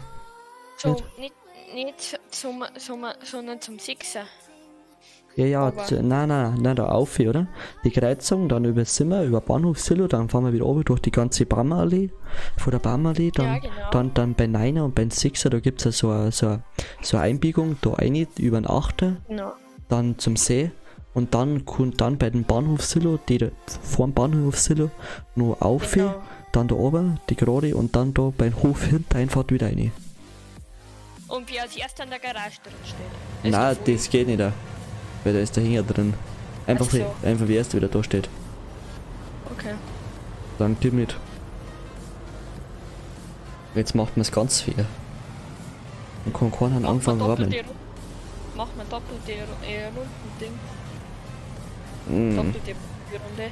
So, nicht sondern zum 6er. Ja, Aber- nein, da auf, oder? Die Kreuzung, dann über das Zimmer, über Bahnhof Silo, dann fahren wir wieder runter durch die ganze Baumallee, von der Baumallee, dann, Ja, genau. dann bei 9er und bei 6er, da gibt es ja so eine Einbiegung, da rein, über den 8er, Genau. dann zum See und dann kommt dann bei dem Bahnhof Silo, die da vor dem Bahnhof Silo, noch auf, Genau. dann da oben, die gerade und dann da beim Hof hinten Einfahrt wieder rein. Und wie als erster in der Garage drin steht. Nein, Ist das geht nicht, weil da ist der Hänger drin. Einfach, Ach so. einfach wie erst wieder da steht. okay. Dann gib mit. Jetzt macht man es ganz fair. Dann kann keiner anfangen rammeln. Machen wir doppelte Runden-Ding. Mm. Doppelte Runde.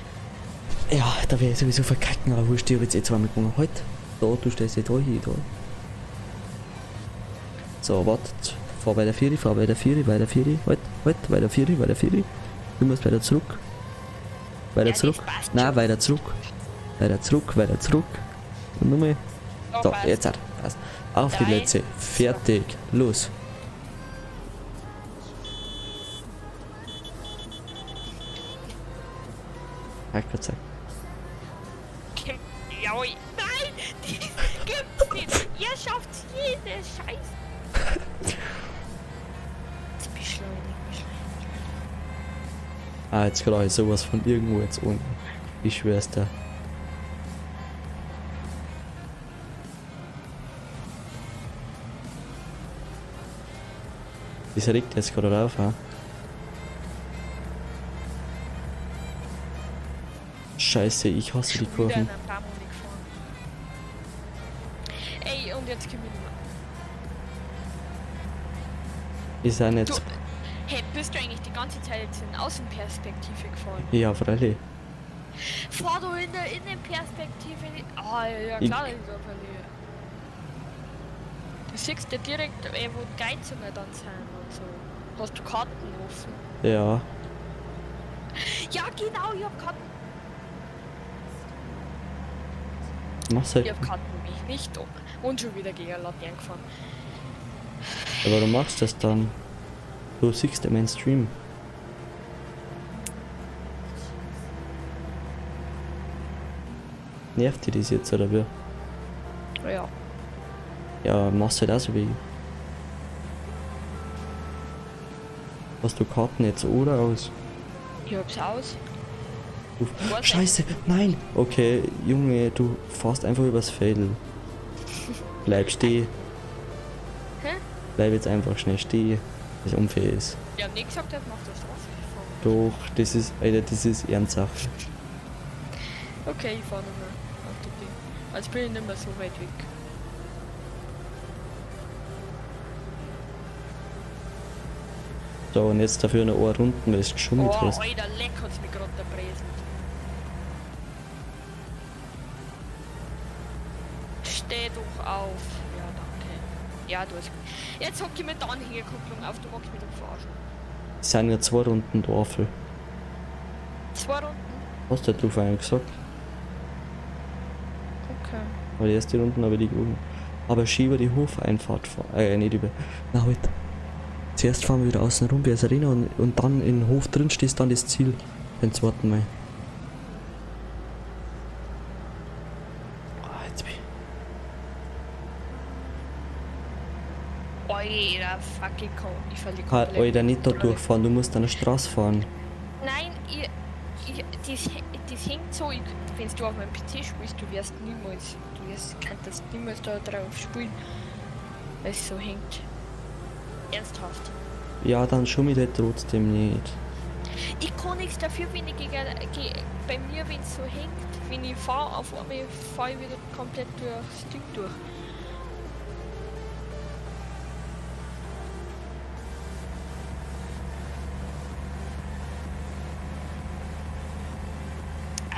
Ja, da werde ich sowieso verkacken, aber wurscht, ich hab jetzt eh zweimal gewonnen. Halt, da, du stehst jetzt da hin, da. So, wartet. Fahr bei der 4, fahr bei der 4, bei der 4, halt, bei der 4, bei der 4. Du musst weiter zurück. Weiter Ja, das zurück. passt Nein, schon. weiter zurück. Weiter zurück, weiter zurück. Und nochmal. So, passt. jetzt hat. Passt. Auf die 3, Plätze. Fertig. Los. Gott sei Dank. Jaui. Nein! Die gibt's nicht! Ihr schafft's jede Scheiße! Jetzt beschleunigen. Ah, jetzt gerade ich sowas von irgendwo jetzt unten. Ich schwör's dir. Das regt jetzt gerade drauf, ha? Scheiße, ich hasse die Wieder in Kurven. einem Baumwolle gefahren. Ey, und jetzt können wir nicht mehr. Die sind jetzt. Hey, bist du eigentlich die ganze Zeit jetzt in Außenperspektive gefahren? Ja, freilich. Fahr du in der Innenperspektive nicht. Ah, ja Ich- klar, das ist ja verlieren. Du siehst ja direkt, wo die Geizungen dann sind und so. Hast du Karten offen? Ja. Ja, genau, ich hab Karten. Mach's halt. Ich hab Karten mich nicht um. Und schon wieder gegen Laternen gefahren. Aber du machst das dann. Du siehst ja meinen Stream. Nervt dir das jetzt oder wie? Ja. Ja, machst halt auch so wie ich. Hast du Karten jetzt oder aus? Ich hab's aus. Du, Warte. Scheiße, nein! Okay, Junge, du fährst einfach übers Feld. Bleib stehen. Hä? Bleib jetzt einfach schnell stehen, das unfair ist. Ich hab nicht gesagt, er macht das Straße gefahren. Doch, das ist, Alter, das ist ernsthaft. Okay, ich fahr nochmal auf der Ding. Also bin ich nicht mehr so weit weg. So, und jetzt dafür noch eine Runden, weil es geschummelt Oh, hast. Alter, leck hat's mich gerade erbresen. Steh doch auf. Ja, danke. Ja, du hast. Jetzt hock ich mit der Anhängerkupplung auf, du magst mich doch verarschen. Es sind ja 2 Runden Tafel. 2 Runden? Hast du ja vorhin gesagt? Okay. Aber die erste Runde habe ich die gewonnen. Aber schiebe die Hofeinfahrt fahren. Nicht über. Na halt. Zuerst fahren wir wieder außen rum wie das Arena und dann in den Hof drin steht dann das Ziel. Beim zweiten Mal. Ah, jetzt bin ich. Alter, fuck, ich verliere Ah, komplett. Alter, nicht da durchfahren, du musst an der Straße fahren. Nein, das hängt so, wenn du auf meinem PC spielst, kannst niemals da drauf spielen, weil es so hängt. Ernsthaft. Ja, dann schummel halt trotzdem nicht. Ich kann nichts dafür, wenn ich bei mir, wenn es so hängt, wenn ich fahre, auf einmal fahre ich wieder komplett durchs Ding durch.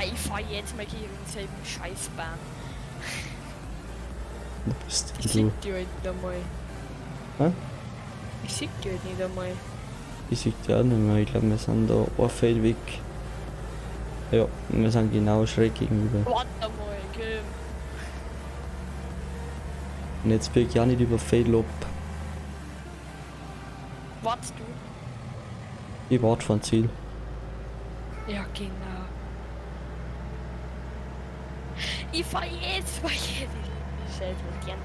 Ich fahre jetzt mal gegen denselben Scheißbahn. Du bist Ich du. sieg die halt nicht einmal. Hä? Ich sieg die halt nicht einmal. Ich sehe die auch nicht mehr. Ich glaube, wir sind da ein Feld weg. Ja, wir sind genau schräg gegenüber. Warte mal, okay. Und jetzt bieg ich auch nicht über Feld ab. Wartest du? Ich warte vom Ziel. Ja, genau. Ich fahr jetzt, weil ich Scheiße, gern.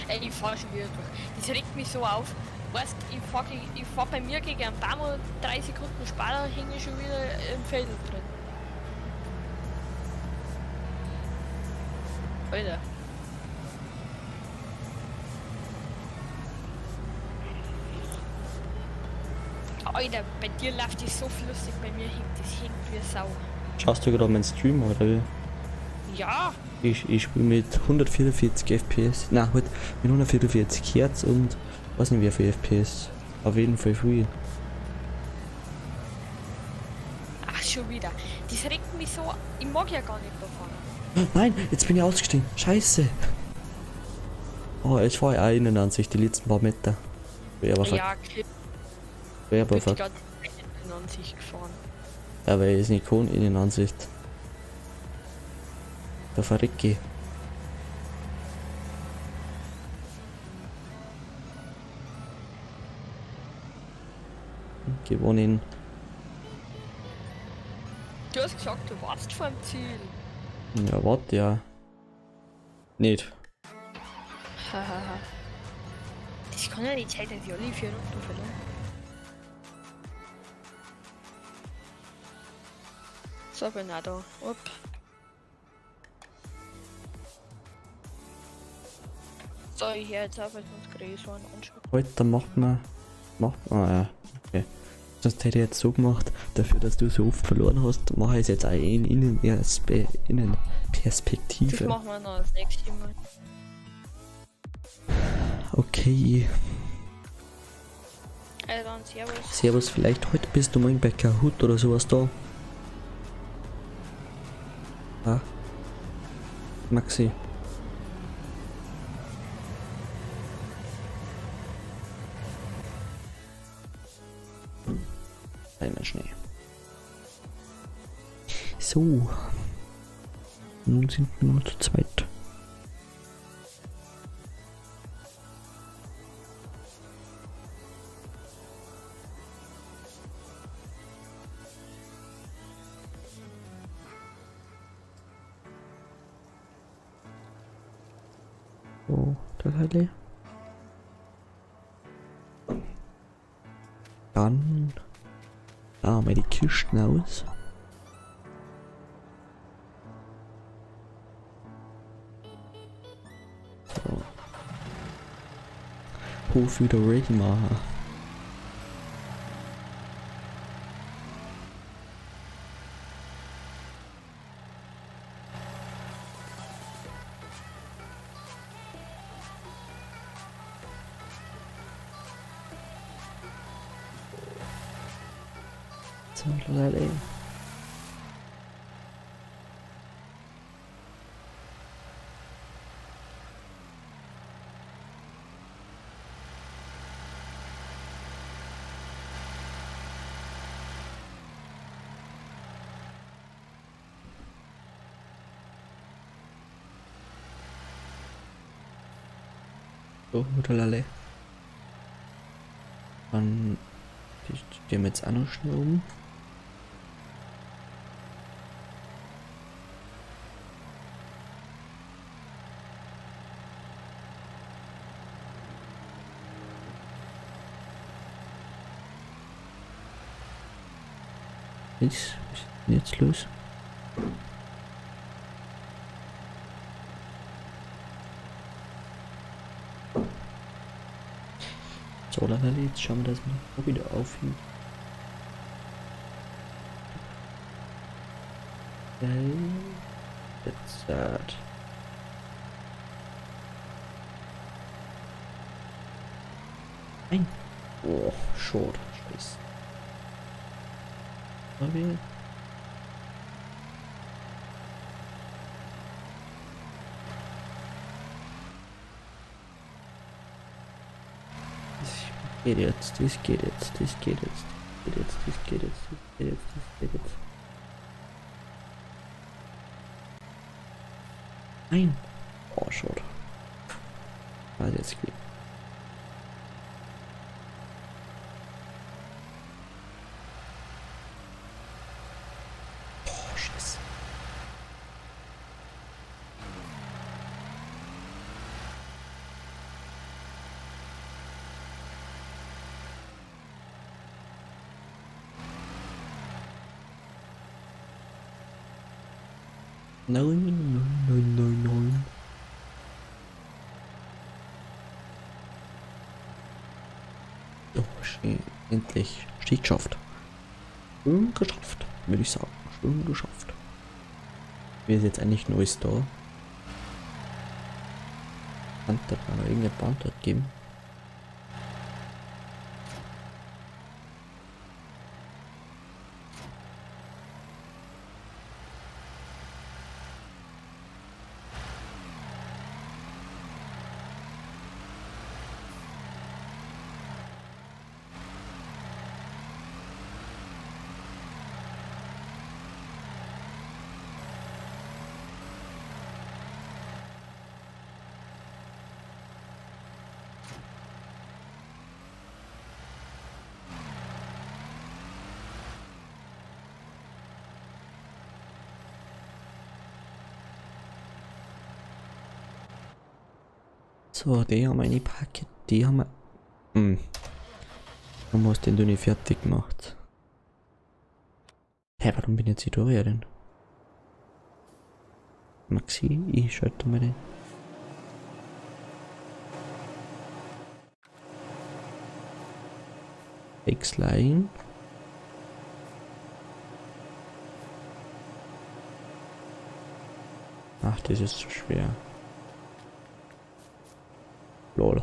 Ey, ich fahr schon wieder durch. Das regt mich so auf. Weißt, ich fahr bei mir gegen einen Baum und 3 Sekunden später hänge ich schon wieder im Feld drin. Alter. Alter, bei dir läuft das so flüssig, bei mir hängt das hängt wie Sau. Schaust du gerade meinen Stream oder wie? Ja, Ich spiele mit 144 FPS. Nein, halt mit 144 Hertz und weiß nicht wie viel FPS. Auf jeden Fall viel. ach schon wieder. Das regt mich so. Ich mag ja gar nicht davon. Nein, jetzt bin ich ausgestiegen. Scheiße. Oh, jetzt fahre ich auch Innenansicht, die letzten paar Meter. Wäre aber Ja, okay. Wäre Ich bin aber die ganze Zeit in Ansicht gefahren. Ja, weil es nicht kann Innenansicht. Da verrecke ich. Gewonnen. Du hast gesagt, du warst vor dem Ziel. Ja, warte ja. Nicht. Hahaha. Das kann ja nicht sein, dass ich alle 4 Runden verloren. So, bin ich da. Upp. So, ich höre jetzt auf, weil sonst kriege ich so einen Anschub. Heute ja, okay. Sonst hätte ich jetzt so gemacht, dafür, dass du so oft verloren hast, mache ich es jetzt auch in Das Innenperspektive. machen wir noch das nächste Mal. Okay. Also dann, servus. Servus, vielleicht heute bist du mal bei Kahoot oder sowas da. Ah. Maxi. Einmal Schnee. So. Nun sind wir nur zu zweit. So, das Heile. Dann da mal die Kisten aus. Hof wieder ready machen. So, lalala. So, lalala. Dann stehen wir jetzt auch noch schnell um. Was ist denn jetzt los? So, lalala, jetzt schauen wir, dass wir auch wieder aufhören. Okay. That's sad. Nein. Oh, short. Scheiße. Okay. Das geht jetzt, das geht jetzt, das geht jetzt, das geht jetzt, das geht jetzt, das geht jetzt, das geht jetzt. Nein. Oh, short. Also jetzt geht. Oh, Scheiße. Nein, nein, nein, nein, nein. Oh, schön. Endlich. Steht geschafft. Schön geschafft, würde ich sagen. Schön geschafft. Wie ist jetzt eigentlich Neues da? Kann da noch irgendeine Band dort geben? So, die haben eine Paket, die haben wir. Warum hast du den nicht fertig gemacht? Hä, warum bin jetzt da denn? Maxi, ich schalte mal den. X-Line. Ach, das ist zu schwer. Lol.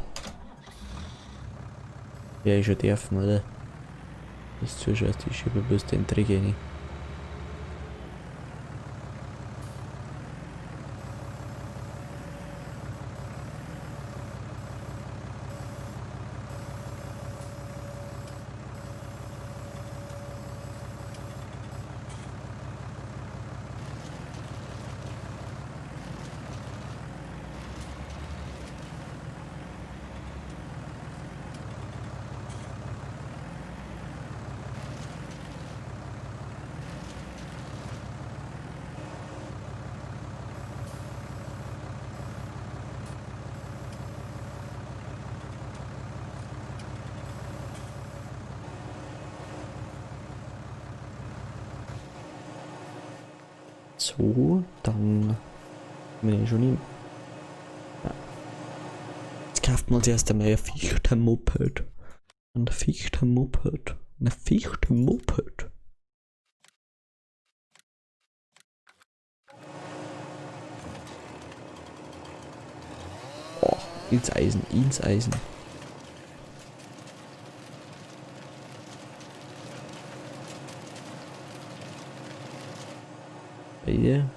Ja, ich schon dürfen, oder? Das zuschaust, ich schiebe bloß den Trick rein. So, dann bin ich schon im. Ja. Jetzt schafft man uns erst einmal ein Fichtenmoped. Ein Fichtenmoped. Ein Fichtenmoped. Oh, ins Eisen, ins Eisen. Beide.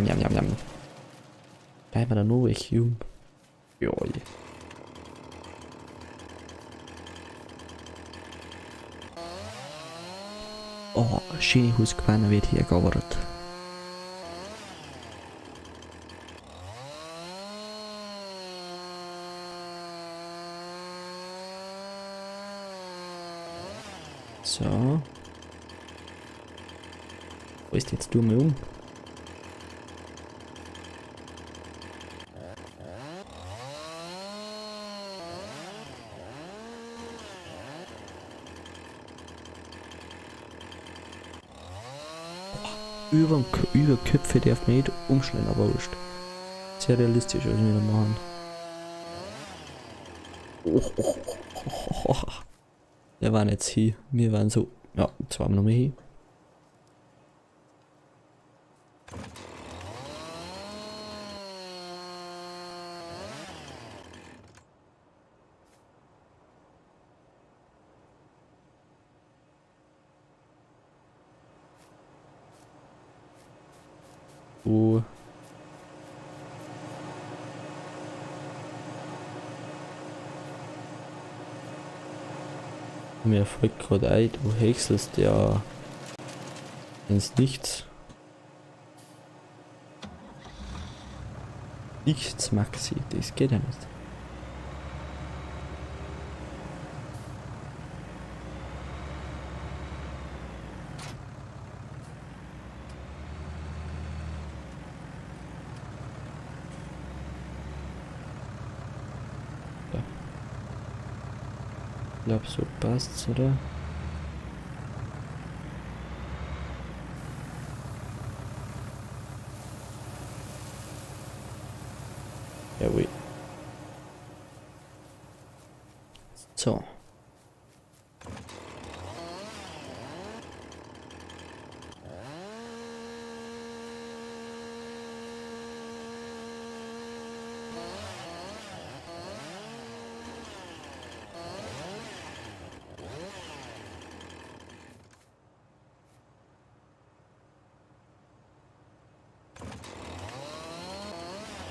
Jam, jam, jam. Bleiben wir da nur weg, Jung. Joi. Oh, schöne Husquane wird hier gearbeitet. So. Wo ist jetzt du mal um? Über Köpfe darf man nicht umschneiden, aber wurscht. Sehr realistisch, was wir da machen. Wir waren jetzt hier. Wir waren so. Ja, jetzt waren wir noch mehr hier. Oh. Mir fällt gerade ein, du häckselst ja ins Nichts. Nichts, Maxi, das geht ja nicht. Ich glaube, so passt's, oder? Jawohl. So.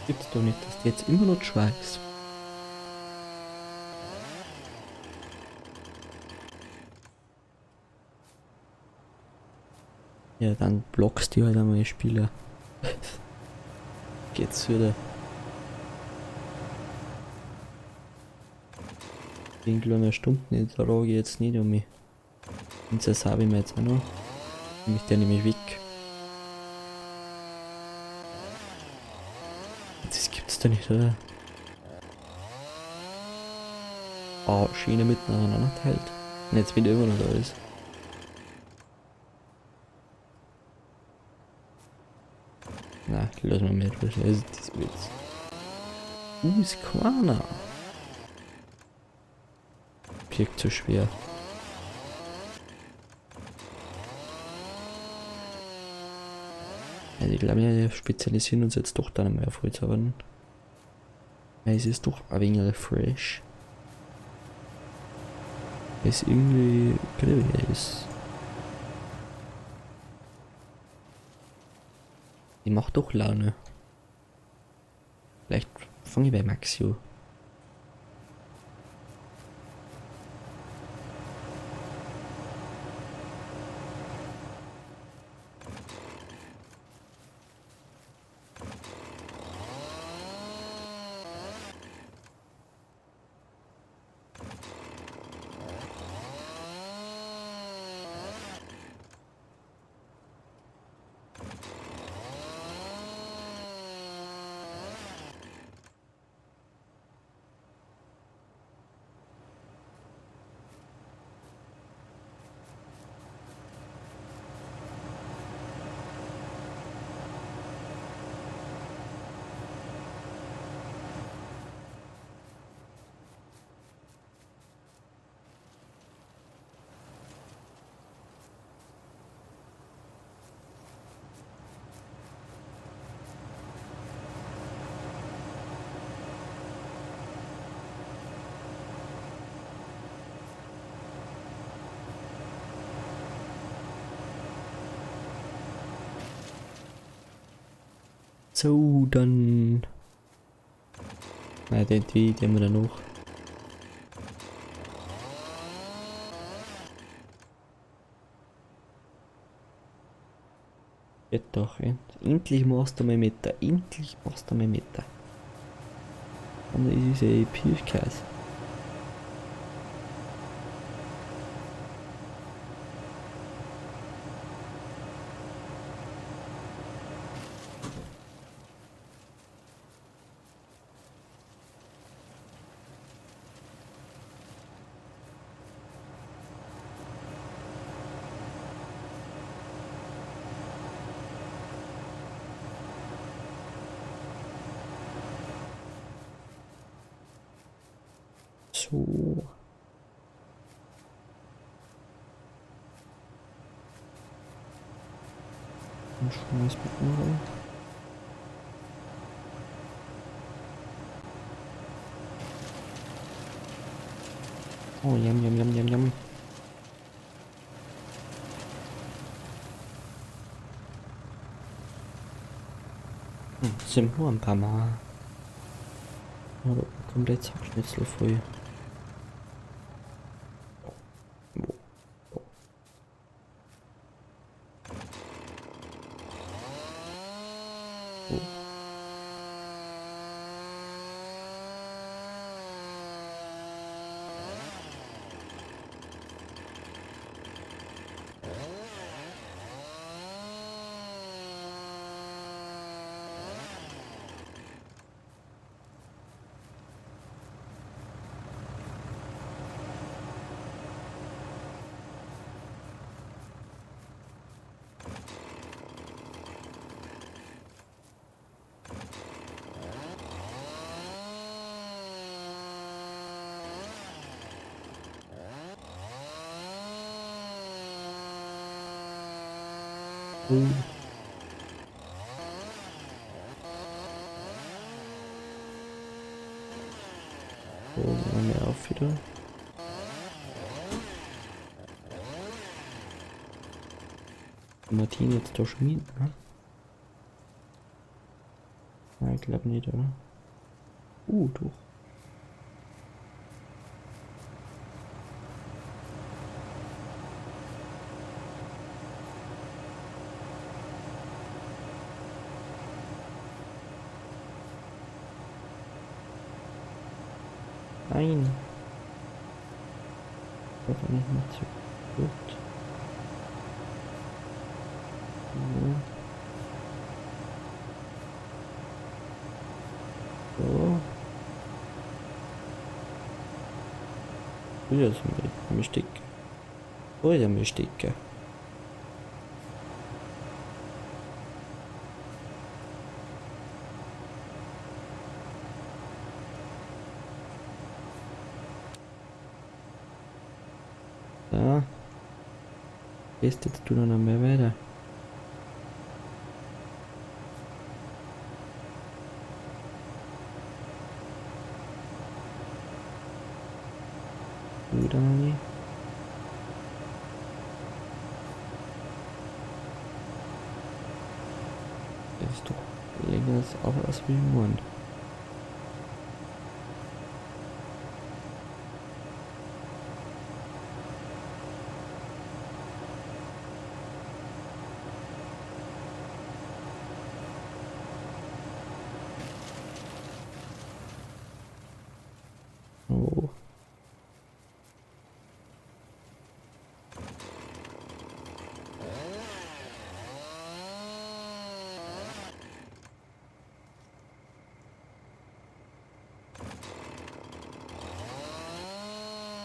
Gibt's doch nicht, dass du jetzt immer noch schweigst. Ja, dann blockst du halt einmal Spieler. Geht's wieder. Den kleinen Stunden in der Rage jetzt nicht um mich. Und das habe ich mir jetzt auch noch. Nämlich der nämlich weg. Das gibt's doch nicht, oder? Oh, Schiene mitten aneinander teilt. Und jetzt wieder immer noch da ist. Na, lass mal mehr durch. Also, das wird's. Squana. Wirkt zu schwer. Also ich glaube, wir spezialisieren uns jetzt doch dann mehr auf Holzarbeiten. Es ist doch ein wenig fresh. Es irgendwie grell ist. Die macht doch Laune. Vielleicht fange ich bei Maxio. So, dann... Na, die wir dann noch. Geht doch, endlich machst du mal mit der, endlich machst du mal mit der. Und das ist ja Piefkäse. So. Und schmeiß mit rein. Oh, yum, yum, yum, yum, yum. Sind nur ein paar Mal. Oder komplett Zackschnitzel voll. Oh. So, machen wir auf wieder. Martin jetzt doch schmieden, ne? Nein, ich glaube nicht, oder? Doch. Nein. Das war nicht so gut. So. So. Hier ist ein Stück. Wo ist ein Stück? Da. Gehst jetzt du noch mehr weiter. Wieder noch nicht. Das ist doch länger als wie im Mond. Oh.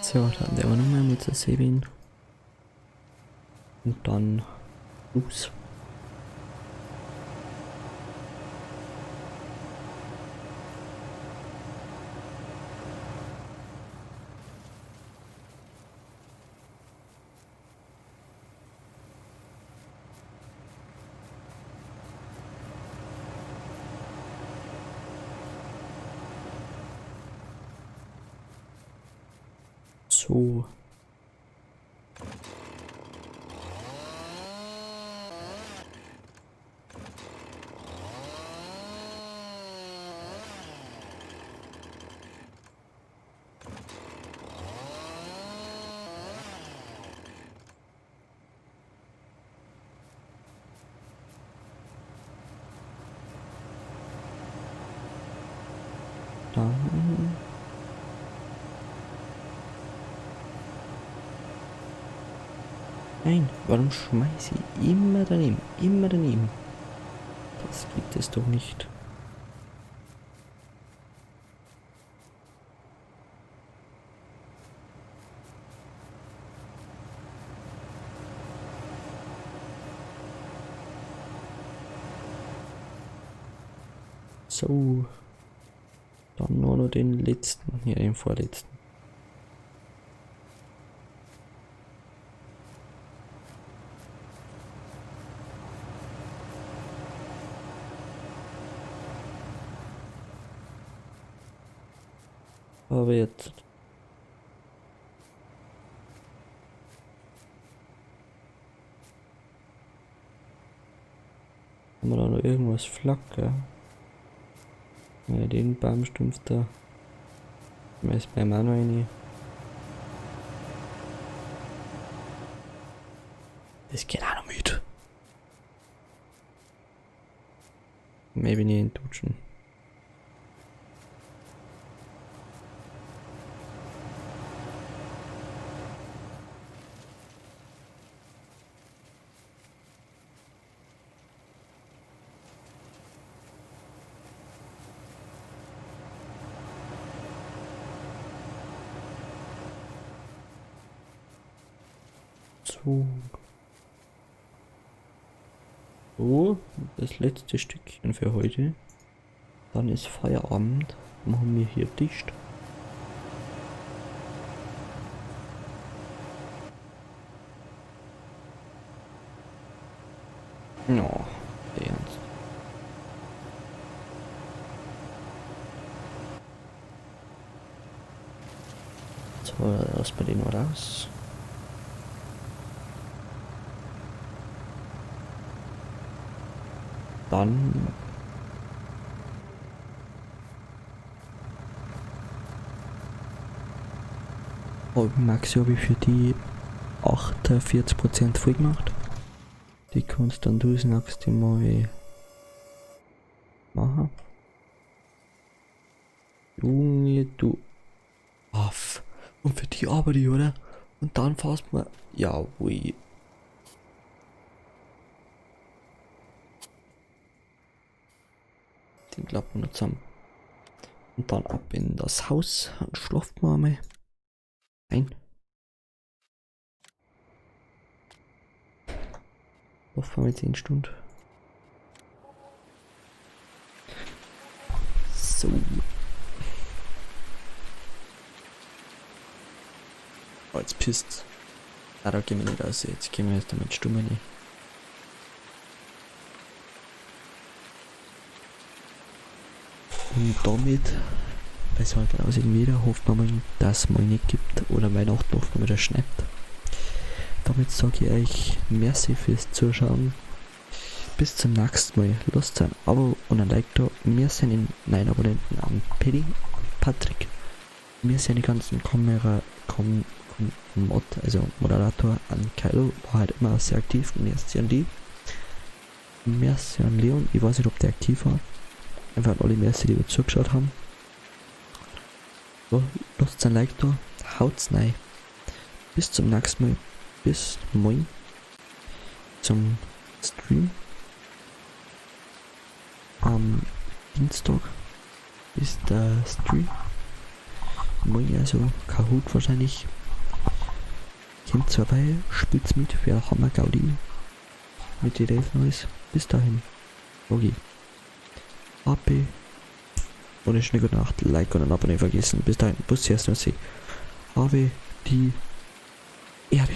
So, dann der auch nochmal mit der Sebin. Und dann los. So. Dann... Nein, warum schmeiße ich immer daneben? Immer daneben. Das gibt es doch nicht. So. Dann nur noch den letzten. Ja, den vorletzten. Aber jetzt. Haben wir da noch irgendwas flacker? Ja, den Baumstumpf da. Schmeiß beim auch noch rein. Das geht auch noch mit. Maybe nicht in Dutschen. So. So, das letzte Stückchen für heute. Dann ist Feierabend. Machen wir hier dicht. No, ernst. So, lassen wir den noch raus. Dann Maxi habe ich für die 48% voll gemacht. Die kannst dann du das nächste Mal machen. Junge, du Aff. Und für die arbeite ich, oder? Und dann fährst du mal. Ja, ui. Den klappen wir zusammen. Und dann ab in das Haus und schlafen wir einmal. Nein. Schlafen wir mit 10 Stunden. So. Oh, jetzt pisst. Ah, da gehen wir nicht raus. Jetzt gehen wir jetzt damit stumm rein. Und damit, bei so genau wieder, hofft man mal, dass es mal nicht gibt oder Weihnachten oft mal wieder schneit. Damit sage ich euch merci fürs Zuschauen. Bis zum nächsten Mal. Lasst ein Abo und ein Like da. Wir sind in 9 Abonnenten an Paddy, Patrick. Wir sind die ganzen Moderator an Kylo, war halt immer sehr aktiv. Merci an die. Merci an Leon, ich weiß nicht, ob der aktiv war. Einfach an alle Merci, die wir zugeschaut haben. So, lasst ein Like da, haut's rein. Bis zum nächsten Mal. Bis morgen zum Stream. Am Dienstag ist der Stream. Morgen also Kahoot wahrscheinlich. Kommt vorbei, spielt's mit, wir haben Gaudi mit den Elf Neues. Bis dahin. Okay. AP. Und eine schöne gute Nacht. Like und ein Abo nicht vergessen. Bis dahin. Bussi erst noch sie. Habe die Erde.